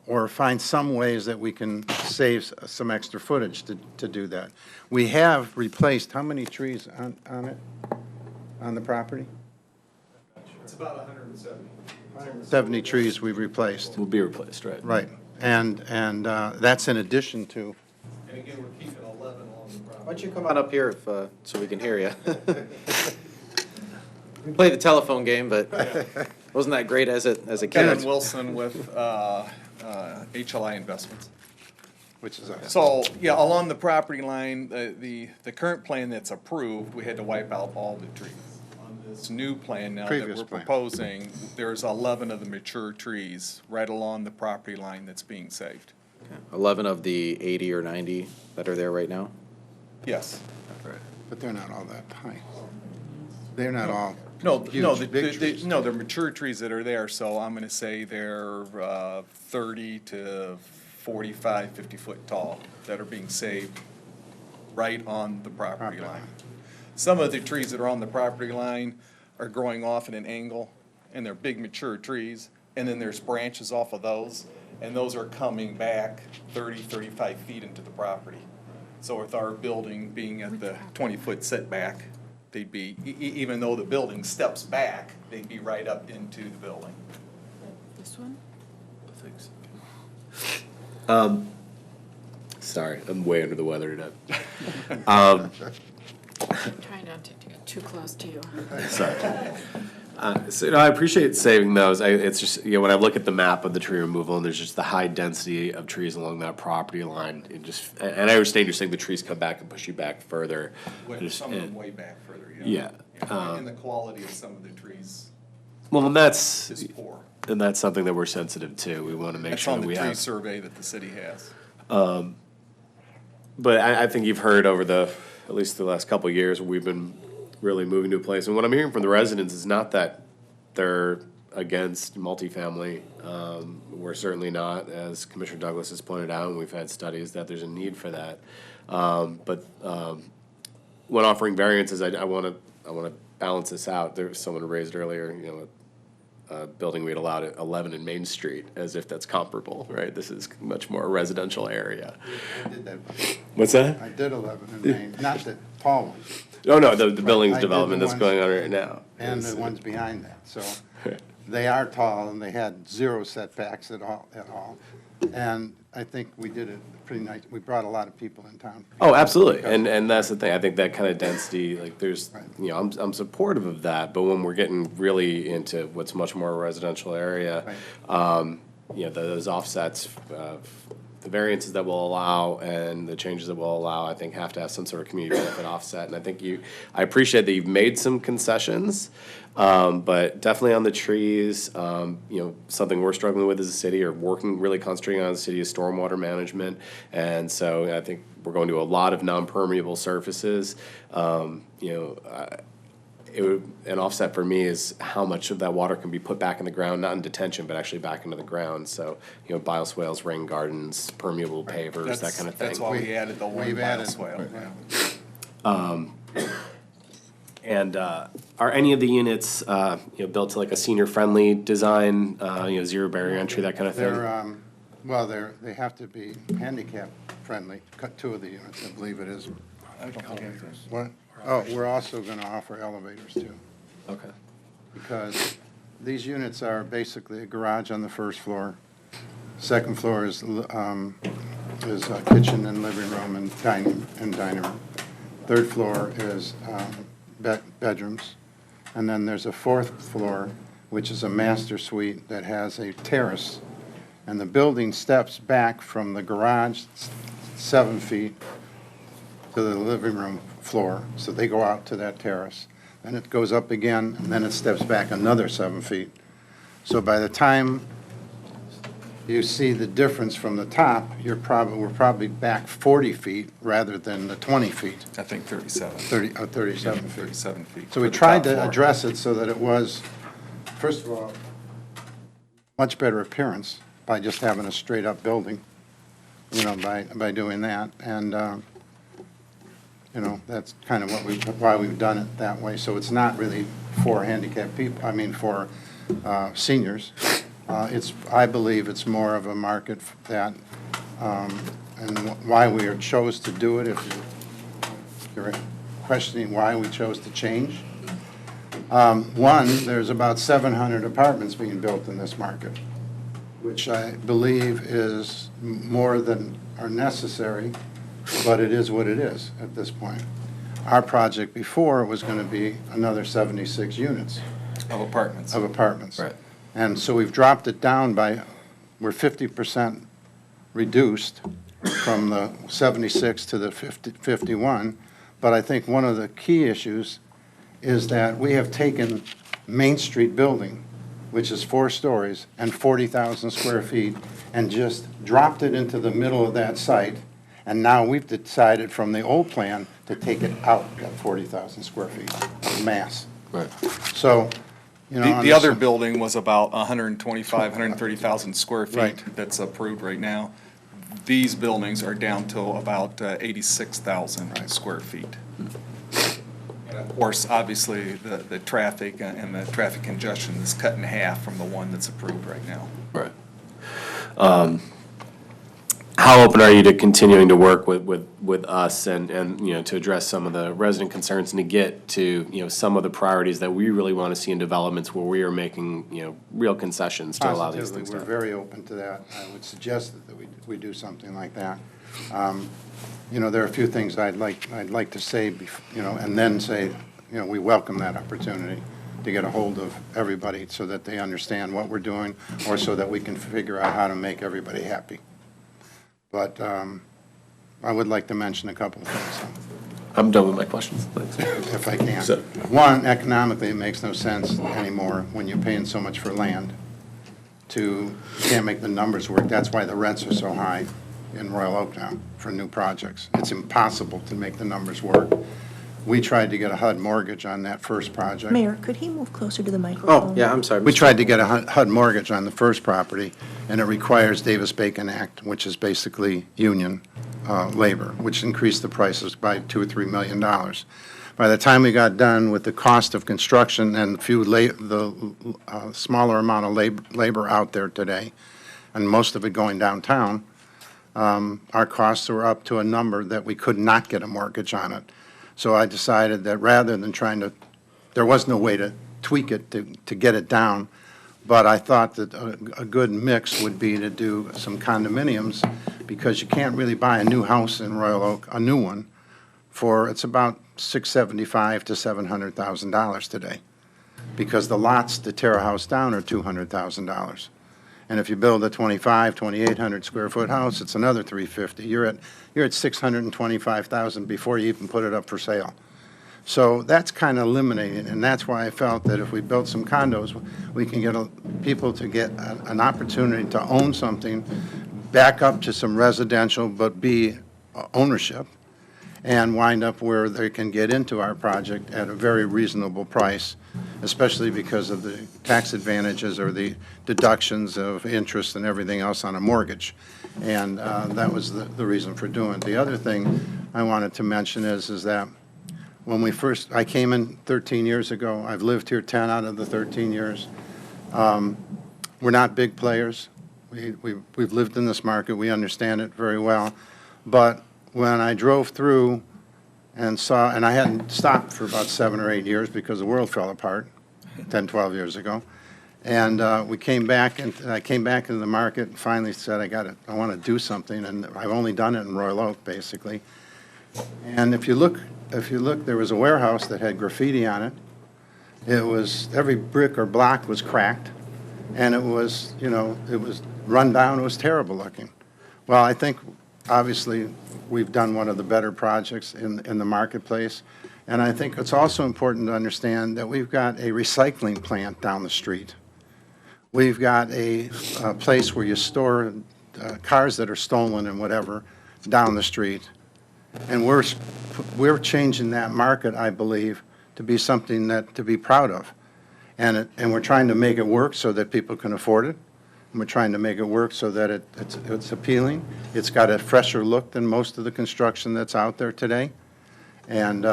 or find some ways that we can save some extra footage to do that. We have replaced how many trees on it, on the property? It's about 170. 70 trees we've replaced. Will be replaced, right? Right, and that's in addition to. And again, we're keeping 11 along the property. Why don't you come on up here so we can hear you? We played the telephone game, but wasn't that great as a kid? Kevin Wilson with HLI Investments. Which is us. So, yeah, along the property line, the current plan that's approved, we had to wipe out all the trees. On this new plan now that Previous we're plan. proposing, there's 11 of the mature trees right along the property line that's being saved. 11 of the 80 or 90 that are there right now? Yes. But they're not all that high. They're not all No, huge, big trees. no, they're mature trees that are there, so I'm gonna say they're 30 to 45, 50-foot tall that are being saved right on the property line. Some of the trees that are on the property line are growing off at an angle, and they're big mature trees, and then there's branches off of those, and those are coming back 30, 35 feet into the property. So with our building being at the 20-foot setback, they'd be, even though the building steps back, they'd be right up into the building. This one? Sorry, I'm way under the weather today. Try not to get too close to you. Sorry. So, I appreciate saving those. It's just, when I look at the map of the tree removal, and there's just the high density of trees along that property line, and I understand you're saying the trees come back and push you back further. Some of them way back further, Yeah. And the quality of some of the trees Well, and that's, is poor. and that's something that we're sensitive to. We want to make sure that we have. That's on the tree survey that the city has. But I think you've heard over at least the last couple of years, we've been really moving to a place. And what I'm hearing from the residents is not that they're against multifamily. We're certainly not, as Commissioner Douglas has pointed out, and we've had studies that there's a need for that. But when offering variances, I want to balance this out. There was someone who raised earlier, a building we'd allowed at 11 in Main Street, as if that's comparable, right? This is much more a residential area. I did that. What's that? I did 11 in Maine, not the tall ones. Oh, no, the building's I did the development that's ones- going on right now. And the ones behind that, so they are tall and they had 0 setbacks at all. And I think we did it pretty nice. We brought a lot of people in town. Oh, absolutely, and that's the thing, I think that kind of density, like, there's, I'm supportive of that, but when we're getting really into what's much more a residential area, those offsets, the variances that will allow and the changes that will allow, I think, have to have some sort of community benefit offset, and I think I appreciate that you've made some concessions, but definitely on the trees, something we're struggling with as a city, or working, really concentrating on as a city, is stormwater management. And so I think we're going to a lot of non-permeable surfaces. An offset for me is how much of that water can be put back in the ground, not in detention, but actually back into the ground. So, bioswales, rain gardens, permeable pavers, that kind of thing. That's why we added the one bioswale. And are any of the units, built to like a senior-friendly design, zero barrier entry, that kind of thing? They have to be handicap-friendly, 2 of the units, I believe it is. What? Oh, we're also going to offer elevators, too. Okay. Because these units are basically a garage on the first floor. Second floor is a kitchen and living room and dining room. Third floor is bedrooms. And then there's a 4th floor, which is a master suite that has a terrace. And the building steps back from the garage 7 feet to the living room floor, so they go out to that terrace. Then it goes up again, and then it steps back another 7 feet. So by the time you see the difference from the top, we're probably back 40 feet rather than the 20 feet. I think 37. 37 feet. 37 feet. So we for the tried top to floor. address it so that it was, first of all, much better appearance by just having a straight-up building, by doing that. And, that's kind of why we've done it that way. So it's not really for handicapped people, for seniors. I believe it's more of a market that, and why we chose to do it, if you're questioning why we chose to change. One, there's about 700 apartments being built in this market, which I believe is more than are necessary, but it is what it is at this point. Our project before was going to be another 76 units. Of apartments. Of apartments. Right. And so we've dropped it down we're 50% reduced from the 76 to the 51. But I think one of the key issues is that we have taken Main Street building, which is 4 stories and 40,000 square feet, and just dropped it into the middle of that site. And now we've decided from the old plan to take it out at 40,000 square feet of mass. Right. So, The other building was about 125, 130,000 square feet. Right. That's approved right now. These buildings are down to about 86,000 square feet. And of course, obviously, the traffic and the traffic congestion is cut in half from the one that's approved right now. Right. how open are you to continuing to work with us and, to address some of the resident concerns and to get to, some of the priorities that we really want to see in developments where we are making, real concessions to allow these Positively, things to we're happen? very open to that. I would suggest that we do something like that. There are a few things I'd like to say, and then say, we welcome that opportunity to get a hold of everybody so that they understand what we're doing, or so that we can figure out how to make everybody happy. But I would like to mention a couple of things, I'm done with my questions. Thanks. if I can. One, economically, it makes no sense anymore when you're paying so much for land you can't make the numbers work. That's why the rents are so high in Royal Oak now for new projects. It's impossible to make the numbers work. We tried to get a HUD mortgage on that first project. Mayor, could he move closer to the microphone? Oh, yeah, I'm sorry. We tried to get a HUD mortgage on the first property, and it requires Davis-Bacon Act, which is basically union labor, which increased the prices by $2 or $3 million. By the time we got done with the cost of construction and the smaller amount of labor out there today, and most of it going downtown, our costs were up to a number that we could not get a mortgage on it. So I decided that rather than there was no way to tweak it to get it down, but I thought that a good mix would be to do some condominiums, because you can't really buy a new house in Royal Oak, a new one, it's about $675,000 to $700,000 today, because the lots to tear a house down are $200,000. And if you build a 2,800 square foot house, it's another $350,000. You're at $625,000 before you even put it up for sale. So that's kind of eliminated, and that's why I felt that if we built some condos, we can get people to get an opportunity to own something, back up to some residential, but be ownership, and wind up where they can get into our project at a very reasonable price, especially because of the tax advantages or the deductions of interest and everything else on a mortgage. And that was the reason for doing it. The other thing I wanted to mention is that when I came in 13 years ago, I've lived here 10 out of the 13 years. We're not big players. We've lived in this market. We understand it very well. But when I drove through and I hadn't stopped for about 7 or 8 years because the world fell apart 10, 12 years ago. And we came back, and I came back into the market and finally said, I want to do something. And I've only done it in Royal Oak, basically. And if you look, there was a warehouse that had graffiti on it. It was, every brick or block was cracked, and it was run down. It was terrible looking. Well, I think, obviously, we've done one of the better projects in the marketplace. And I think it's also important to understand that we've got a recycling plant down the street. We've got a place where you store cars that are stolen and whatever down the street. And we're changing that market, I believe, to be something to be proud of. And we're trying to make it work so that people can afford it. And we're trying to make it work so that it's appealing. It's got a fresher look than most of the construction that's out there today. And,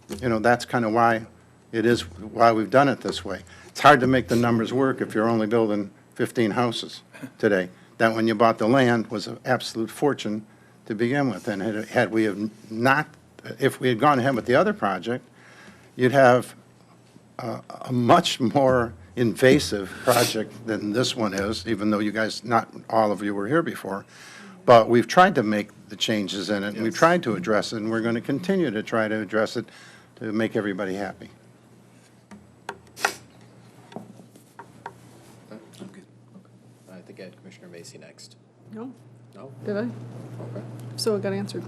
that's kind of why we've done it this way. It's hard to make the numbers work if you're only building 15 houses today. That, when you bought the land, was an absolute fortune to begin with. And if we had gone ahead with the other project, you'd have a much more invasive project than this one is, even though you guys, not all of you were here before. But we've tried to make the changes in it, and we've tried to address it, and we're going to continue to try to address it to make everybody happy. I think I had Commissioner Macy next. No? No? Did I? Okay. So it got answered.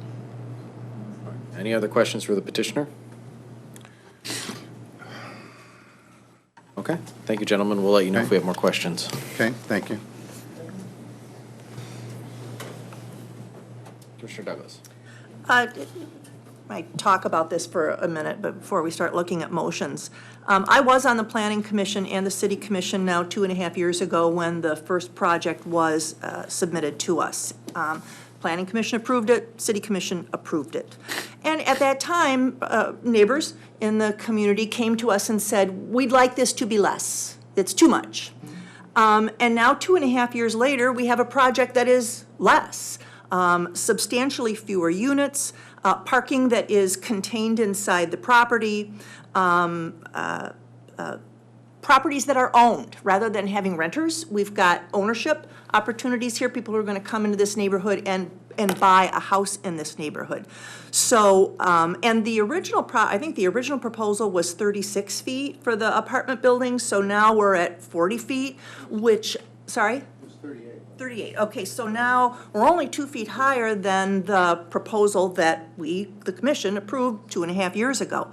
Any other questions for the petitioner? Okay, thank you, gentlemen. We'll let you know if we have more questions. Okay, thank you. Commissioner Douglas. I talk about this for a minute, but before we start looking at motions. I was on the Planning Commission and the City Commission now 2.5 years ago when the first project was submitted to us. Planning Commission approved it, City Commission approved it. And at that time, neighbors in the community came to us and said, we'd like this to be less. It's too much. And now 2.5 years later, we have a project that is less. substantially fewer units, parking that is contained inside the property, properties that are owned rather than having renters. We've got ownership opportunities here, people who are going to come into this neighborhood and buy a house in this neighborhood. So, and the original, I think the original proposal was 36 feet for the apartment building, so now we're at 40 feet, which, sorry? It was 38. Okay, so now we're only 2 feet higher than the proposal that we, the commission, approved 2.5 years ago.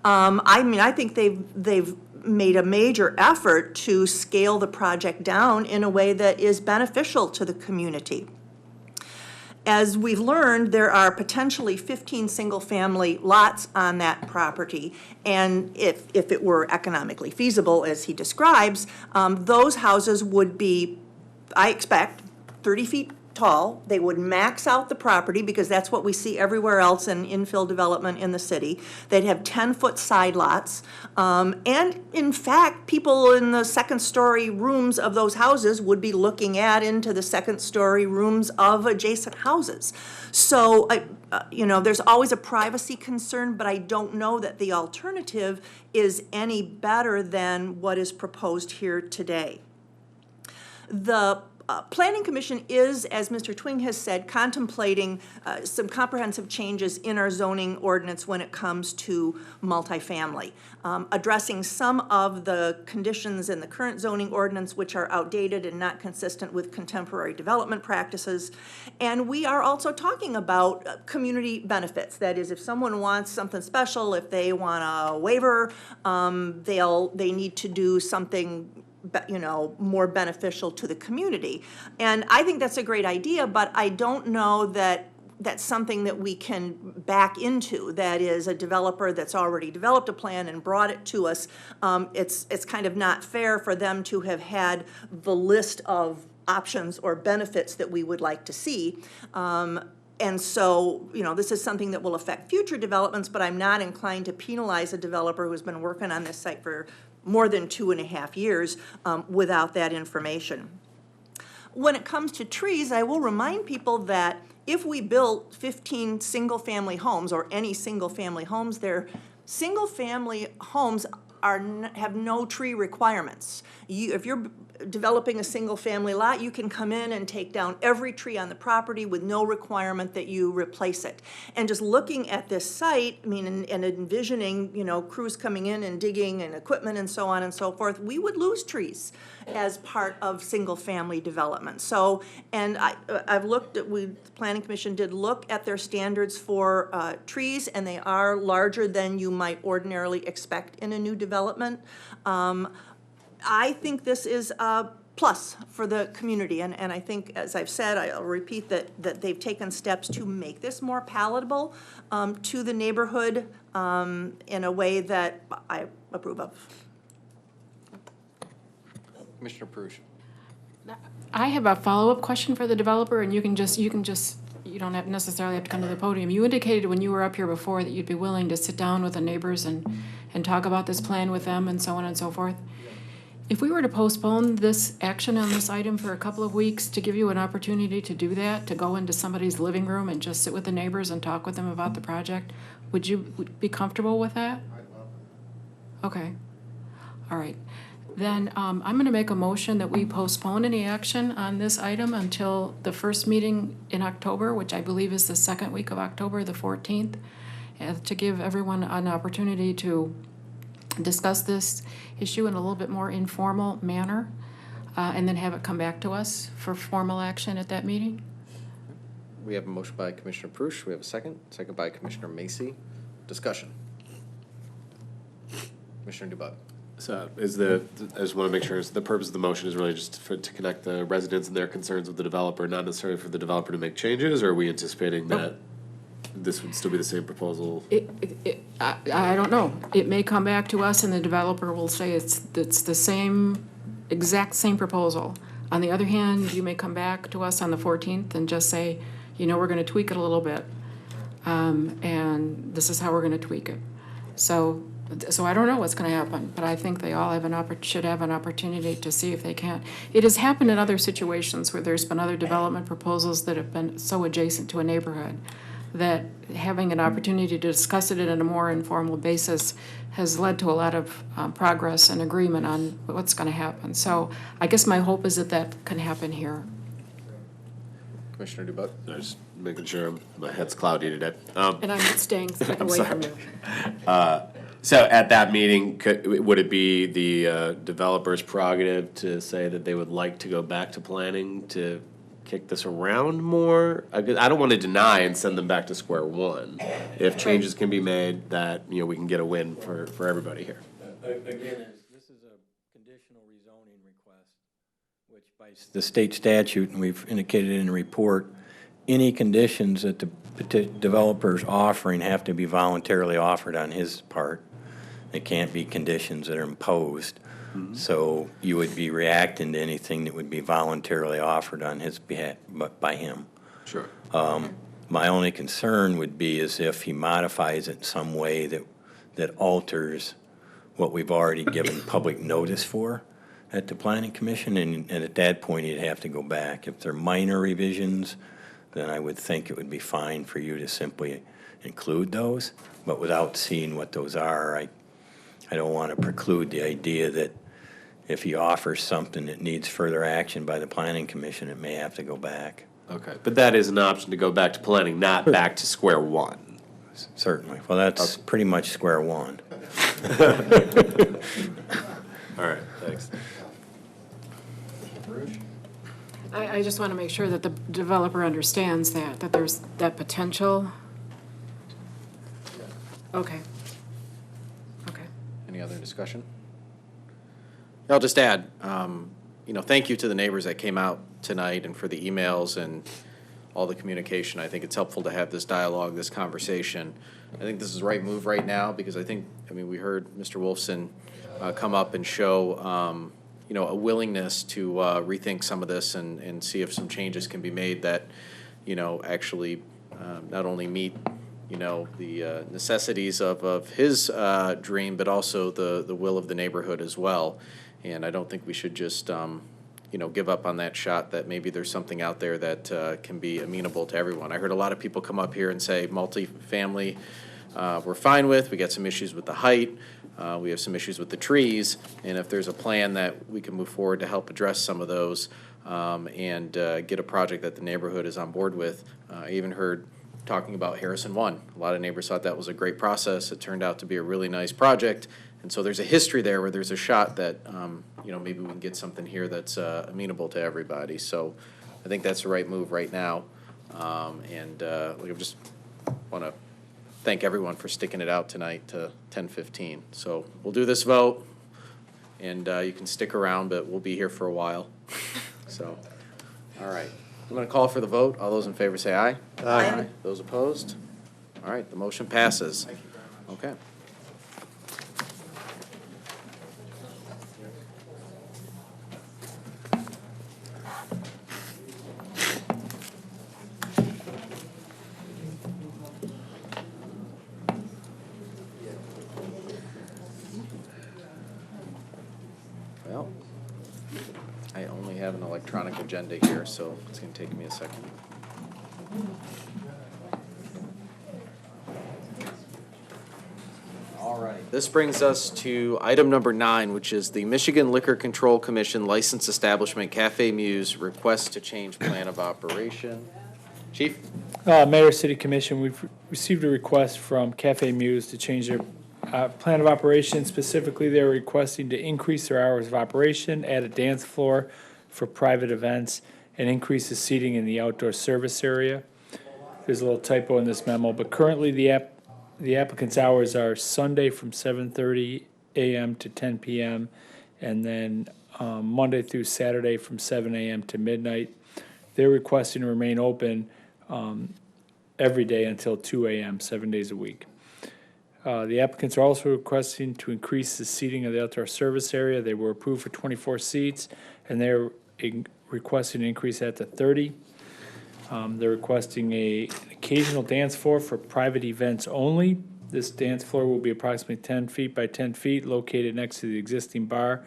I mean, I think they've made a major effort to scale the project down in a way that is beneficial to the community. As we've learned, there are potentially 15 single-family lots on that property, and if it were economically feasible, as he describes, those houses would be, I expect, 30 feet tall. They would max out the property because that's what we see everywhere else in infill development in the city. They'd have 10-foot side lots. And in fact, people in the second-story rooms of those houses would be looking into the second-story rooms of adjacent houses. So, you know, there's always a privacy concern, but I don't know that the alternative is any better than what is proposed here today. The Planning Commission is, as Mr. Twing has said, contemplating some comprehensive changes in our zoning ordinance when it comes to multifamily, addressing some of the conditions in the current zoning ordinance which are outdated and not consistent with contemporary development practices. And we are also talking about community benefits. That is, if someone wants something special, if they want a waiver, they need to do something, you know, more beneficial to the community. And I think that's a great idea, but I don't know that that's something that we can back into. That is, a developer that's already developed a plan and brought it to us. It's kind of not fair for them to have had the list of options or benefits that we would like to see. And so, you know, this is something that will affect future developments, but I'm not inclined to penalize a developer who's been working on this site for more than 2.5 years without that information. When it comes to trees, I will remind people that if we built 15 single-family homes, or any single-family homes, single-family homes have no tree requirements. If you're developing a single-family lot, you can come in and take down every tree on the property with no requirement that you replace it. And just looking at this site, I mean, and envisioning, you know, crews coming in and digging and equipment and so on and so forth, we would lose trees as part of single-family development. So, and I've looked at, the Planning Commission did look at their standards for trees, and they are larger than you might ordinarily expect in a new development. I think this is a plus for the community, and I think, as I've said, I'll repeat that they've taken steps to make this more palatable to the neighborhood in a way that I approve of. Commissioner Paruch. I have a follow-up question for the developer, and you don't necessarily have to come to the podium. You indicated when you were up here before that you'd be willing to sit down with the neighbors and talk about this plan with them and so on and so forth. If we were to postpone this action on this item for a couple of weeks to give you an opportunity to do that, to go into somebody's living room and just sit with the neighbors and talk with them about the project, would you be comfortable with that? I'd love it. Okay. All right. Then I'm going to make a motion that we postpone any action on this item until the first meeting in October, which I believe is the second week of October, the 14th, to give everyone an opportunity to discuss this issue in a little bit more informal manner, and then have it come back to us for formal action at that meeting. We have a motion by Commissioner Paruch. We have a second. Second by Commissioner Macy. Discussion. Commissioner Dubut. So I just want to make sure, the purpose of the motion is really just to connect the residents and their concerns with the developer, not necessarily for the developer to make changes, or are we anticipating that this would still be the same proposal? I don't know. It may come back to us and the developer will say it's the exact same proposal. On the other hand, you may come back to us on the 14th and just say, you know, we're going to tweak it a little bit, and this is how we're going to tweak it. So So I don't know what's going to happen, but I think they all have should have an opportunity to see if they can. It has happened in other situations where there's been other development proposals that have been so adjacent to a neighborhood that having an opportunity to discuss it in a more informal basis has led to a lot of progress and agreement on what's going to happen. So I guess my hope is that that can happen here. Commissioner Dubak? I was making sure my head's cloudy today. And I'm staying away from you. So at that meeting, would it be the developer's prerogative to say that they would like to go back to planning to kick this around more? I don't want to deny and send them back to square one. If changes can be made, that, we can get a win for everybody here. Again, this is a conditional rezoning request, which by the state statute, and we've indicated in the report, any conditions that the developer's offering have to be voluntarily offered on his part. They can't be conditions that are imposed. Mm-hmm. So you would be reacting to anything that would be voluntarily offered on his behalf, but by him. Sure. My only concern would be is if he modifies it in some way that alters what we've already given public notice for at the Planning Commission, and at that point, he'd have to go back. If they're minor revisions, then I would think it would be fine for you to simply include those, but without seeing what those are, I don't want to preclude the idea that if he offers something that needs further action by the Planning Commission, it may have to go back. Okay, but that is an option to go back to planning, not back to square one. Certainly. Well, that's pretty much square one. All right, thanks. I just want to make sure that the developer understands that there's that potential. Okay. Any other discussion? I'll just add, thank you to the neighbors that came out tonight and for the emails and all the communication. I think it's helpful to have this dialogue, this conversation. I think this is the right move right now because we heard Mr. Wolfson come up and show, a willingness to rethink some of this and see if some changes can be made that, actually not only meet the necessities of his dream, but also the will of the neighborhood as well. And I don't think we should just, give up on that shot that maybe there's something out there that can be amenable to everyone. I heard a lot of people come up here and say multifamily we're fine with. We got some issues with the height. We have some issues with the trees. And if there's a plan that we can move forward to help address some of those and get a project that the neighborhood is on board with. I even heard talking about Harrison 1. A lot of neighbors thought that was a great process. It turned out to be a really nice project. And so there's a history there where there's a shot that, maybe we can get something here that's amenable to everybody. So I think that's the right move right now. I just want to thank everyone for sticking it out tonight to 10:15. So we'll do this vote, and you can stick around, but we'll be here for a while. So, all right. I'm going to call for the vote. All those in favor say aye. Aye. Those opposed? All right, the motion passes. Okay. Well, I only have an electronic agenda here, so it's going to take me a second. All right. This brings us to item number 9, which is the Michigan Liquor Control Commission Licensed Establishment Cafe Muse request to change plan of operation. Chief? Mayor, City Commission, we've received a request from Cafe Muse to change their plan of operation. Specifically, they're requesting to increase their hours of operation, add a dance floor for private events, and increase the seating in the outdoor service area. There's a little typo in this memo, but currently the applicant's hours are Sunday from 7:30 a.m. to 10 p.m. and then Monday through Saturday from 7 a.m. to midnight. They're requesting to remain open every day until 2 a.m., 7 days a week. The applicants are also requesting to increase the seating of the outdoor service area. They were approved for 24 seats, and they're requesting an increase that to 30. They're requesting an occasional dance floor for private events only, This dance floor will be approximately 10 feet by 10 feet, located next to the existing bar.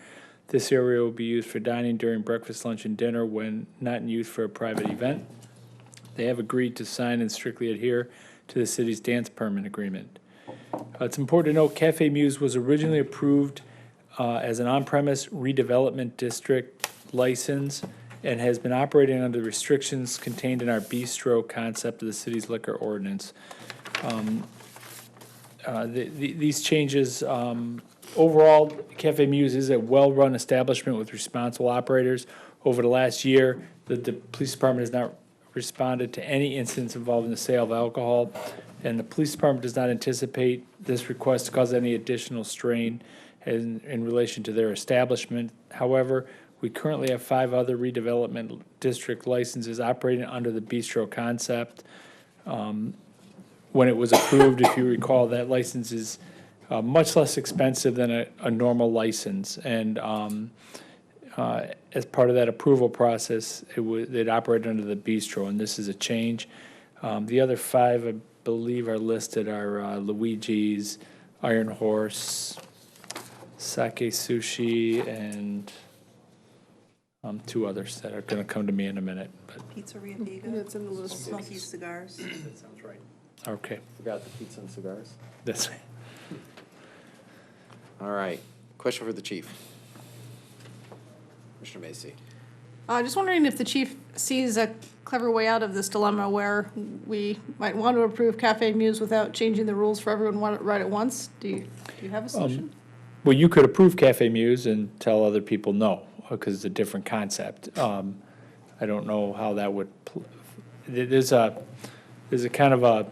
This area will be used for dining during breakfast, lunch, and dinner when not in use for a private event. They have agreed to sign and strictly adhere to the city's dance permit agreement. It's important to note Cafe Muse was originally approved as an on-premise redevelopment district license and has been operating under the restrictions contained in our bistro concept of the city's liquor ordinance. These changes, overall, Cafe Muse is a well-run establishment with responsible operators. Over the last year, the police department has not responded to any incidents involving the sale of alcohol, and the police department does not anticipate this request to cause any additional strain in relation to their establishment. However, we currently have 5 other redevelopment district licenses operating under the bistro concept. When it was approved, if you recall, that license is much less expensive than a normal license. And as part of that approval process, it operated under the bistro, and this is a change. The other 5, I believe, are listed are Luigi's, Iron Horse, Sake Sushi, and 2 others that are going to come to me in a minute. But Pizzeria Viga. It's in the list. Smoky Cigars. That sounds right. okay, Forgot the pizza and cigars. that's All right. Question for the chief. Commissioner Macy. Just wondering if the chief sees a clever way out of this dilemma where we might want to approve Cafe Muse without changing the rules for everyone right at once. Do you have a solution? Well, you could approve Cafe Muse and tell other people no, because it's a different concept. I don't know how that would, there's a kind of a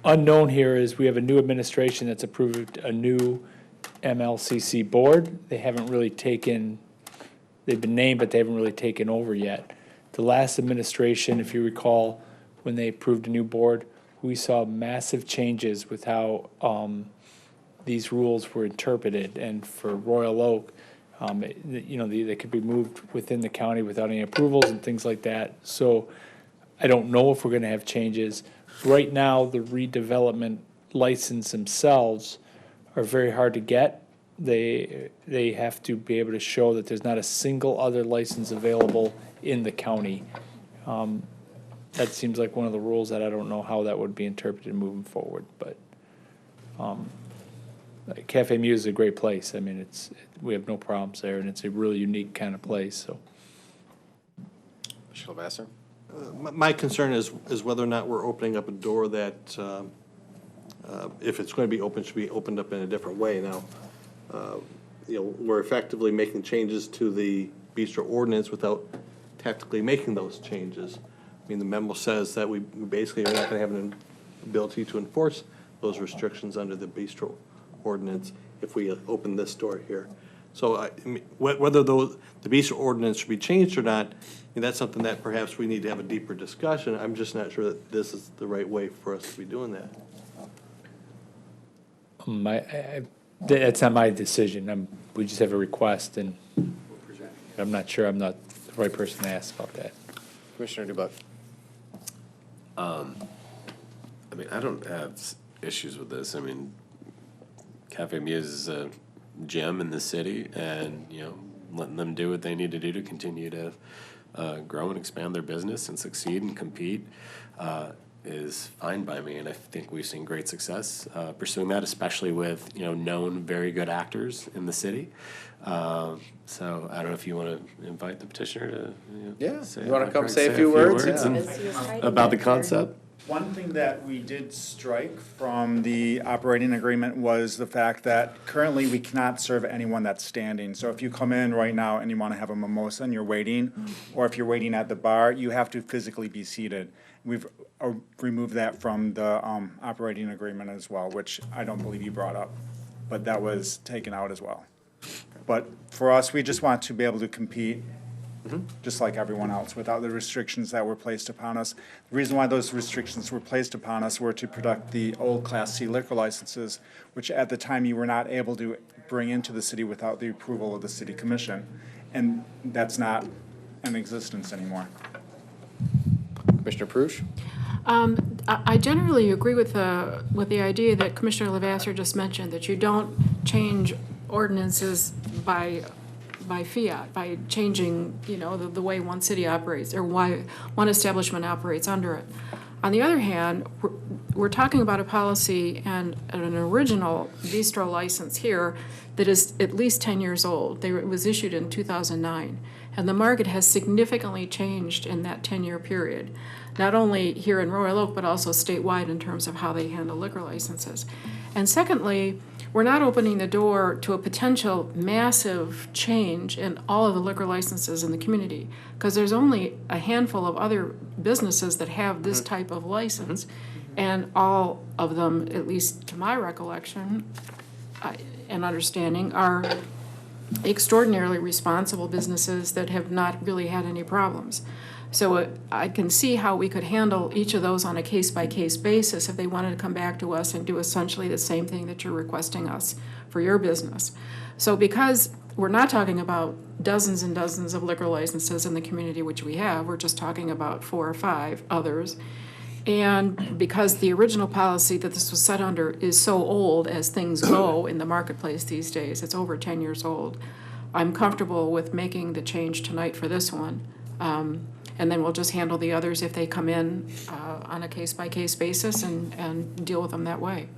unknown here is we have a new administration that's approved a new MLCC board. They haven't really taken, they've been named, but they haven't really taken over yet. The last administration, if you recall, when they approved a new board, we saw massive changes with how these rules were interpreted. And for Royal Oak, they could be moved within the county without any approvals and things like that. So I don't know if we're going to have changes. Right now, the redevelopment license themselves are very hard to get. They have to be able to show that there's not a single other license available in the county. That seems like one of the rules that I don't know how that would be interpreted moving forward, but Cafe Muse is a great place. I mean, we have no problems there, and it's a really unique kind of place, so. Mr. Lavasser? My concern is whether or not we're opening up a door that, if it's going to be open, should be opened up in a different way. Now, we're effectively making changes to the bistro ordinance without technically making those changes. I mean, the memo says that we basically are not going to have an ability to enforce those restrictions under the bistro ordinance if we open this door here. So I mean, whether the bistro ordinance should be changed or not, that's something that perhaps we need to have a deeper discussion. I'm just not sure that this is the right way for us to be doing that. That's not my decision. We just have a request, and I'm not sure I'm not the right person to ask about that. Commissioner DeBuck. I mean, I don't have issues with this. I mean, Cafe Muse is a gem in the city, and, letting them do what they need to do to continue to grow and expand their business and succeed and compete is fine by me. And I think we've seen great success pursuing that, especially with, known very good actors in the city. So I don't know if you want to invite the petitioner to say, you want to come say a few words about the concept? One thing that we did strike from the operating agreement was the fact that currently we cannot serve anyone that's standing. So if you come in right now and you want to have a mimosa and you're waiting, or if you're waiting at the bar, you have to physically be seated. We've removed that from the operating agreement as well, which I don't believe you brought up, but that was taken out as well. But for us, we just want to be able to compete just like everyone else, without the restrictions that were placed upon us. The reason why those restrictions were placed upon us were to protect the old Class C liquor licenses, which at the time you were not able to bring into the city without the approval of the city commission. And that's not in existence anymore. Commissioner Paruch? I generally agree with the idea that Commissioner Lavasser just mentioned, that you don't change ordinances by fiat, by changing, the way one city operates, or why one establishment operates under it. On the other hand, we're talking about a policy and an original bistro license here that is at least 10 years old. It was issued in 2009, and the market has significantly changed in that 10-year period, not only here in Royal Oak, but also statewide in terms of how they handle liquor licenses. And secondly, we're not opening the door to a potential massive change in all of the liquor licenses in the community, because there's only a handful of other businesses that have this type of license, and all of them, at least to my recollection and understanding, are extraordinarily responsible businesses that have not really had any problems. So I can see how we could handle each of those on a case-by-case basis if they wanted to come back to us and do essentially the same thing that you're requesting us for your business. So because we're not talking about dozens and dozens of liquor licenses in the community, which we have, we're just talking about 4 or 5 others. And because the original policy that this was set under is so old as things go in the marketplace these days, it's over 10 years old, I'm comfortable with making the change tonight for this one. And then we'll just handle the others if they come in on a case-by-case basis and deal with them that way.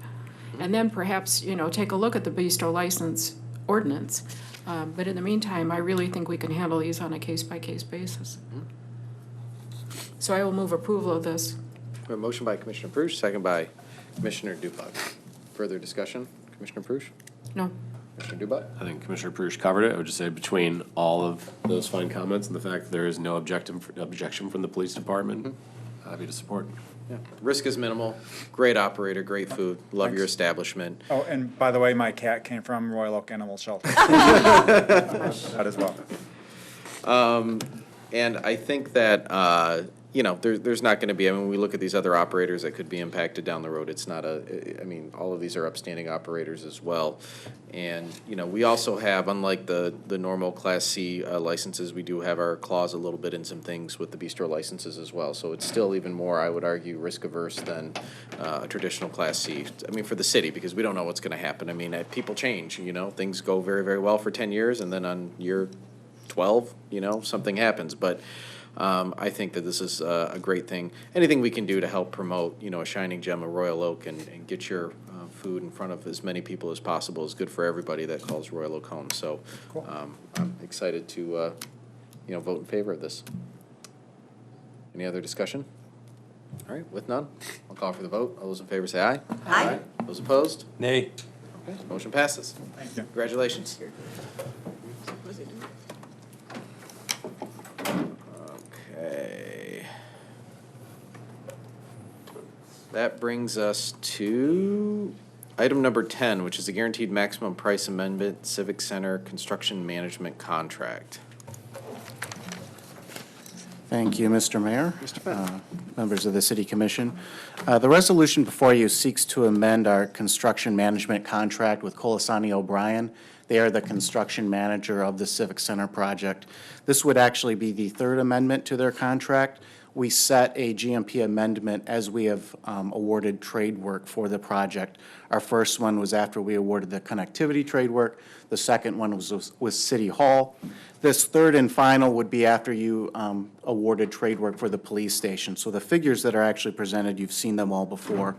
And then perhaps, take a look at the bistro license ordinance. But in the meantime, I really think we can handle these on a case-by-case basis. So I will move approval of this. We have a motion by Commissioner Paruch, second by Commissioner Dubak. Further discussion? Commissioner Paruch? No. Commissioner Dubak? I think Commissioner Paruch covered it. I would just say between all of those fine comments and the fact that there is no objection from the police department, happy to support. Yeah. Risk is minimal. Great operator, great food. Love your establishment. Oh, and by the way, my cat came from Royal Oak Animal Shelter. That as well. And I think that, there's not going to be, when we look at these other operators that could be impacted down the road, it's not all of these are upstanding operators as well. And, we also have, unlike the normal Class C licenses, we do have our clause a little bit in some things with the bistro licenses as well. So it's still even more, I would argue, risk averse than a traditional Class C. For the city, because we don't know what's going to happen. People change, things go very, very well for 10 years, and then on year 12, something happens. But I think that this is a great thing. Anything we can do to help promote, a shining gem of Royal Oak and get your food in front of as many people as possible is good for everybody that calls Royal Oak home. So I'm excited to, vote in favor of this. Any other discussion? All right, with none, I'll call for the vote. All those in favor say aye. Aye. Those opposed? Nay. Okay, motion passes. Thank you. Congratulations. Okay. That brings us to item number 10, which is the guaranteed maximum price amendment Civic Center construction management contract. Thank you, Mr. Mayor. Members of the City Commission. The resolution before you seeks to amend our construction management contract with Colasani O'Brien. They are the construction manager of the Civic Center project. This would actually be the third amendment to their contract. We set a GMP amendment as we have awarded trade work for the project. Our first one was after we awarded the connectivity trade work. The second one was with City Hall. This third and final would be after you awarded trade work for the police station. So the figures that are actually presented, you've seen them all before.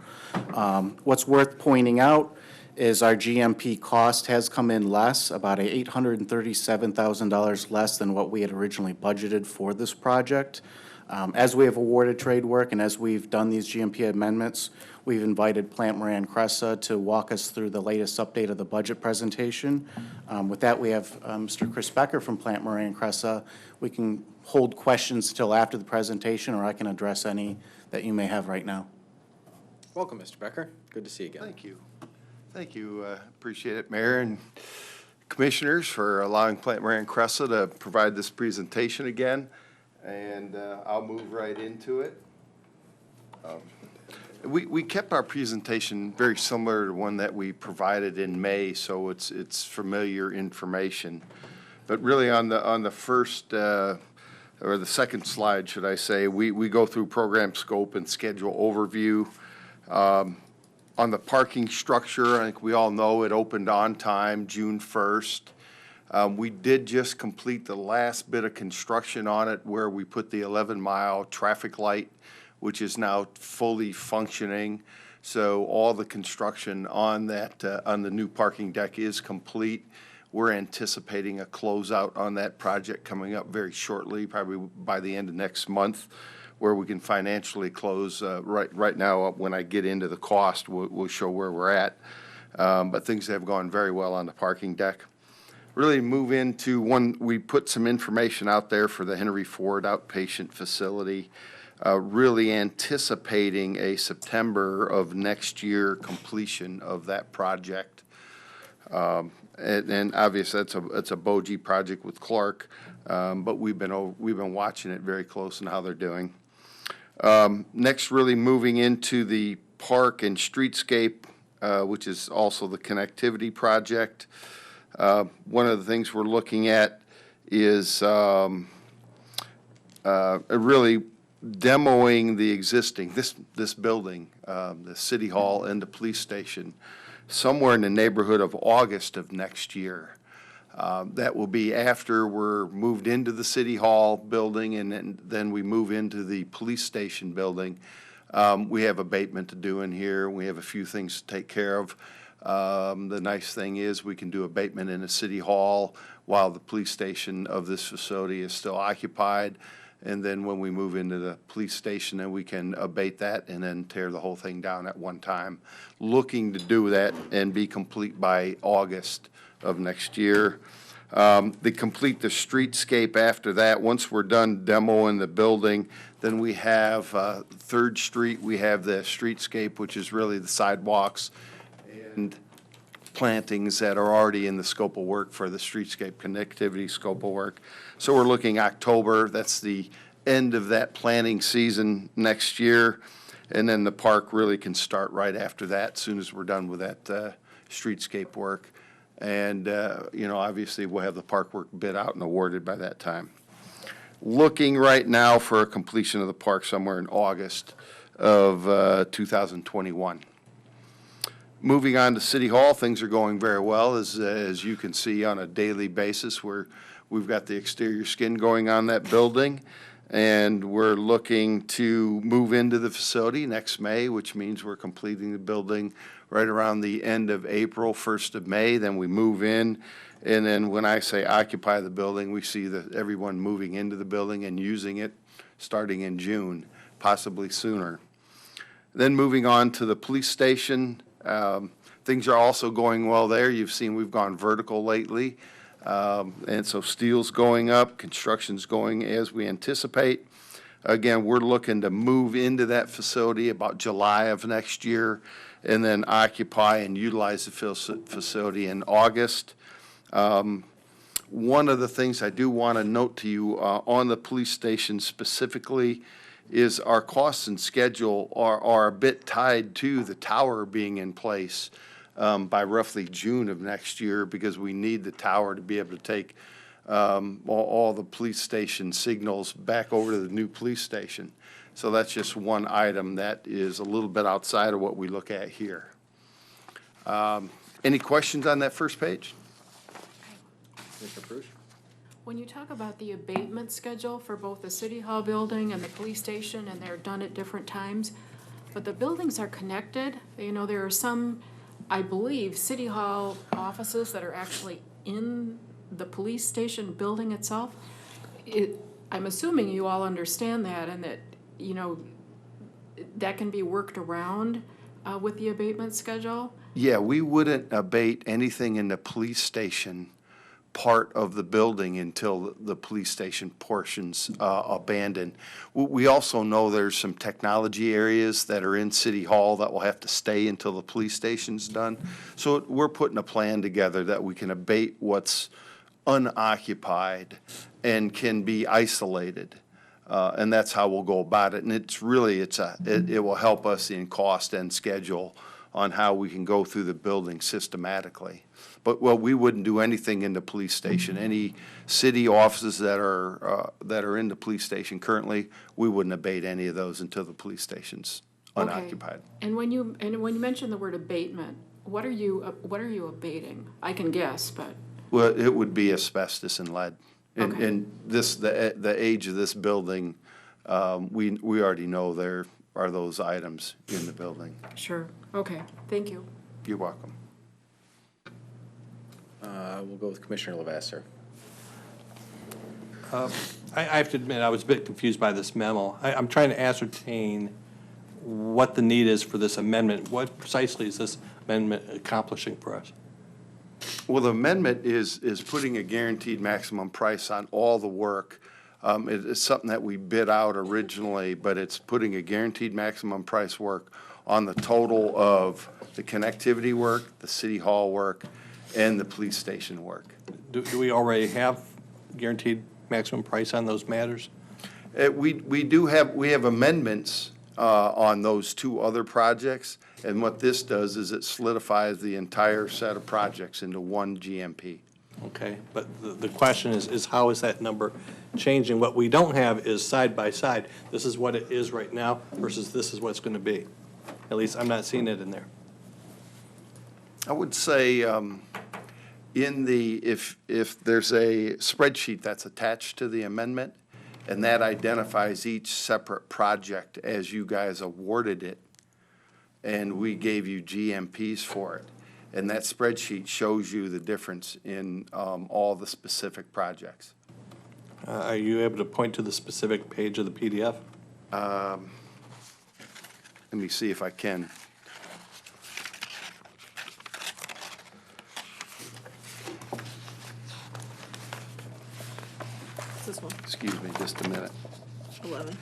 What's worth pointing out is our GMP cost has come in less, about $837,000 less than what we had originally budgeted for this project. As we have awarded trade work and as we've done these GMP amendments, we've invited Plant Moran Cressa to walk us through the latest update of the budget presentation. With that, we have Mr. Chris Becker from Plant Moran Cressa. We can hold questions until after the presentation, or I can address any that you may have right now. Welcome, Mr. Becker. Good to see you again. Thank you. Thank you. Appreciate it, Mayor and Commissioners, for allowing Plant Moran Cressa to provide this presentation again. And I'll move right into it. We kept our presentation very similar to one that we provided in May, so it's familiar information. But really on the first or the second slide, should I say, we go through program scope and schedule overview. On the parking structure, I think we all know it opened on time, June 1st. We did just complete the last bit of construction on it where we put the 11-mile traffic light, which is now fully functioning. So all the construction on that, on the new parking deck is complete. We're anticipating a closeout on that project coming up very shortly, probably by the end of next month, where we can financially close. Right now, when I get into the cost, we'll show where we're at. But things have gone very well on the parking deck. Really move into one, we put some information out there for the Henry Ford outpatient facility, really anticipating a September of next year completion of that project. And obviously, it's a Bogie project with Clark, but we've been watching it very close and how they're doing. Next, really moving into the park and streetscape, which is also the connectivity project. One of the things we're looking at is really demoing the existing, this building, the City Hall and the police station, somewhere in the neighborhood of August of next year. That will be after we're moved into the City Hall building and then we move into the police station building. We have abatement to do in here. We have a few things to take care of. The nice thing is we can do abatement in the City Hall while the police station of this facility is still occupied. And then when we move into the police station, then we can abate that and then tear the whole thing down at one time. Looking to do that and be complete by August of next year. They complete the streetscape after that. Once we're done demoing the building, then we have 3rd Street. We have the streetscape, which is really the sidewalks and plantings that are already in the scope of work for the streetscape connectivity scope of work. So we're looking October. That's the end of that planning season next year. And then the park really can start right after that, as soon as we're done with that streetscape work. And, obviously we'll have the park work bid out and awarded by that time. Looking right now for a completion of the park somewhere in August of 2021. Moving on to City Hall, things are going very well, as you can see on a daily basis. We've got the exterior skin going on that building, and we're looking to move into the facility next May, which means we're completing the building right around the end of April, 1st of May. Then we move in, and then when I say occupy the building, we see everyone moving into the building and using it starting in June, possibly sooner. Then moving on to the police station. Things are also going well there. You've seen we've gone vertical lately. And so steel's going up, construction's going as we anticipate. Again, we're looking to move into that facility about July of next year and then occupy and utilize the facility in August. One of the things I do want to note to you on the police station specifically is our costs and schedule are a bit tied to the tower being in place by roughly June of next year, because we need the tower to be able to take all the police station signals back over to the new police station. So that's just one item that is a little bit outside of what we look at here. Any questions on that first page? Mr. Paruch? When you talk about the abatement schedule for both the City Hall building and the police station, and they're done at different times, but the buildings are connected, there are some, I believe, City Hall offices that are actually in the police station building itself. I'm assuming you all understand that, and that, that can be worked around with the abatement schedule? Yeah, we wouldn't abate anything in the police station part of the building until the police station portion's abandoned. We also know there's some technology areas that are in City Hall that will have to stay until the police station's done. So we're putting a plan together that we can abate what's unoccupied and can be isolated. And that's how we'll go about it. And it's really, it will help us in cost and schedule on how we can go through the building systematically. But, well, we wouldn't do anything in the police station. Any city offices that are in the police station currently, we wouldn't abate any of those until the police station's Okay. unoccupied. And when you mention the word abatement, what are you abating? I can guess, but. Well, it would be asbestos and lead. Okay. And this, the age of this building, we already know there are those items in the building. Sure, okay, thank you. You're welcome. We'll go with Commissioner Lavasser. I have to admit, I was a bit confused by this memo. I'm trying to ascertain what the need is for this amendment. What precisely is this amendment accomplishing for us? Well, the amendment is putting a guaranteed maximum price on all the work. It's something that we bid out originally, but it's putting a guaranteed maximum price work on the total of the connectivity work, the city hall work, and the police station work. Do we already have guaranteed maximum price on those matters? We have amendments on those two other projects, and what this does is it solidifies the entire set of projects into one GMP. Okay, but the question is how is that number changing? What we don't have is side by side. This is what it is right now versus this is what it's going to be. At least I'm not seeing it in there. I would say if there's a spreadsheet that's attached to the amendment, and that identifies each separate project as you guys awarded it, and we gave you GMPs for it. And that spreadsheet shows you the difference in all the specific projects. Are you able to point to the specific page of the PDF? Let me see if I can. This one, Excuse me just a minute. 11.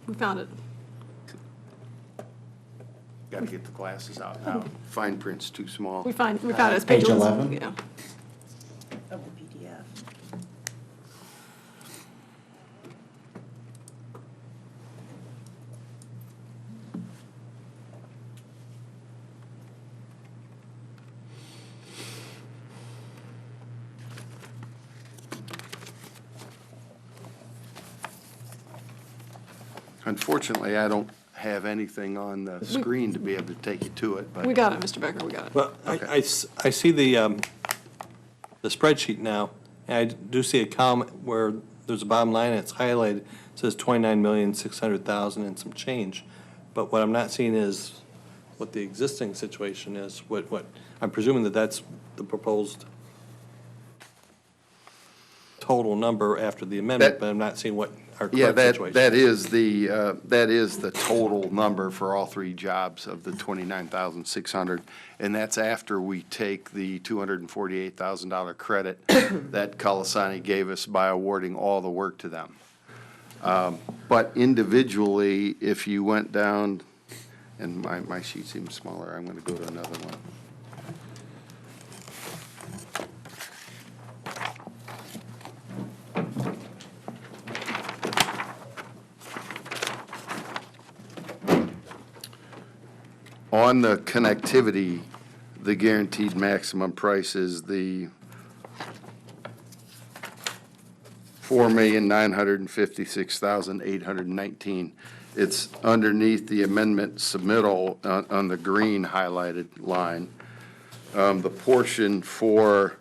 We found it. Got to get the glasses out now. Fine print's too small. We found it. It's page 11. Yeah. Of the PDF. Unfortunately, I don't have anything on the screen to be able to take you to it, but. We got it, Mr. Becker, we got it. Well, I see the spreadsheet now, and I do see a column where there's a bottom line, and it's highlighted, it says 29,600,000 and some change. But what I'm not seeing is what the existing situation is, what, I'm presuming that that's the proposed total number after the amendment, but I'm not seeing what our current situation is. That is the total number for all three jobs of the 29,600, and that's after we take the $248,000 credit that Colasani gave us by awarding all the work to them. But individually, if you went down, and my sheet seems smaller, I'm going to go to another one. On the connectivity, the guaranteed maximum price is the $4,956,819. It's underneath the amendment submittal on the green highlighted line. The portion for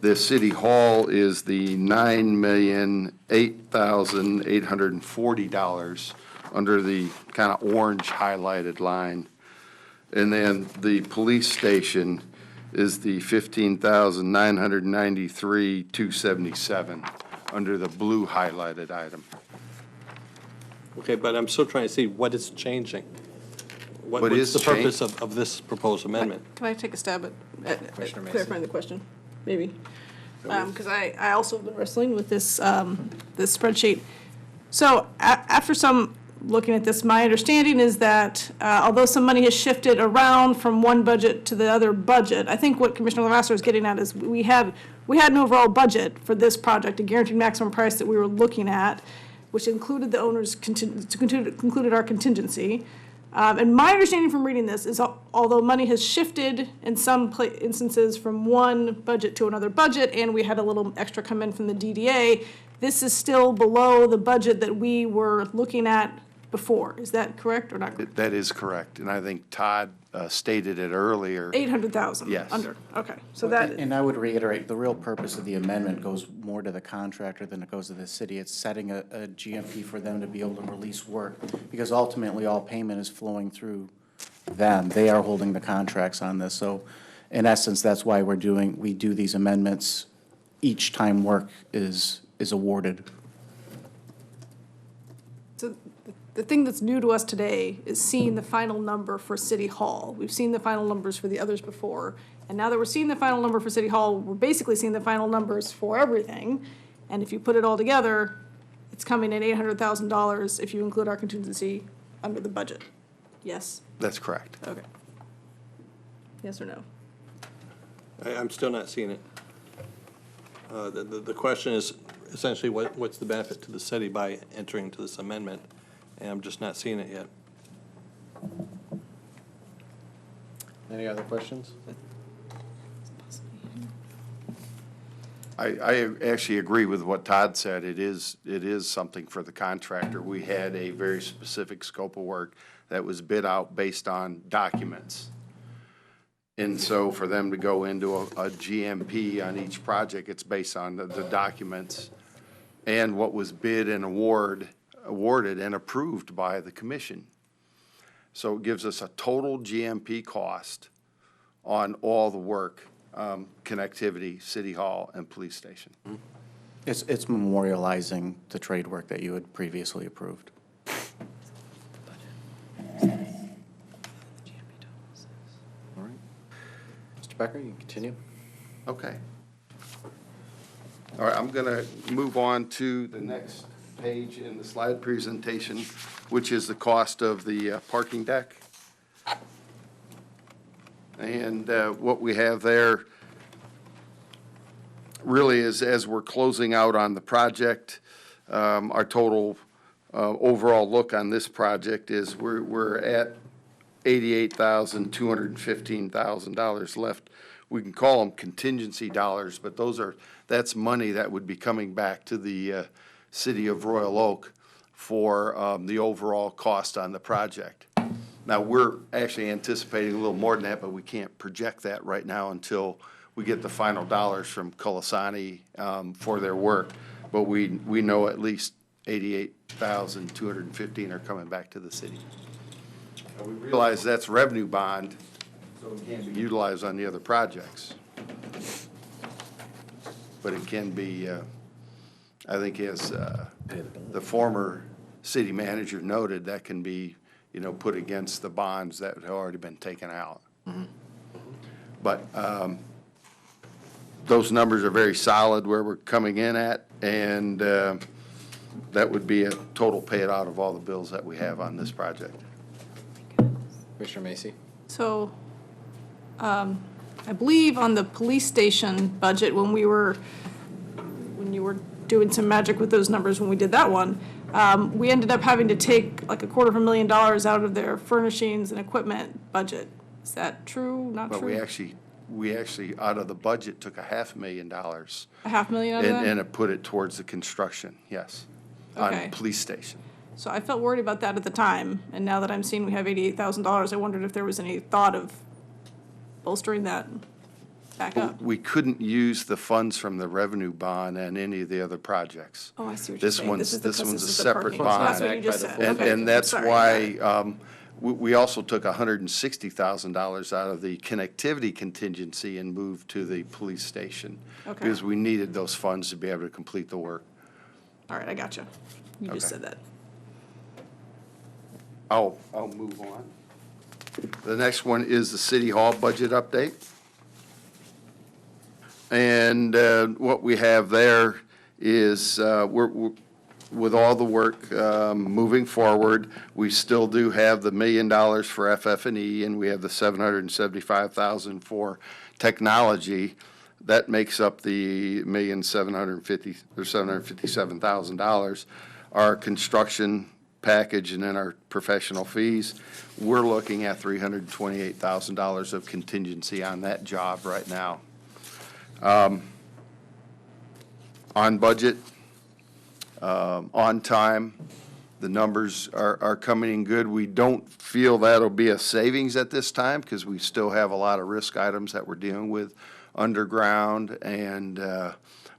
the city hall is the $9,008,840 under the kind of orange highlighted line. And then the police station is the $15,993,277 under the blue highlighted item. Okay, but I'm still trying to see what is changing. What What's is the purpose of this proposed amendment? Can I take a stab at clarifying the question, maybe? Because I also have been wrestling with this, this spreadsheet. So after some looking at this, my understanding is that although some money has shifted around from one budget to the other budget, I think what Commissioner Lavasser is getting at is we had an overall budget for this project, a guaranteed maximum price that we were looking at. which included the owner's included our contingency. And my understanding from reading this is although money has shifted in some instances from one budget to another budget, and we had a little extra come in from the DDA, this is still below the budget that we were looking at before. Is that correct or not? That is correct, and I think Todd stated it earlier. 800,000? Yes. Under, okay. So that, And I would reiterate, the real purpose of the amendment goes more to the contractor than it goes to the city. It's setting a GMP for them to be able to release work, because ultimately all payment is flowing through them. They are holding the contracts on this. So in essence, that's why we do these amendments each time work is awarded. so the thing that's new to us today is seeing the final number for City Hall. We've seen the final numbers for the others before, and now that we're seeing the final number for City Hall, we're basically seeing the final numbers for everything. And if you put it all together, it's coming in $800,000 if you include our contingency under the budget. Yes? That's correct. Okay. Yes or no? I'm still not seeing it. The question is essentially what's the benefit to the city by entering into this amendment? And I'm just not seeing it yet. Any other questions? I actually agree with what Todd said. It is something for the contractor. We had a very specific scope of work that was bid out based on documents. And so for them to go into a GMP on each project, it's based on the documents and what was bid and awarded and approved by the commission. So it gives us a total GMP cost on all the work, connectivity, City Hall, and police station. It's memorializing the trade work that you had previously approved. All right. Mr. Becker, you can continue. Okay. All right, I'm going to move on to the next page in the slide presentation, which is the cost of the parking deck. And what we have there really is, as we're closing out on the project, our total overall look on this project is we're at $88,215,000 left. We can call them contingency dollars, but that's money that would be coming back to the city of Royal Oak for the overall cost on the project. Now, we're actually anticipating a little more than that, but we can't project that right now until we get the final dollars from Colasani for their work. But we know at least $88,215 are coming back to the city. Now, we realize that's revenue bond, so it can't be utilized on the other projects. But it can be, I think as the former city manager noted, that can be, put against the bonds that have already been taken out. Mm-hmm. But those numbers are very solid where we're coming in at, and that would be a total paid out of all the bills that we have on this project. Commissioner Macy? So, I believe on the police station budget, when you were doing some magic with those numbers when we did that one, we ended up having to take like $250,000 out of their furnishings and equipment budget. Is that true, not true? But we actually, out of the budget, took $500,000. $500,000 out of that? And it put it towards the construction, yes, on Okay. the police station. So I felt worried about that at the time, and now that I'm seeing we have $88,000, I wondered if there was any thought of bolstering that back up. We couldn't use the funds from the revenue bond and any of the other projects. Oh, I see what you're saying. This one's a the separate parking. bond. That's what you just said. Okay, And that's sorry, why we also took $160,000 out of the connectivity contingency and moved to the police station. Okay. Because we needed those funds to be able to complete the work. All right, I got you. You just Okay. said that. I'll move on. The next one is the City Hall budget update. And what we have there is we're with all the work moving forward, we still do have the $1 million for FF&E, and we have the $775,000 for technology. That makes up the $1,757,000. our construction package and then our professional fees, we're looking at $328,000 of contingency on that job right now. On budget, on time, the numbers are coming in good. We don't feel that'll be a savings at this time because we still have a lot of risk items that we're dealing with underground and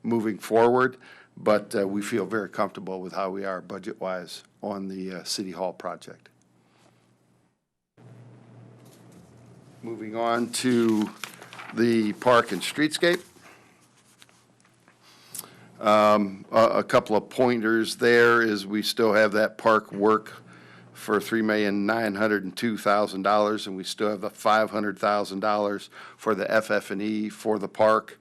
moving forward, but we feel very comfortable with how we are budget-wise on the City Hall project. Moving on to the park and streetscape. A couple of pointers there is we still have that park work for $3,902,000, and we still have the $500,000 for the FF&E for the park.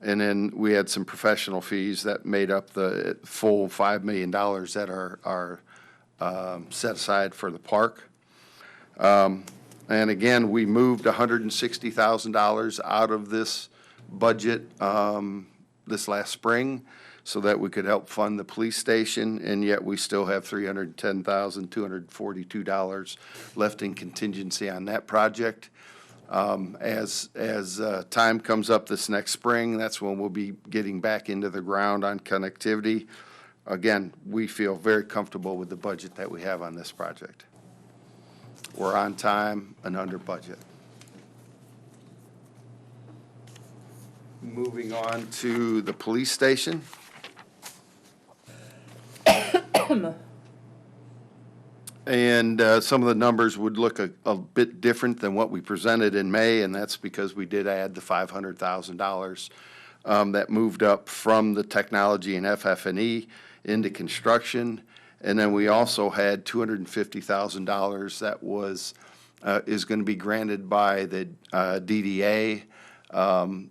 And then we had some professional fees that made up the full $5 million that are set aside for the park. And again, we moved $160,000 out of this budget this last spring so that we could help fund the police station, and yet we still have $310,242 left in contingency on that project. As time comes up this next spring, that's when we'll be getting back into the ground on connectivity. Again, we feel very comfortable with the budget that we have on this project. We're on time and under budget. Moving on to the police station. And some of the numbers would look a bit different than what we presented in May, and that's because we did add the $500,000 that moved up from the technology and FF&E into construction. And then we also had $250,000 that is going to be granted by the DDA and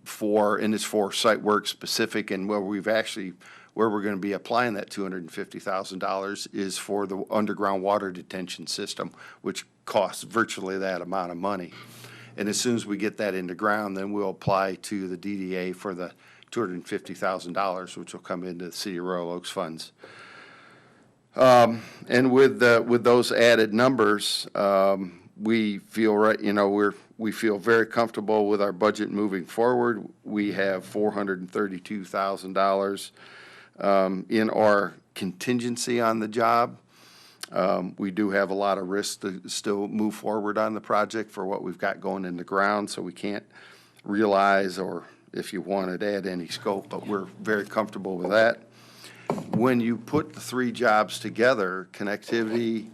it's for site work specific, and where we're going to be applying that $250,000 is for the underground water detention system, which costs virtually that amount of money. And as soon as we get that into ground, then we'll apply to the DDA for the $250,000, which will come into the City of Royal Oaks funds. And with those added numbers, we feel we feel very comfortable with our budget moving forward. We have $432,000 in our contingency on the job. We do have a lot of risk to still move forward on the project for what we've got going in the ground, so we can't realize, or if you wanted to add any scope, but we're very comfortable with that. When you put the three jobs together, connectivity,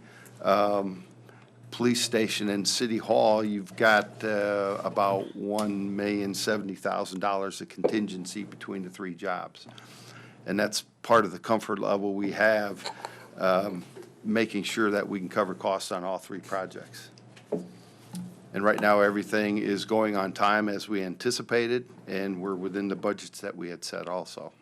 police station, and City Hall, you've got about $1,070,000 of contingency between the three jobs. And that's part of the comfort level we have, making sure that we can cover costs on all three projects. And right now, everything is going on time as we anticipated, and we're within the budgets that we had set also.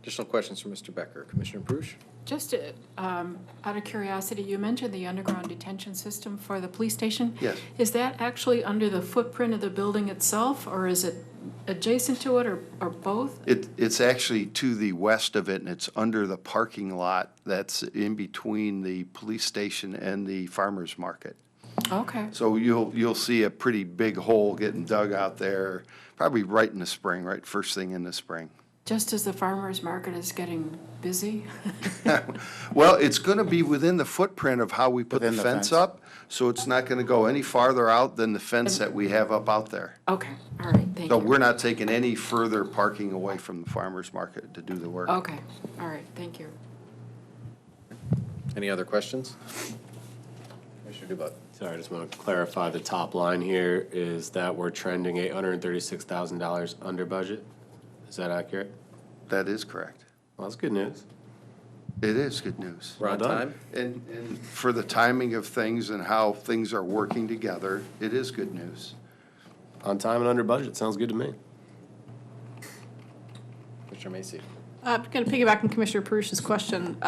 Additional questions from Mr. Becker. Commissioner Paruch? Just out of curiosity, you mentioned the underground detention system for the police station. Yes. Is that actually under the footprint of the building itself, or is it adjacent to it, or both? It's actually to the west of it, and it's under the parking lot that's in between the police station and the farmer's market. Okay. So you'll see a pretty big hole getting dug out there, probably right in the spring, right first thing in the spring. Just as the farmer's market is getting busy? Well, it's going to be within the footprint of how we put the fence up, so it's not going to go any farther out than the fence that we have up out there. Okay, all right, thank you. So we're not taking any further parking away from the farmer's market to do the work. Okay, all right, thank you. Any other questions? Commissioner Dubut. Sorry, I just want to clarify the top line here is that we're trending $836,000 under budget. Is that accurate? That is correct. Well, that's good news. It is good news. We're on time. And for the timing of things and how things are working together, it is good news. On time and under budget, sounds good to me. Commissioner Macy. I'm going to piggyback on Commissioner Paruch's question.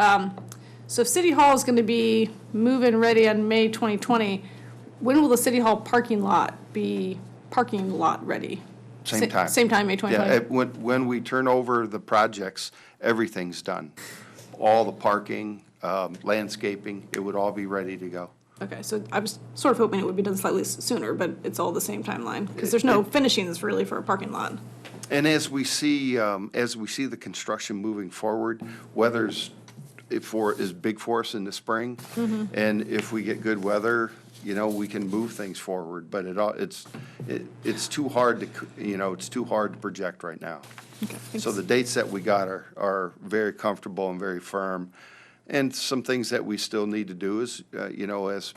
So if City Hall is going to be move-in ready on May 2020, when will the City Hall parking lot be parking lot ready? Same time. Same time, May Yeah, 2020? when we turn over the projects, everything's done. All the parking, landscaping, it would all be ready to go. Okay, so I was sort of hoping it would be done slightly sooner, but it's all the same timeline, because there's no finishings really for a parking lot. And as we see the construction moving forward, weather's is big for us in the spring. Mm-hmm. And if we get good weather, you know, we can move things forward, but it's too hard to, it's too hard to project right now. So the dates that we got are very comfortable and very firm. And some things that we still need to do is, as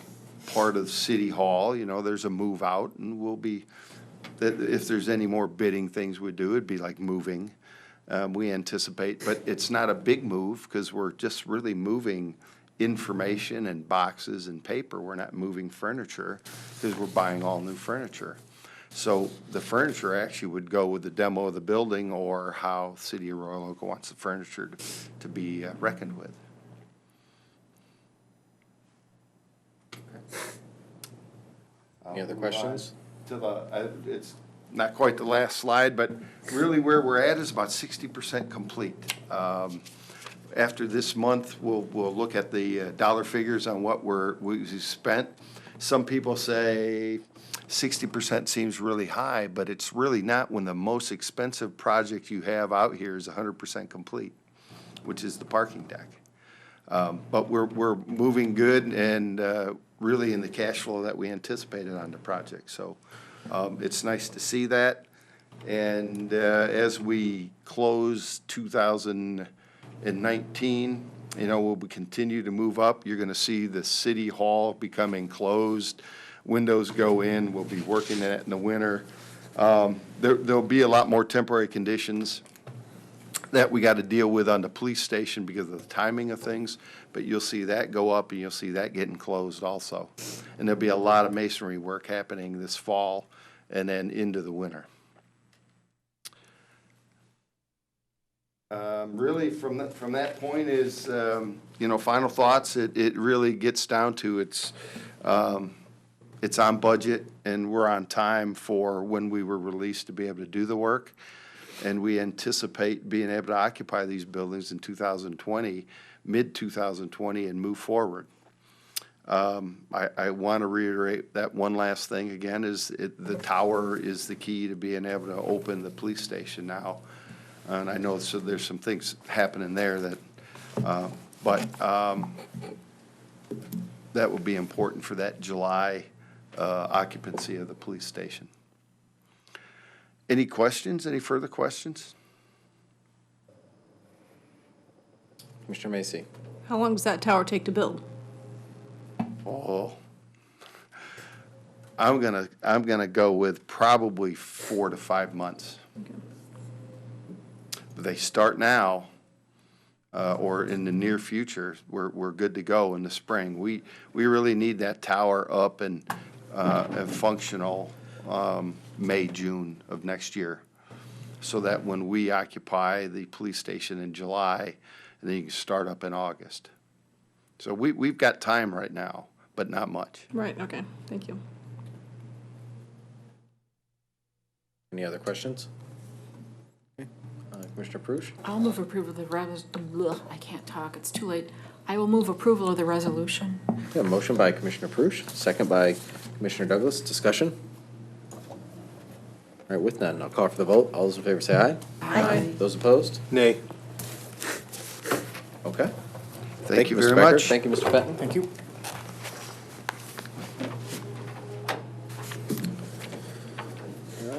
part of City Hall, there's a move out, and we'll be, if there's any more bidding things we do, it'd be like moving. We anticipate, but it's not a big move because we're just really moving information and boxes and paper. We're not moving furniture because we're buying all new furniture. So the furniture actually would go with the demo of the building or how City of Royal Oak wants the furniture to be reckoned with. Any other questions? It's not quite the last slide, but really where we're at is about 60% complete. After this month, we'll look at the dollar figures on what we spent. Some people say 60% seems really high, but it's really not when the most expensive project you have out here is 100% complete, which is the parking deck. But we're moving good and really in the cash flow that we anticipated on the project. So it's nice to see that. And as we close 2019, we'll continue to move up. You're going to see the City Hall becoming closed. Windows go in. We'll be working that in the winter. There'll be a lot more temporary conditions that we got to deal with on the police station because of the timing of things, but you'll see that go up and you'll see that getting closed also. And there'll be a lot of masonry work happening this fall and then into the winter. Really from that point is, final thoughts, it really gets down to it's on budget and we're on time for when we were released to be able to do the work. And we anticipate being able to occupy these buildings in 2020, mid-2020, and move forward. I want to reiterate that one last thing again is the tower is the key to being able to open the police station now. And I know so there's some things happening there that, that will be important for that July occupancy of the police station. Any questions? Any further questions? Commissioner Macy. How long does that tower take to build? Oh, I'm gonna go with probably 4 to 5 months. Okay. They start now, or in the near future. We're good to go in the spring. We really need that tower up and functional. May, June of next year, so that when we occupy the police station in July, and then you can start up in August. So we've got time right now, but not much. Right, okay, thank you. Any other questions? Okay. Commissioner Paruch? I'll move approval of the I can't talk, it's too late. I will move approval of the resolution. Okay, a motion by Commissioner Paruch, second by Commissioner Douglas. Discussion? All right, with that, I'll call for the vote. All those in favor say aye. Aye. Those opposed? Nay. Okay. Thank you Mr. very Becker. much. Thank you, Mr. Fenton. Thank you.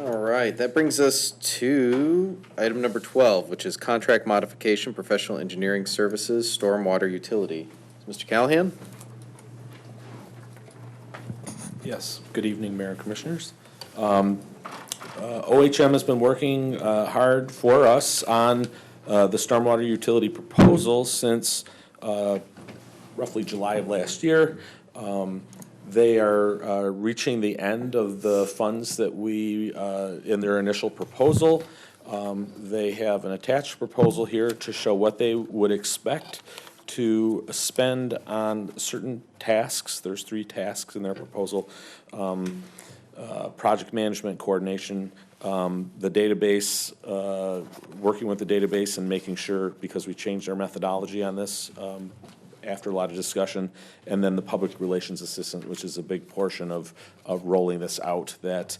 All right, that brings us to item number 12, which is contract modification, professional engineering services, stormwater utility. Mr. Callahan? Yes, good evening, Mayor and Commissioners. OHM has been working hard for us on the stormwater utility proposal since roughly July of last year. They are reaching the end of the funds that we, in their initial proposal. They have an attached proposal here to show what they would expect to spend on certain tasks. There's 3 tasks in their proposal. Project management, coordination, the database, working with the database and making sure, because we changed our methodology on this after a lot of discussion, and then the public relations assistant, which is a big portion of rolling this out that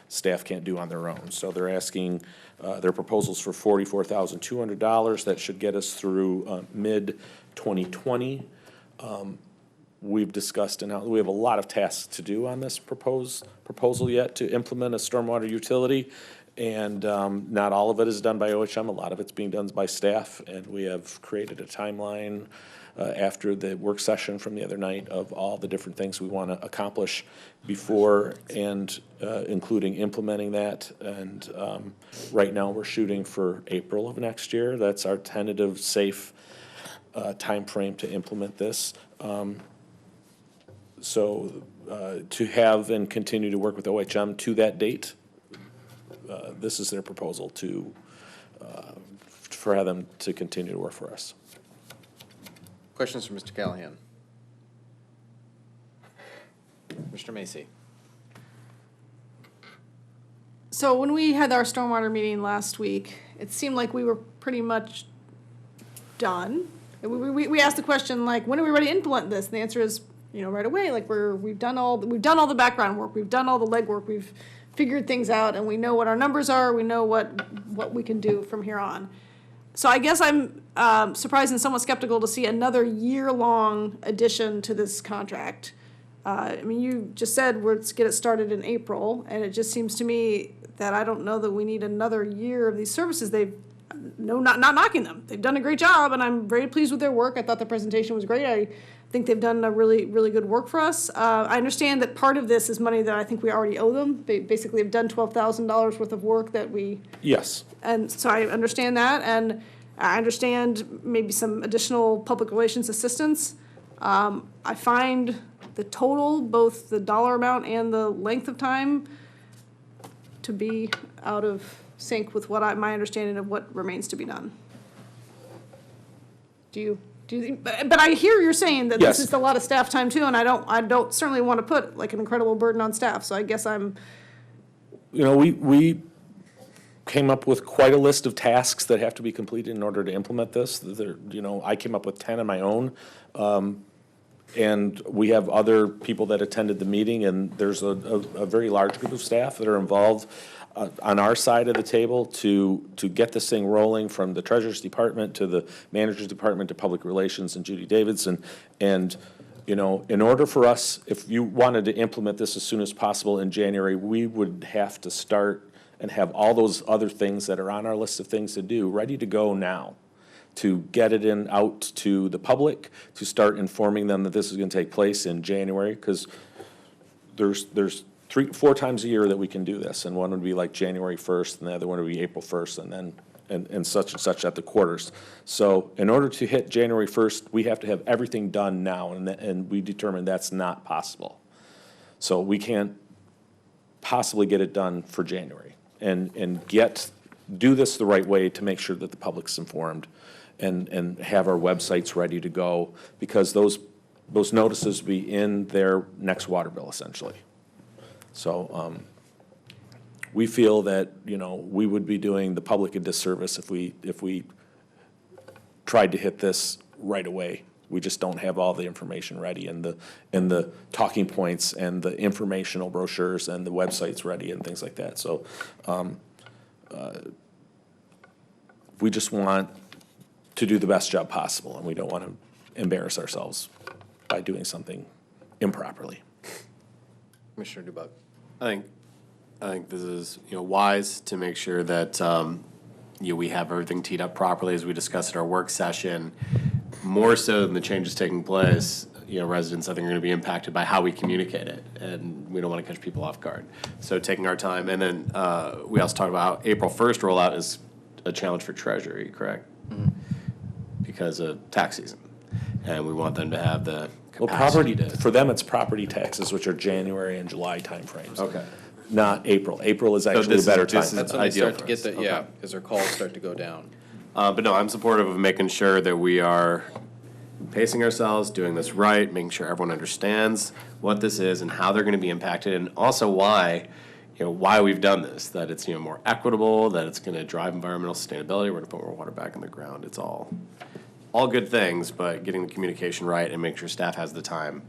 staff can't do on their own. So they're asking, their proposals for $44,200. That should get us through mid-2020. We've discussed, and we have a lot of tasks to do on this proposal yet to implement a stormwater utility. And not all of it is done by OHM. A lot of it's being done by staff. And we have created a timeline after the work session from the other night of all the different things we want to accomplish before and including implementing that. And right now we're shooting for April of next year. That's our tentative safe timeframe to implement this. So to have and continue to work with OHM to that date, this is their proposal to, for them to continue to work for us. Questions for Mr. Callahan? Mr. Macy? So when we had our stormwater meeting last week, it seemed like we were pretty much done. We asked the question, like, when are we ready to implement this? And the answer is, right away. Like, we've done all the background work, we've done all the legwork, we've figured things out, and we know what our numbers are, we know what we can do from here on. So I guess I'm surprised and somewhat skeptical to see another year-long addition to this contract. You just said let's get it started in April, and it just seems to me that I don't know that we need another year of these services. Not knocking them. They've done a great job, and I'm very pleased with their work. I thought the presentation was great. I think they've done a really, really good work for us. I understand that part of this is money that I think we already owe them. They basically have done $12,000 worth of work that we... Yes. And so I understand that, and I understand maybe some additional public relations assistance. I find the total, both the dollar amount and the length of time, to be out of sync with my understanding of what remains to be done. But I hear you're saying that Yes. this is a lot of staff time too, and I don't certainly want to put like an incredible burden on staff. So I guess I'm. We came up with quite a list of tasks that have to be completed in order to implement this. I came up with 10 on my own. And we have other people that attended the meeting, and there's a very large group of staff that are involved on our side of the table to get this thing rolling, from the Treasurer's Department to the Manager's Department to Public Relations and Judy Davidson. And, in order for us, if you wanted to implement this as soon as possible in January, we would have to start and have all those other things that are on our list of things to do ready to go now, to get it out to the public, to start informing them that this is going to take place in January, because there's 3-4 times a year that we can do this, and one would be like January 1st, and the other one would be April 1st, and then and such at the quarters. So in order to hit January 1st, we have to have everything done now, and we determined that's not possible. So we can't possibly get it done for January, and do this the right way to make sure that the public's informed, and have our websites ready to go, because those notices will be in their next water bill, essentially. So we feel that, we would be doing the public a disservice if we tried to hit this right away. We just don't have all the information ready, and the talking points and the informational brochures and the websites ready and things like that. So we just want to do the best job possible, and we don't want to embarrass ourselves by doing something improperly. Commissioner Dubug. I think this is, wise to make sure that, we have everything teed up properly as we discussed at our work session. More so than the changes taking place, residents, I think, are going to be impacted by how we communicate it, and we don't want to catch people off guard. So taking our time, and then we also talked about how April 1st rollout is a challenge for Treasury, correct? Mm-hmm. Because of tax season, and we want them to have the capacity for them, it's property taxes, which are January and July timeframes. Okay. Not April. April is actually a better time. That's when they start to get because their calls start to go down. But no, I'm supportive of making sure that we are pacing ourselves, doing this right, making sure everyone understands what this is and how they're going to be impacted, and also why, why we've done this, that it's, more equitable, that it's gonna drive environmental sustainability, we're gonna put more water back in the ground. It's all good things, but getting the communication right and making sure staff has the time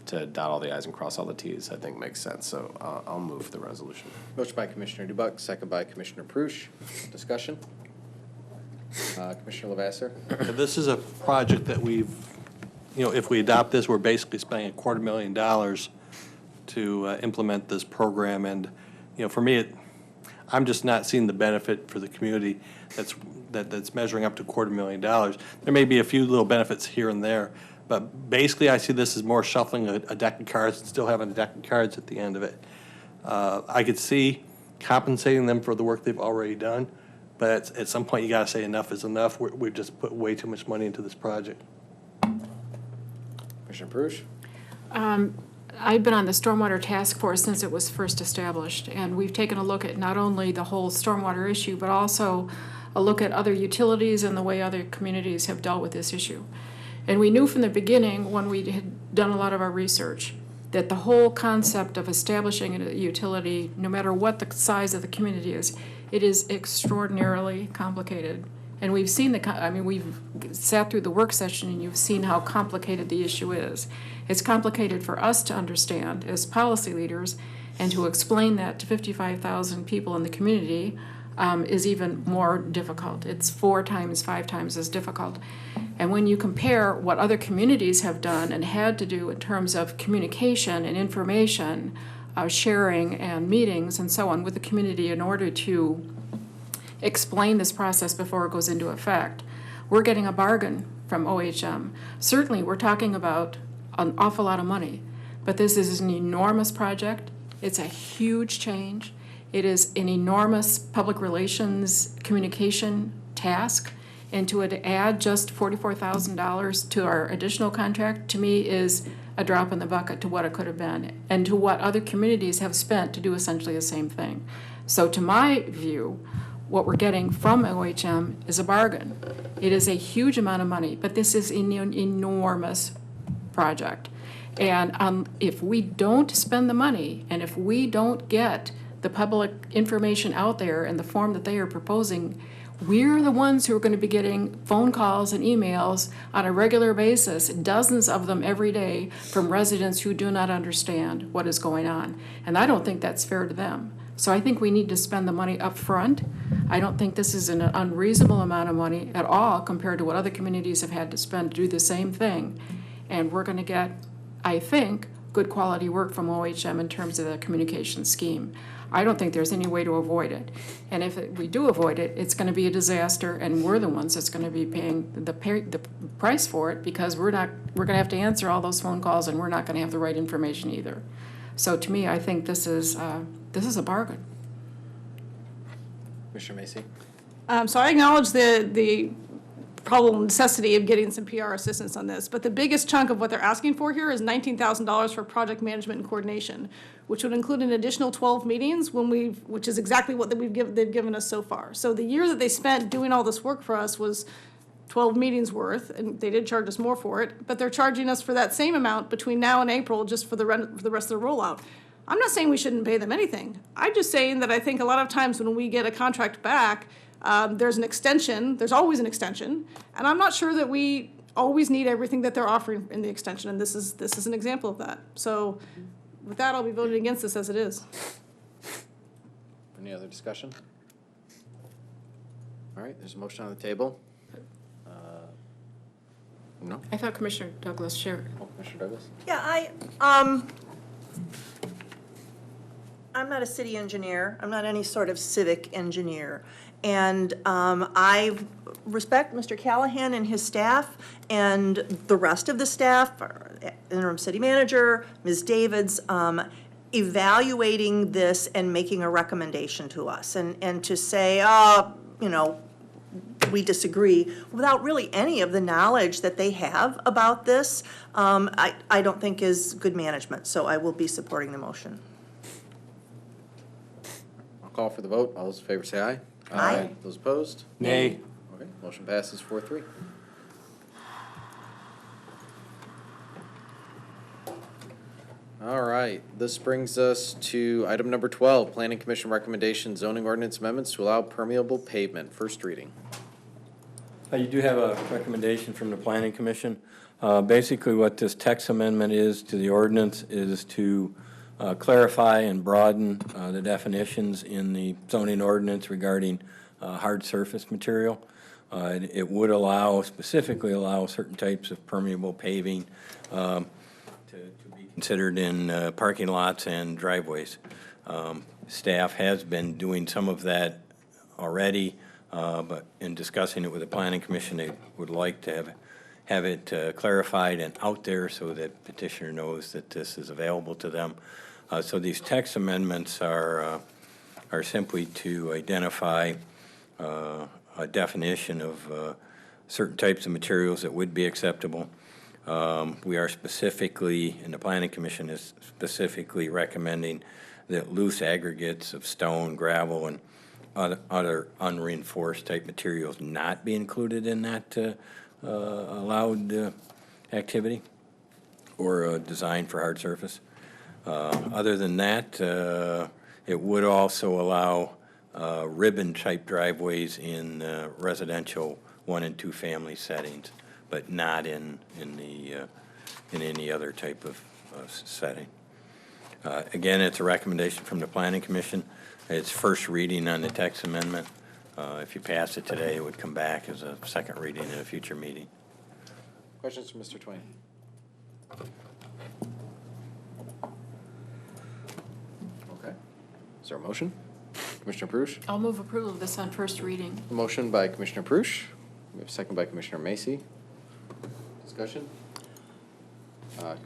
to dot all the i's and cross all the t's, I think makes sense. So I'll move the resolution. Motion by Commissioner Dubak, second by Commissioner Paruch. Discussion? Commissioner Lavasser? This is a project that we've, if we adopt this, we're basically spending $250,000 to implement this program. And, for me, I'm just not seeing the benefit for the community that's measuring up to $250,000. There may be a few little benefits here and there, but basically I see this as more shuffling a deck of cards and still having a deck of cards at the end of it. I could see compensating them for the work they've already done, but at some point you gotta say enough is enough. We've just put way too much money into this project. Commissioner Paruch? I've been on the Stormwater Task Force since it was first established, and we've taken a look at not only the whole stormwater issue, but also a look at other utilities and the way other communities have dealt with this issue. And we knew from the beginning, when we had done a lot of our research, that the whole concept of establishing a utility, no matter what the size of the community is, it is extraordinarily complicated. And we've seen we've sat through the work session and you've seen how complicated the issue is. It's complicated for us to understand as policy leaders, and to explain that to 55,000 people in the community is even more difficult. It's 4 times, 5 times as difficult. And when you compare what other communities have done and had to do in terms of communication and information, sharing and meetings and so on with the community in order to explain this process before it goes into effect, we're getting a bargain from OHM. Certainly, we're talking about an awful lot of money, but this is an enormous project. It's a huge change. It is an enormous public relations communication task, and to add just $44,000 to our additional contract, to me, is a drop in the bucket to what it could have been, and to what other communities have spent to do essentially the same thing. So to my view, what we're getting from OHM is a bargain. It is a huge amount of money, but this is an enormous project. And if we don't spend the money, and if we don't get the public information out there in the form that they are proposing, we're the ones who are going to be getting phone calls and emails on a regular basis, dozens of them every day, from residents who do not understand what is going on. And I don't think that's fair to them. So I think we need to spend the money up front. I don't think this is an unreasonable amount of money at all compared to what other communities have had to spend to do the same thing. And we're going to get, I think, good quality work from OHM in terms of the communication scheme. I don't think there's any way to avoid it. And if we do avoid it, it's going to be a disaster, and we're the ones that's going to be paying the price for it, because we're going to have to answer all those phone calls, and we're not going to have the right information either. So to me, I think this is a bargain. Commissioner Macy? So I acknowledge the probable necessity of getting some PR assistance on this, but the biggest chunk of what they're asking for here is $19,000 for project management and coordination, which would include an additional 12 meetings which is exactly what they've given us so far. So the year that they spent doing all this work for us was 12 meetings worth, and they did charge us more for it, but they're charging us for that same amount between now and April just for the rest of the rollout. I'm not saying we shouldn't pay them anything. I'm just saying that I think a lot of times when we get a contract back, there's an extension, there's always an extension, and I'm not sure that we always need everything that they're offering in the extension, and this is an example of that. So with that, I'll be voting against this as it is. Any other discussion? All right, there's a motion on the table. No? I thought Commissioner Douglas shared. Oh, Commissioner Douglas? Yeah, I'm not a city engineer. I'm not any sort of civic engineer. And I respect Mr. Callahan and his staff and the rest of the staff, interim city manager, Ms. Davids, evaluating this and making a recommendation to us. And to say, we disagree, without really any of the knowledge that they have about this, I don't think is good management. So I will be supporting the motion. I'll call for the vote. All those in favor say aye. Aye. Those opposed? Nay. Okay, motion passes 4-3. All right, this brings us to item number 12, Planning Commission recommendation, zoning ordinance amendments to allow permeable pavement, first reading. You do have a recommendation from the Planning Commission. Basically, what this text amendment is to the ordinance is to clarify and broaden the definitions in the zoning ordinance regarding hard surface material. It would specifically allow certain types of permeable paving to be considered in parking lots and driveways. Staff has been doing some of that already, but in discussing it with the Planning Commission, they would like to have it clarified and out there so that petitioner knows that this is available to them. So these text amendments are simply to identify a definition of certain types of materials that would be acceptable. We are specifically, and the Planning Commission is specifically recommending that loose aggregates of stone, gravel, and other unreinforced type materials not be included in that allowed activity or design for hard surface. Other than that, it would also allow ribbon-type driveways in residential 1- and 2-family settings, but not in any other type of setting. Again, it's a recommendation from the Planning Commission. It's first reading on the text amendment. If you pass it today, it would come back as a second reading in a future meeting. Questions from Mr. Twain? Okay. Is there a motion? Commissioner Paruch? I'll move approval of this on first reading. A motion by Commissioner Paruch. We have a second by Commissioner Macy. Discussion?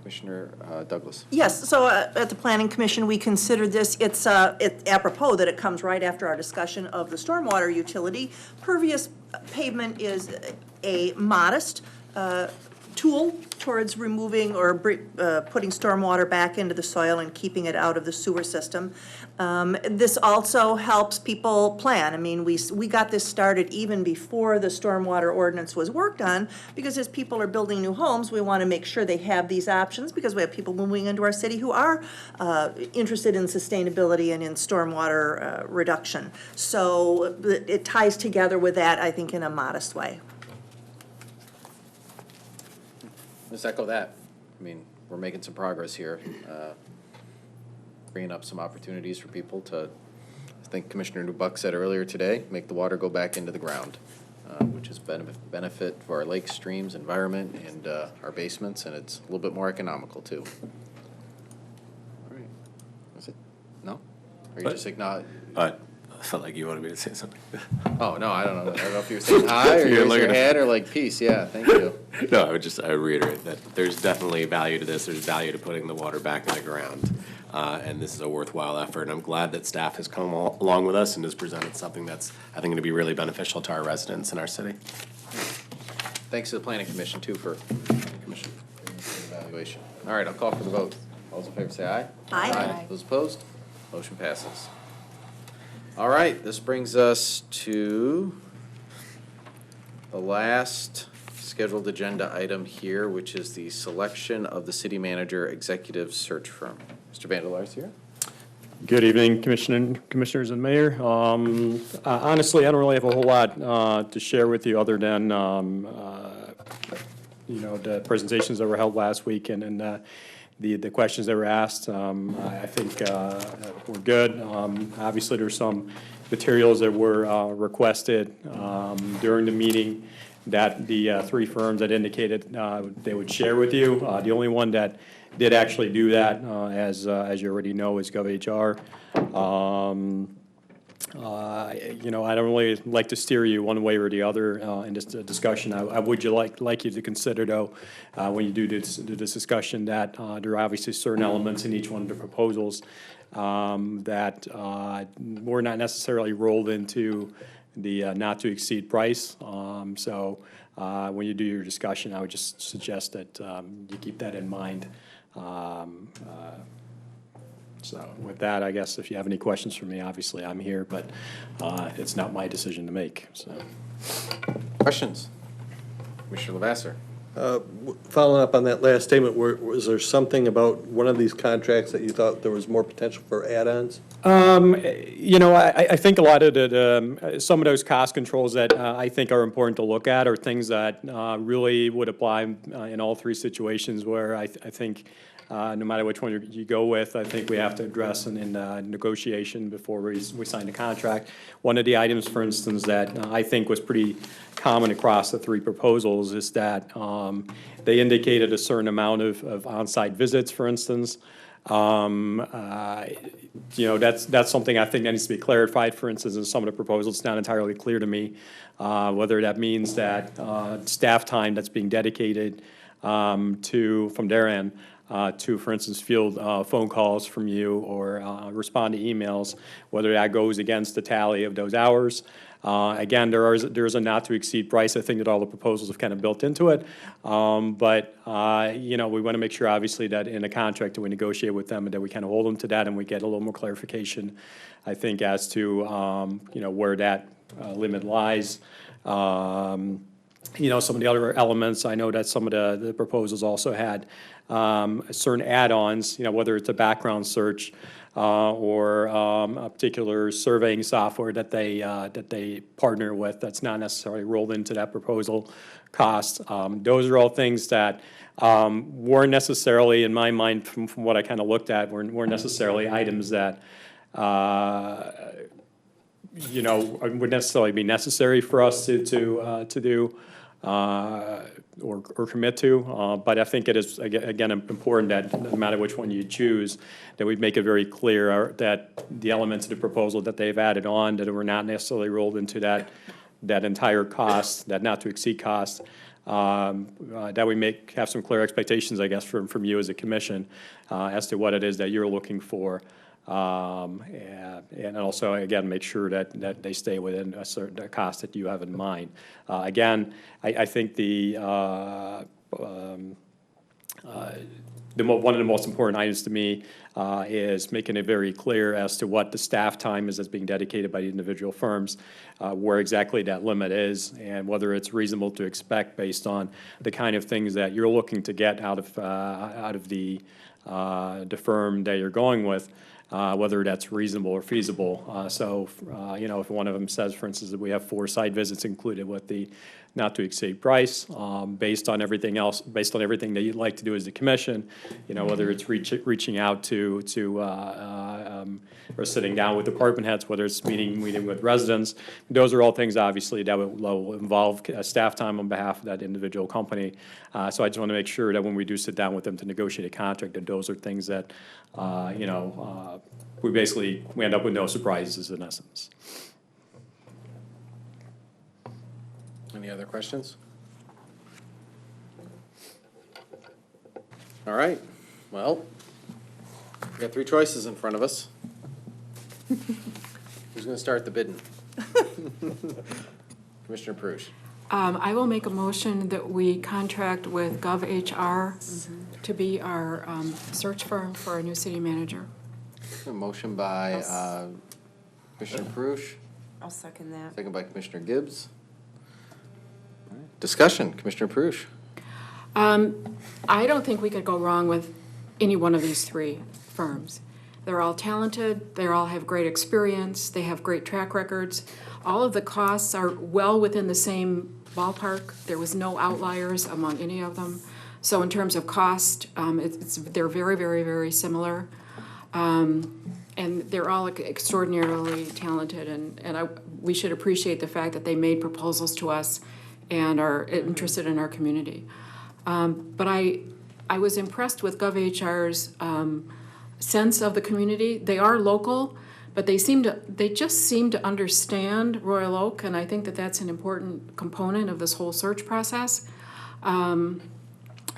Commissioner Douglas. Yes, so at the Planning Commission, we considered this, it's apropos that it comes right after our discussion of the stormwater utility. Pervious pavement is a modest tool towards removing or putting stormwater back into the soil and keeping it out of the sewer system. This also helps people plan. I mean, we got this started even before the stormwater ordinance was worked on, because as people are building new homes, we want to make sure they have these options, because we have people moving into our city who are interested in sustainability and in stormwater reduction. So it ties together with that, I think, in a modest way. Let's echo that. I mean, we're making some progress here, bringing up some opportunities for people to, I think Commissioner Newbuck said earlier today, make the water go back into the ground, which is benefit for our lakes, streams, environment, and our basements, and it's a little bit more economical too. All right. Is it? No? Or you just acknowledge? I felt like you wanted me to say something. Oh, no, I don't know. I don't know if you were saying hi or you raise your head or like peace. Yeah, thank you. No, I would reiterate that there's definitely value to this. There's value to putting the water back in the ground. And this is a worthwhile effort. And I'm glad that staff has come along with us and has presented something that's, I think, going to be really beneficial to our residents in our city. Thanks to the Planning Commission, too, for evaluation. All right, I'll call for the vote. All those in favor say aye. Aye. Those opposed? Motion passes. All right, this brings us to the last scheduled agenda item here, which is the selection of the city manager executive search firm. Mr. Vandelars here. Good evening, Commissioners and Mayor. Honestly, I don't really have a whole lot to share with you other than, the presentations that were held last week and the questions that were asked. I think were good. Obviously, there's some materials that were requested during the meeting that the three firms that indicated they would share with you. The only one that did actually do that, as you already know, is GovHR. I don't really like to steer you one way or the other in this discussion. I would like you to consider, though, when you do this discussion, that there are obviously certain elements in each one of the proposals that were not necessarily rolled into the not-to-exceed price. So when you do your discussion, I would just suggest that you keep that in mind. So with that, I guess if you have any questions for me, obviously I'm here, but it's not my decision to make. So Questions? Commissioner Lavasser. Following up on that last statement, was there something about one of these contracts that you thought there was more potential for add-ons? I think a lot of some of those cost controls that I think are important to look at are things that really would apply in all three situations where I think no matter which one you go with, I think we have to address in negotiation before we sign the contract. One of the items, for instance, that I think was pretty common across the three proposals is that they indicated a certain amount of on-site visits, for instance. That's something I think that needs to be clarified. For instance, in some of the proposals, it's not entirely clear to me whether that means that staff time that's being dedicated from their end to, for instance, field phone calls from you or respond to emails, whether that goes against the tally of those hours. Again, there's a not to exceed price. I think that all the proposals have kind of built into it. We want to make sure, obviously, that in a contract that we negotiate with them, that we kind of hold them to that and we get a little more clarification, I think, as to, where that limit lies. Some of the other elements, I know that some of the proposals also had certain add-ons, whether it's a background search or a particular surveying software that they partner with that's not necessarily rolled into that proposal cost. Those are all things that weren't necessarily, in my mind, from what I kind of looked at, weren't necessarily items that would necessarily be necessary for us to do. Or commit to, but I think it is, again, important that no matter which one you choose, that we make it very clear that the elements of the proposal that they've added on, that were not necessarily rolled into that entire cost, that not to exceed cost, that we have some clear expectations, I guess, from you as a commission as to what it is that you're looking for. And also, again, make sure that they stay within a certain cost that you have in mind. Again, I think one of the most important items to me is making it very clear as to what the staff time is that's being dedicated by the individual firms, where exactly that limit is, and whether it's reasonable to expect based on the kind of things that you're looking to get out of the firm that you're going with. Whether that's reasonable or feasible. If one of them says, for instance, that we have 4 site visits included with the not to exceed price, based on everything else, based on everything that you'd like to do as a commission, whether it's reaching out to or sitting down with department heads, whether it's meeting with residents, those are all things, obviously, that will involve staff time on behalf of that individual company. So I just want to make sure that when we do sit down with them to negotiate a contract, that those are things that, we end up with no surprises in essence. Any other questions? All right, well, we got 3 choices in front of us. Who's going to start the bidding? Commissioner Paruch. I will make a motion that we contract with GovHR to be our search firm for our new city manager. A motion by Commissioner Paruch. I'll second that. Second by Commissioner Gibbs. All right. Discussion, Commissioner Paruch. I don't think we could go wrong with any one of these 3 firms. They're all talented, they all have great experience, they have great track records. All of the costs are well within the same ballpark. There was no outliers among any of them. So in terms of cost, they're very, very, very similar. And they're all extraordinarily talented, and we should appreciate the fact that they made proposals to us and are interested in our community. But I was impressed with GovHR's sense of the community. They are local, but they just seem to understand Royal Oak, and I think that that's an important component of this whole search process.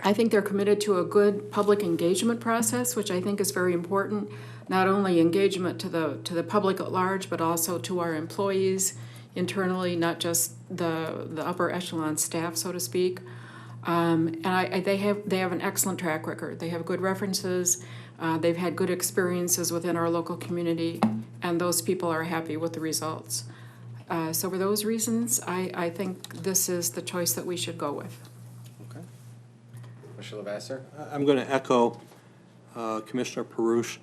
I think they're committed to a good public engagement process, which I think is very important. Not only engagement to the public at large, but also to our employees internally, not just the upper echelon staff, so to speak. And they have an excellent track record. They have good references. They've had good experiences within our local community, and those people are happy with the results. So for those reasons, I think this is the choice that we should go with. Okay. Commissioner Lavasser? I'm going to echo Commissioner Paruch.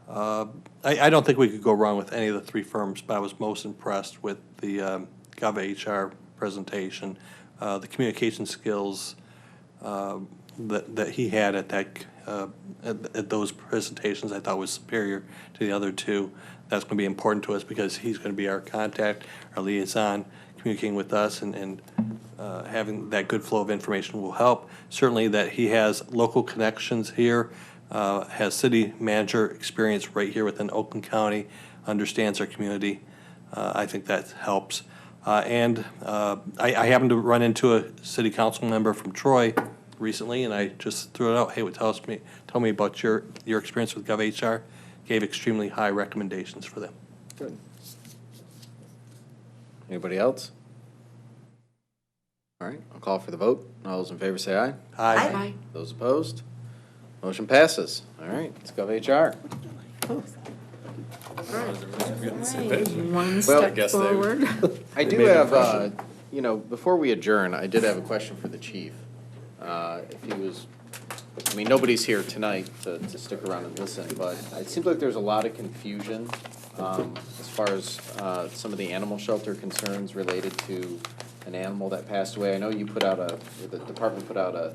I don't think we could go wrong with any of the three firms, but I was most impressed with the GovHR presentation, the communication skills that he had at those presentations. I thought was superior to the other two. That's going to be important to us because he's going to be our contact, our liaison, communicating with us, and having that good flow of information will help. Certainly that he has local connections here, has city manager experience right here within Oakland County, understands our community. I think that helps. I happened to run into a city council member from Troy recently, and I just threw it out. Hey, tell me about your experience with GovHR. Gave extremely high recommendations for them. Good. Anybody else? All right, I'll call for the vote. All those in favor say aye. Aye. Aye. Those opposed? Motion passes. All right, let's go HR. One Well, step forward. I do have, before we adjourn, I did have a question for the chief. If he was, nobody's here tonight to stick around and listen, but it seems like there's a lot of confusion as far as some of the animal shelter concerns related to an animal that passed away. I know you the department put out a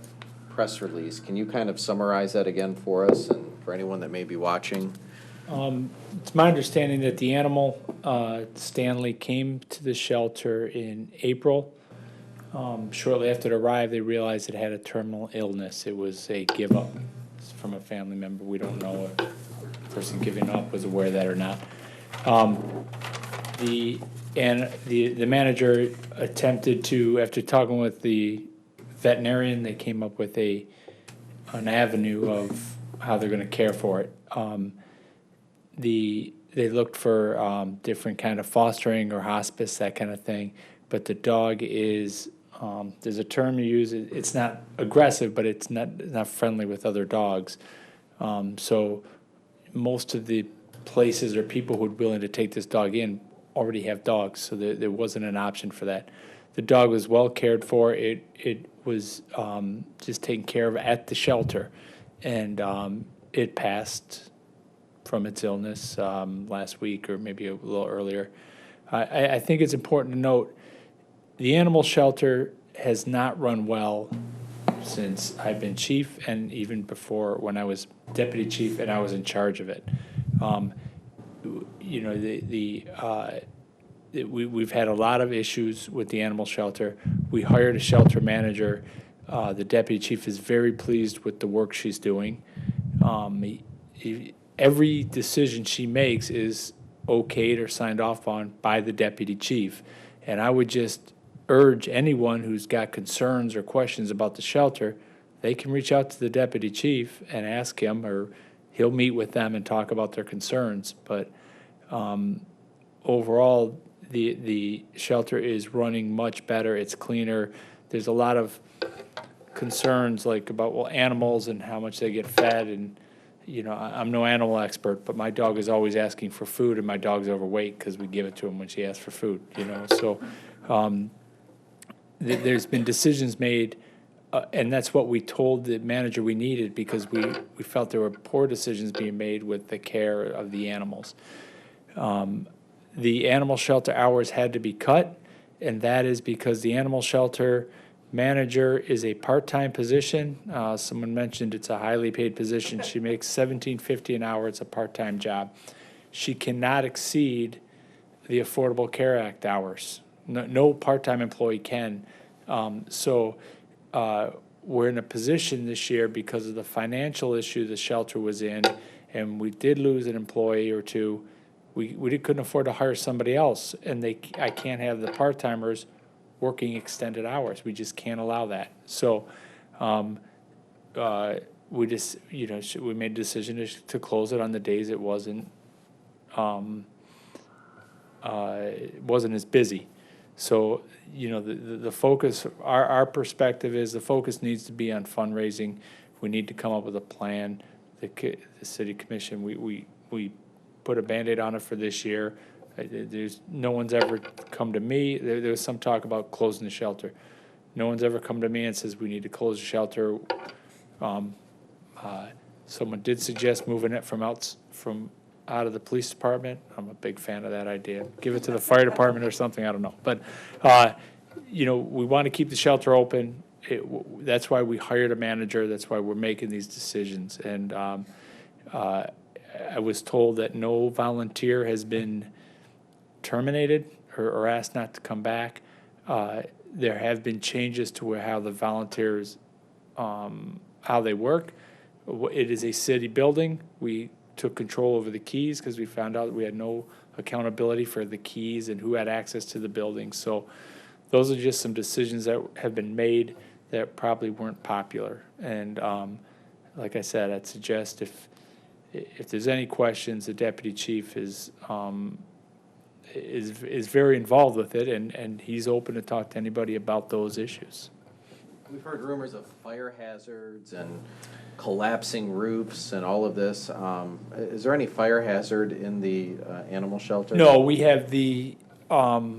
press release. Can you kind of summarize that again for us and for anyone that may be watching? It's my understanding that the animal, Stanley, came to the shelter in April. Shortly after it arrived, they realized it had a terminal illness. It was a give up from a family member. We don't know if the person giving up was aware of that or not. The manager attempted to, after talking with the veterinarian, they came up with an avenue of how they're going to care for it. They looked for different kind of fostering or hospice, that kind of thing. But the dog is, there's a term you use, it's not aggressive, but it's not friendly with other dogs. So most of the places or people who are willing to take this dog in already have dogs, so there wasn't an option for that. The dog was well cared for. It was just taken care of at the shelter, and it passed from its illness last week or maybe a little earlier. I think it's important to note the animal shelter has not run well since I've been chief, and even before when I was deputy chief and I was in charge of it. We've had a lot of issues with the animal shelter. We hired a shelter manager. The deputy chief is very pleased with the work she's doing. Every decision she makes is okayed or signed off on by the deputy chief. And I would just urge anyone who's got concerns or questions about the shelter, they can reach out to the deputy chief and ask him, or he'll meet with them and talk about their concerns. But overall, the shelter is running much better. It's cleaner. There's a lot of concerns about animals and how much they get fed, and I'm no animal expert, but my dog is always asking for food, and my dog's overweight because we give it to him when she asks for food. So there's been decisions made, and that's what we told the manager we needed, because we felt there were poor decisions being made with the care of the animals. The animal shelter hours had to be cut, and that is because the animal shelter manager is a part-time position. Someone mentioned it's a highly paid position. She makes $17.50 an hour. It's a part-time job. She cannot exceed the Affordable Care Act hours. No part-time employee can. So we're in a position this year because of the financial issue the shelter was in, and we did lose an employee or two. We couldn't afford to hire somebody else, and I can't have the part-timers working extended hours. We just can't allow that. So we just, we made a decision to close it on the days it wasn't as busy. So, the focus, our perspective is the focus needs to be on fundraising. We need to come up with a plan. The city commission, we put a Band-Aid on it for this year. No one's ever come to me. There was some talk about closing the shelter. No one's ever come to me and says we need to close the shelter. Someone did suggest moving it from out of the police department. I'm a big fan of that idea. Give it to the fire department or something, I don't know. But, you know, we want to keep the shelter open. That's why we hired a manager. That's why we're making these decisions. And I was told that no volunteer has been terminated or asked not to come back. There have been changes to how the volunteers, how they work. It is a city building. We took control over the keys because we found out we had no accountability for the keys and who had access to the building. So those are just some decisions that have been made that probably weren't popular. And like I said, I'd suggest if there's any questions, the deputy chief is very involved with it, and he's open to talk to anybody about those issues. We've heard rumors of fire hazards and collapsing roofs and all of this. Is there any fire hazard in the animal shelter? No, we have the, I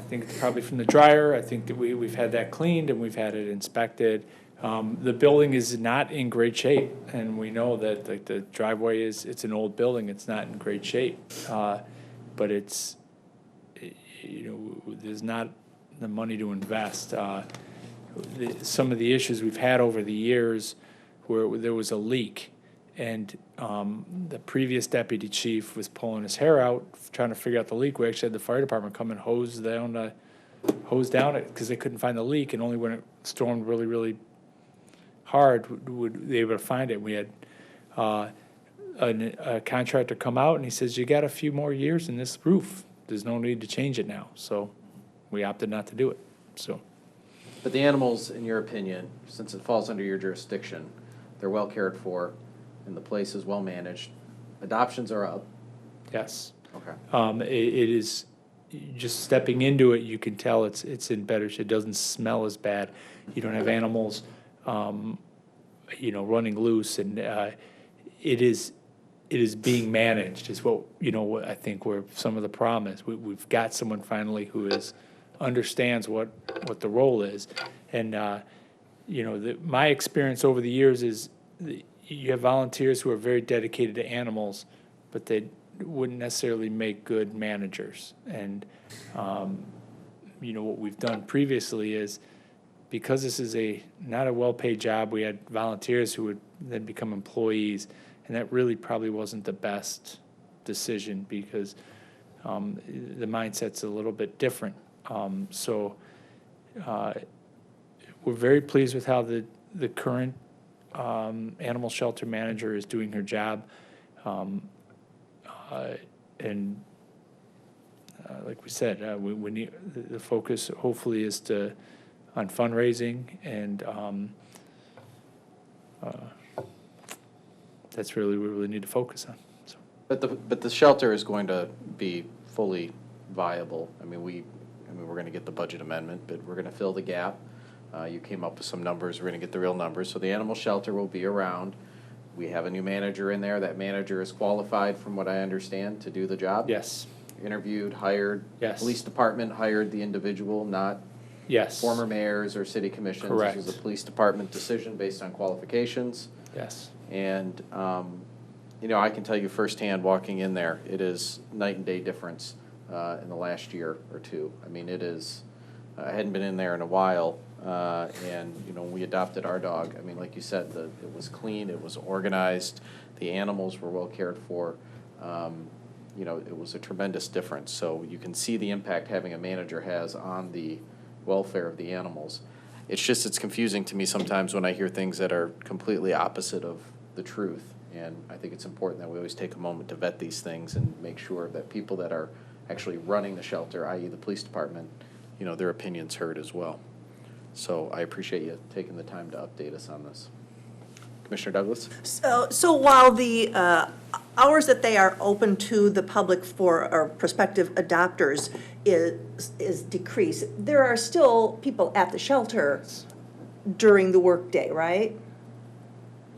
think probably from the dryer. I think that we've had that cleaned and we've had it inspected. The building is not in great shape, and we know that like the driveway it's an old building. It's not in great shape, but it's, you know, there's not the money to invest. Some of the issues we've had over the years where there was a leak, and the previous deputy chief was pulling his hair out trying to figure out the leak. We actually had the fire department come and hose down it because they couldn't find the leak, and only when it stormed really, really hard would they able to find it. We had a contractor come out, and he says, "You got a few more years in this roof. There's no need to change it now." So we opted not to do it. So. But the animals, in your opinion, since it falls under your jurisdiction, they're well cared for, and the place is well managed. Adoptions are up. Yes. Okay. It is, just stepping into it, you can tell it's in better shape. It doesn't smell as bad. You don't have animals, you know, running loose, and it is being managed. Is what, you know, what I think where some of the problem is. We've got someone finally who understands what the role is, and you know, my experience over the years is you have volunteers who are very dedicated to animals, but they wouldn't necessarily make good managers. And you know, what we've done previously is, because this is not a well-paid job, we had volunteers who would then become employees, and that really probably wasn't the best decision because the mindset's a little bit different. So we're very pleased with how the current animal shelter manager is doing her job. And like we said, we need, the focus hopefully is on fundraising, and that's really what we really need to focus on. So. But the shelter is going to be fully viable. I mean, we're going to get the budget amendment, but we're going to fill the gap. You came up with some numbers. We're going to get the real numbers. So the animal shelter will be around. We have a new manager in there. That manager is qualified, from what I understand, to do the job. Yes. Interviewed, hired. Yes. Police department hired the individual, not yes. former mayors or city commissions. Correct. This was a police department decision based on qualifications. Yes. And, you know, I can tell you firsthand, walking in there, it is night and day difference in the last year or two. I mean, it is, I hadn't been in there in a while, and, you know, when we adopted our dog, I mean, like you said, it was clean, it was organized, the animals were well cared for. You know, it was a tremendous difference. So you can see the impact having a manager has on the welfare of the animals. It's just, it's confusing to me sometimes when I hear things that are completely opposite of the truth. And I think it's important that we always take a moment to vet these things and make sure that people that are actually running the shelter, i.e. the police department, you know, their opinions heard as well. So I appreciate you taking the time to update us on this. Commissioner Douglas? So while the hours that they are open to the public for our prospective adopters is decreased, there are still people at the shelter during the workday, right?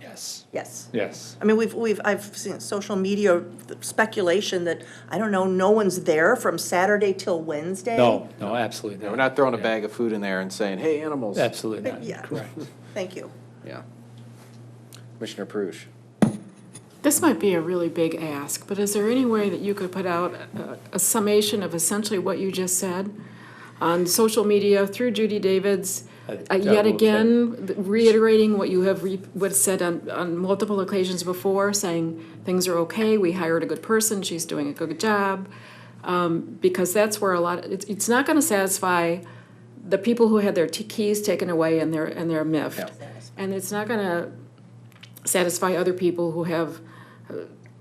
Yes. Yes. Yes. I mean, I've seen social media speculation that, I don't know, no one's there from Saturday till Wednesday. No, absolutely not. We're not throwing a bag of food in there and saying, hey, animals. Absolutely not. Yeah. Correct. Thank you. Yeah. Commissioner Paruch. This might be a really big ask, but is there any way that you could put out a summation of essentially what you just said on social media through Judy Davids? Yet again, reiterating what you have said on multiple occasions before, saying things are okay, we hired a good person, she's doing a good job. Because that's where it's not gonna satisfy the people who had their keys taken away and they're miffed. Yeah. And it's not gonna satisfy other people who have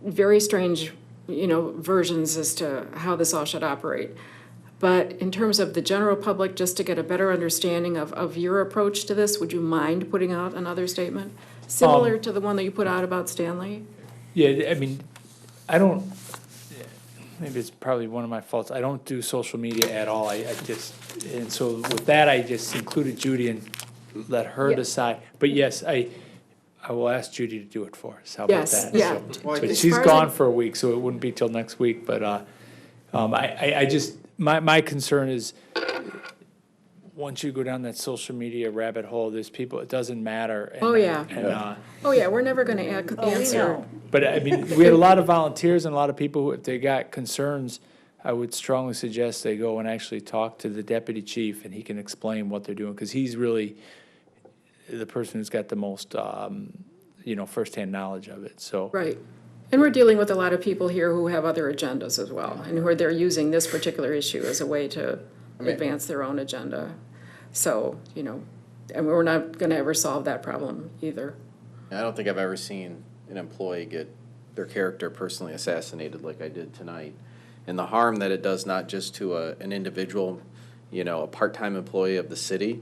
very strange, versions as to how this all should operate. But in terms of the general public, just to get a better understanding of your approach to this, would you mind putting out another statement? Similar to the one that you put out about Stanley? Yeah, I mean, I don't, maybe it's probably one of my faults. I don't do social media at all. I just, and so with that, I just included Judy and let her decide. But yes, I will ask Judy to do it for us. How about Yes, that? yeah. So- Well, But as she's far as gone I- for a week, so it wouldn't be till next week. But I just, my concern is, once you go down that social media rabbit hole, there's people, it doesn't matter. And- Oh, yeah. and, Oh, yeah, we're never gonna answer. But I mean, we had a lot of volunteers and a lot of people who, if they got concerns, I would strongly suggest they go and actually talk to the deputy chief and he can explain what they're doing, because he's really the person who's got the most, firsthand knowledge of it, so. Right. And we're dealing with a lot of people here who have other agendas as well, and who they're using this particular issue as a way to advance their own agenda. So, and we're not gonna ever solve that problem either. I don't think I've ever seen an employee get their character personally assassinated like I did tonight. And the harm that it does not just to an individual, a part-time employee of the city,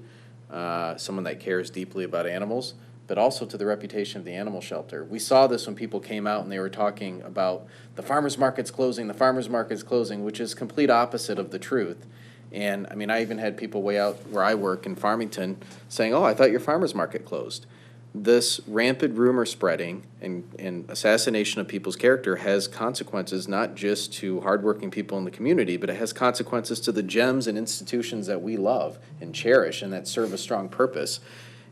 someone that cares deeply about animals, but also to the reputation of the animal shelter. We saw this when people came out and they were talking about the farmer's market's closing, which is complete opposite of the truth. And, I mean, I even had people way out where I work in Farmington saying, oh, I thought your farmer's market closed. This rampant rumor spreading and assassination of people's character has consequences not just to hardworking people in the community, but it has consequences to the gems and institutions that we love and cherish and that serve a strong purpose.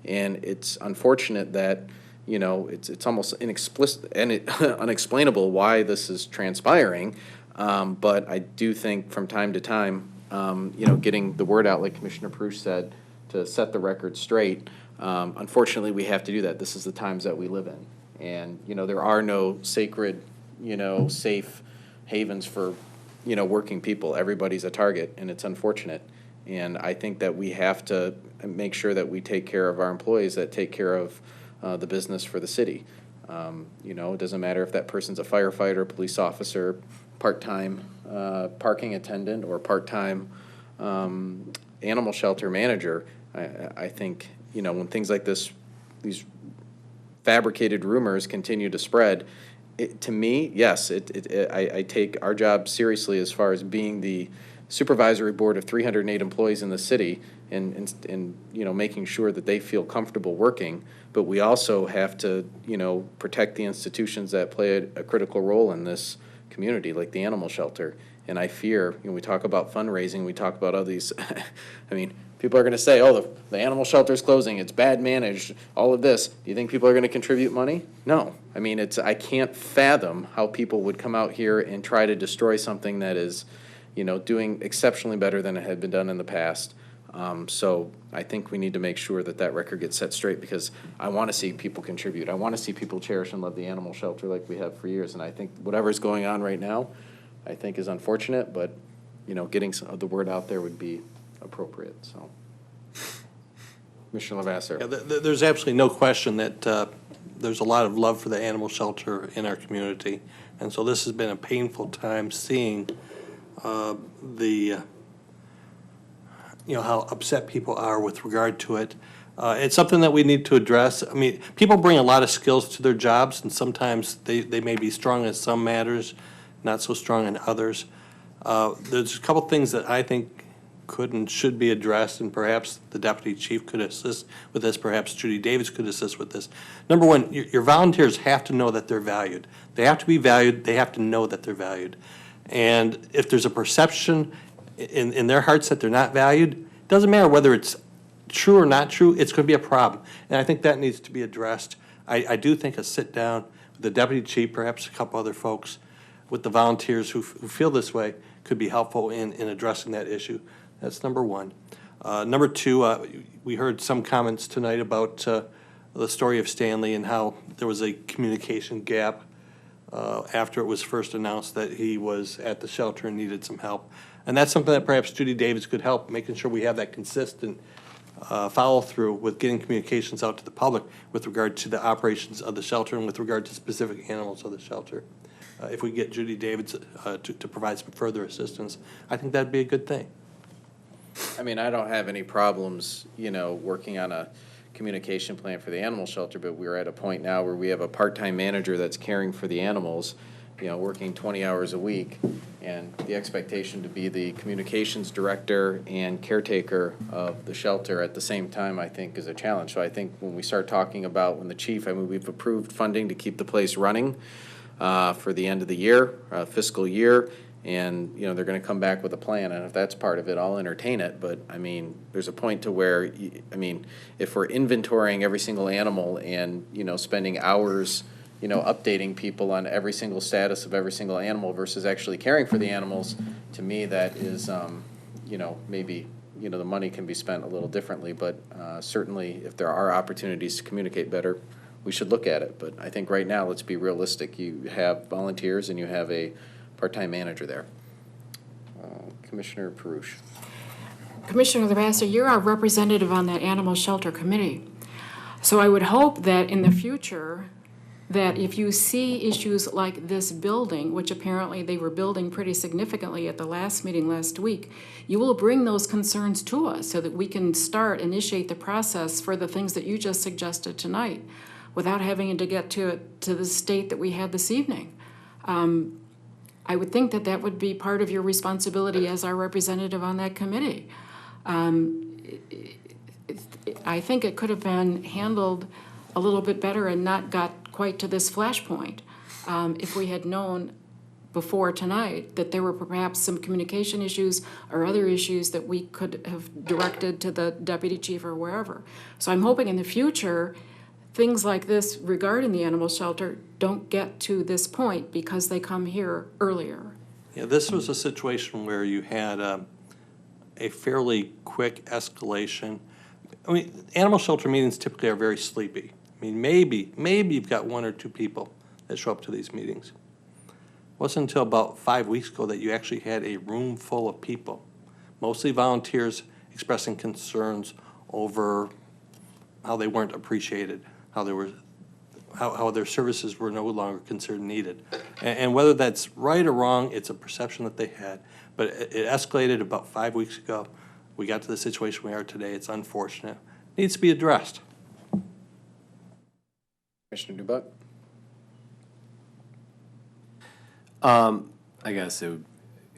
And it's unfortunate that, it's almost unexplainable why this is transpiring. But I do think from time to time, getting the word out, like Commissioner Paruch said, to set the record straight. Unfortunately, we have to do that. This is the times that we live in. And, there are no sacred, safe havens for, working people. Everybody's a target, and it's unfortunate. And I think that we have to make sure that we take care of our employees, that take care of the business for the city. It doesn't matter if that person's a firefighter, police officer, part-time parking attendant, or part-time animal shelter manager. I think, when things like this, these fabricated rumors continue to spread, to me, yes, I take our job seriously as far as being the supervisory board of 308 employees in the city and making sure that they feel comfortable working. But we also have to, protect the institutions that play a critical role in this community, like the animal shelter. And I fear, we talk about fundraising, we talk about all these, I mean, people are going to say, oh, the animal shelter's closing, it's bad managed, all of this. Do you think people are going to contribute money? No. I mean, I can't fathom how people would come out here and try to destroy something that is, doing exceptionally better than it had been done in the past. So I think we need to make sure that record gets set straight, because I want to see people contribute. I want to see people cherish and love the animal shelter like we have for years. And I think whatever's going on right now, I think is unfortunate, but, getting the word out there would be appropriate, so. Commissioner Lavasser. Yeah, there's absolutely no question that there's a lot of love for the animal shelter in our community. And so this has been a painful time seeing how upset people are with regard to it. It's something that we need to address. I mean, people bring a lot of skills to their jobs, and sometimes they may be strong in some matters, not so strong in others. There's a couple things that I think could and should be addressed, and perhaps the deputy chief could assist with this, perhaps Judy Davids could assist with this. Number one, your volunteers have to know that they're valued. They have to be valued, they have to know that they're valued. And if there's a perception in their hearts that they're not valued, it doesn't matter whether it's true or not true, it's going to be a problem. And I think that needs to be addressed. I do think a sit-down with the deputy chief, perhaps a couple other folks, with the volunteers who feel this way, could be helpful in addressing that issue. That's number one. Number two, we heard some comments tonight about the story of Stanley and how there was a communication gap after it was first announced that he was at the shelter and needed some help. And that's something that perhaps Judy Davis could help, making sure we have that consistent follow through with getting communications out to the public with regard to the operations of the shelter and with regard to specific animals of the shelter. If we get Judy Davis to provide some further assistance, I think that'd be a good thing. I mean, I don't have any problems, working on a communication plan for the animal shelter, but we're at a point now where we have a part-time manager that's caring for the animals, working 20 hours a week, and the expectation to be the communications director and caretaker of the shelter at the same time, I think, is a challenge. So I think when we start talking about we've approved funding to keep the place running for the end of the year, fiscal year, and, they're going to come back with a plan, and if that's part of it, I'll entertain it. But, I mean, there's a point to where, if we're inventorying every single animal and, spending hours updating people on every single status of every single animal versus actually caring for the animals, to me, that is, maybe, the money can be spent a little differently, but certainly if there are opportunities to communicate better, we should look at it. But I think right now, let's be realistic. You have volunteers and you have a part-time manager there. Commissioner Paruch. Commissioner Lavasser, you're our representative on that animal shelter committee. So I would hope that in the future, that if you see issues like this building, which apparently they were building pretty significantly at the last meeting last week, you will bring those concerns to us so that we can initiate the process for the things that you just suggested tonight without having to get to the state that we had this evening. I would think that that would be part of your responsibility as our representative on that committee. I think it could have been handled a little bit better and not got quite to this flashpoint if we had known before tonight that there were perhaps some communication issues or other issues that we could have directed to the deputy chief or wherever. So I'm hoping in the future things like this regarding the animal shelter don't get to this point because they come here earlier. Yeah, this was a situation where you had a fairly quick escalation. I mean, animal shelter meetings typically are very sleepy. I mean, maybe you've got one or two people that show up to these meetings. It wasn't until about 5 weeks ago that you actually had a room full of people, mostly volunteers expressing concerns over how they weren't appreciated, how their services were no longer considered needed. And whether that's right or wrong, it's a perception that they had. But it escalated about 5 weeks ago. We got to the situation we are today. It's unfortunate. It needs to be addressed. Commissioner Dubuck? I guess it would,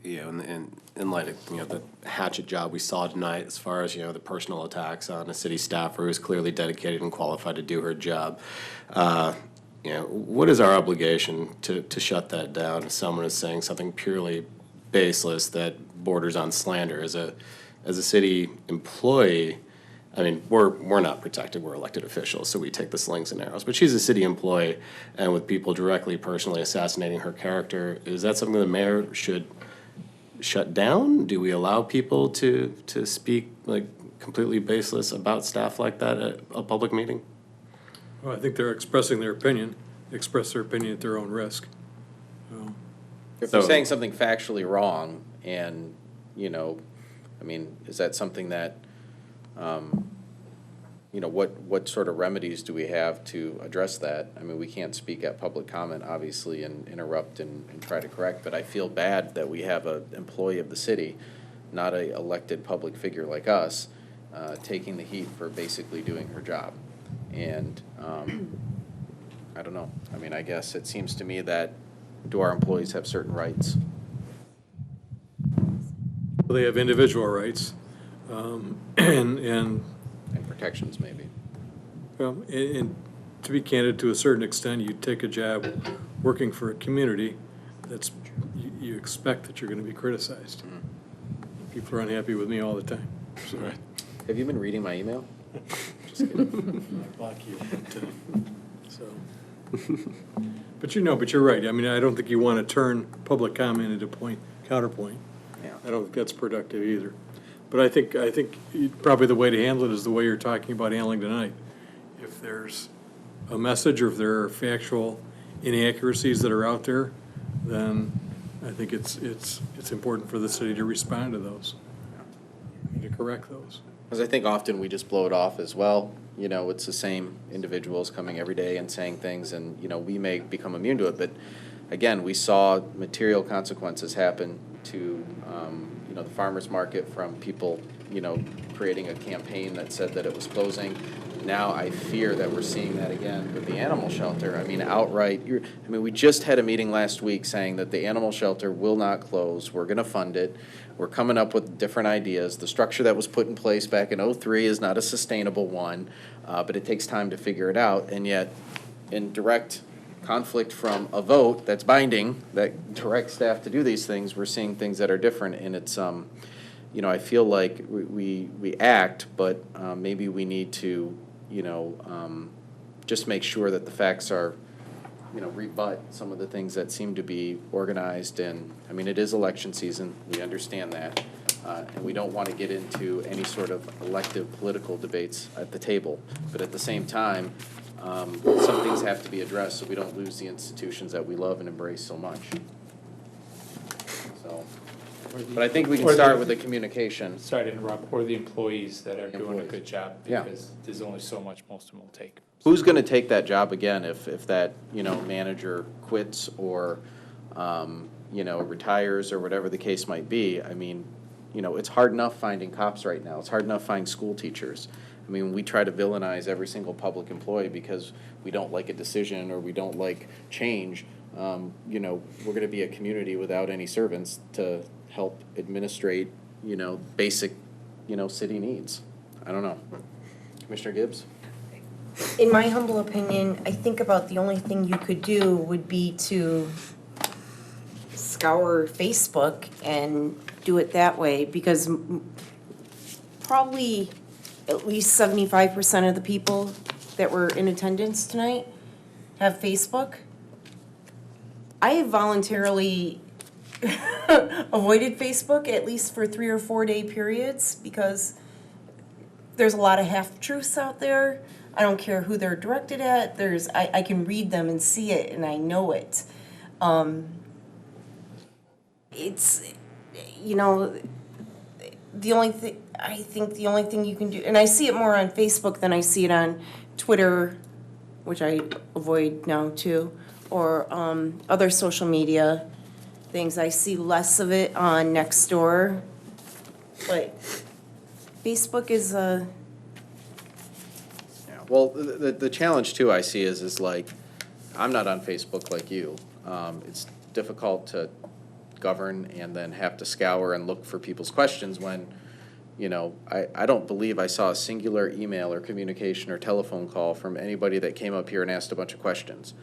in light of, the hatchet job we saw tonight, as far as, the personal attacks on a city staffer who's clearly dedicated and qualified to do her job, what is our obligation to shut that down if someone is saying something purely baseless that borders on slander? As a city employee, I mean, we're not protected, we're elected officials, so we take the slings and arrows. But she's a city employee, and with people directly, personally assassinating her character, is that something the mayor should shut down? Do we allow people to speak like completely baseless about staff like that at a public meeting? Well, I think they're expressing their opinion, express their opinion at their own risk. If they're saying something factually wrong and, is that something that, what sort of remedies do we have to address that? I mean, we can't speak at public comment, obviously, and interrupt and try to correct, but I feel bad that we have an employee of the city, not an elected public figure like us, taking the heat for basically doing her job. And I don't know. I mean, I guess it seems to me that, do our employees have certain rights? Well, they have individual rights, and protections, maybe. Well, and to be candid, to a certain extent, you take a job working for a community, that's you expect that you're going to be criticized. People are unhappy with me all the time. So. Have you been reading my email? Just kidding. I block you. So. But you're right. I mean, I don't think you want to turn public comment into counterpoint. Yeah. I don't think that's productive either. But I think probably the way to handle it is the way you're talking about handling tonight. If there's a message or if there are factual inaccuracies that are out there, then I think it's important for the city to respond to those, and to correct those. Because I think often we just blow it off as well. You know, it's the same individuals coming every day and saying things, and, you know, we may become immune to it. But again, we saw material consequences happen to, you know, the farmer's market from people, you know, creating a campaign that said that it was closing. Now I fear that we're seeing that again with the animal shelter. I mean, outright, we just had a meeting last week saying that the animal shelter will not close. We're going to fund it. We're coming up with different ideas. The structure that was put in place back in '03 is not a sustainable one, but it takes time to figure it out. And yet, in direct conflict from a vote that's binding, that directs staff to do these things, we're seeing things that are different. And it's, you know, I feel like we act, but maybe we need to, you know, just make sure that the facts are, you know, rebut some of the things that seem to be organized. And, I mean, it is election season. We understand that. And we don't want to get into any sort of elective political debates at the table. But at the same time, some things have to be addressed so we don't lose the institutions that we love and embrace so much. So, but I think we can start with the communication. Sorry to interrupt, or the employees that are doing a good job, Yeah. because there's only so much most of them will take. Who's going to take that job again if that, you know, manager quits or, you know, retires or whatever the case might be? I mean, you know, it's hard enough finding cops right now. It's hard enough finding school teachers. I mean, we try to villainize every single public employee because we don't like a decision or we don't like change. You know, we're going to be a community without any servants to help administrate, you know, basic, you know, city needs. I don't know. Commissioner Gibbs? In my humble opinion, I think about the only thing you could do would be to scour Facebook and do it that way, because probably at least 75% of the people that were in attendance tonight have Facebook. I have voluntarily avoided Facebook at least for 3 or 4 day periods because there's a lot of half-truths out there. I don't care who they're directed at. I can read them and see it, and I know it. It's, you know, the only thing, I think the only thing you can do, and I see it more on Facebook than I see it on Twitter, which I avoid now too, or other social media things. I see less of it on Nextdoor, but Facebook is a... Well, the challenge too I see is like, I'm not on Facebook like you. It's difficult to govern and then have to scour and look for people's questions when, you know, I don't believe I saw a singular email or communication or telephone call from anybody that came up here and asked a bunch of questions,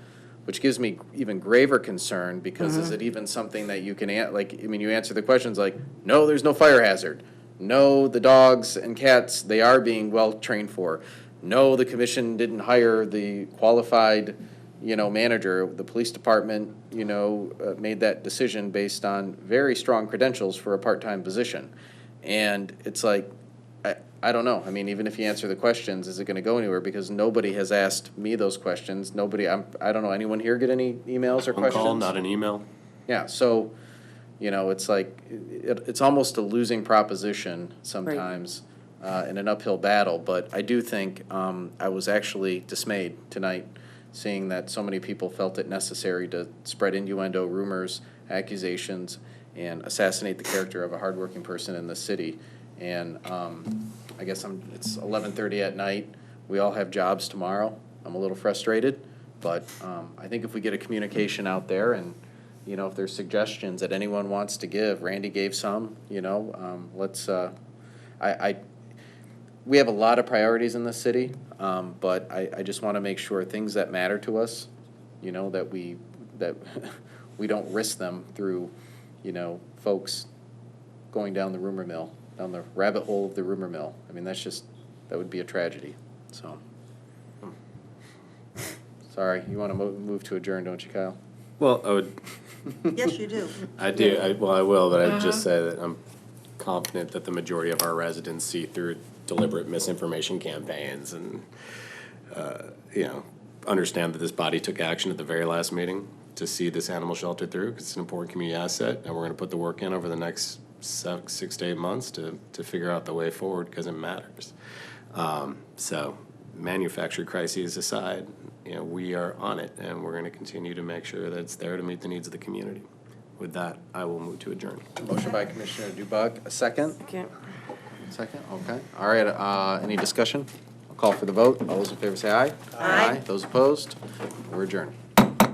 which gives me even graver concern because is it even something that you can, like, I mean, you answer the questions like, no, there's no fire hazard. No, the dogs and cats, they are being well trained for. No, the commission didn't hire the qualified, you know, manager. The police department, you know, made that decision based on very strong credentials for a part-time position. And it's like, I don't know. I mean, even if you answer the questions, is it going to go anywhere? Because nobody has asked me those questions. Nobody, I don't know, anyone here get any emails or questions? Phone call, not an email. Yeah, so, you know, it's like, it's almost a losing proposition sometimes. In an uphill battle, but I do think I was actually dismayed tonight seeing that so many people felt it necessary to spread innuendo, rumors, accusations, and assassinate the character of a hardworking person in the city. And I guess it's 11:30 at night. We all have jobs tomorrow. I'm a little frustrated, but I think if we get a communication out there and, you know, if there's suggestions that anyone wants to give, Randy gave some, you know, let's, we have a lot of priorities in this city, but I just want to make sure things that matter to us, you know, that we don't risk them through, you know, folks going down the rumor mill. down the rabbit hole of the rumor mill. I mean, that would be a tragedy, so. Sorry, you want to move to adjourn, don't you, Kyle? Well, I would, Yes, you do. I do, well, I will, but I would just say that I'm confident that the majority of our residents see through deliberate misinformation campaigns and, understand that this body took action at the very last meeting to see this animal shelter through, because it's an important community asset, and we're going to put the work in over the next 6 to 8 months to figure out the way forward, because it matters. So, manufactured crises aside, we are on it, and we're going to continue to make sure that it's there to meet the needs of the community. With that, I will move to adjourn. Motion by Commissioner Dubak, a second? Second. Second, okay. All right, any discussion? I'll call for the vote. All those in favor say aye. Aye. Those opposed? We're adjourned.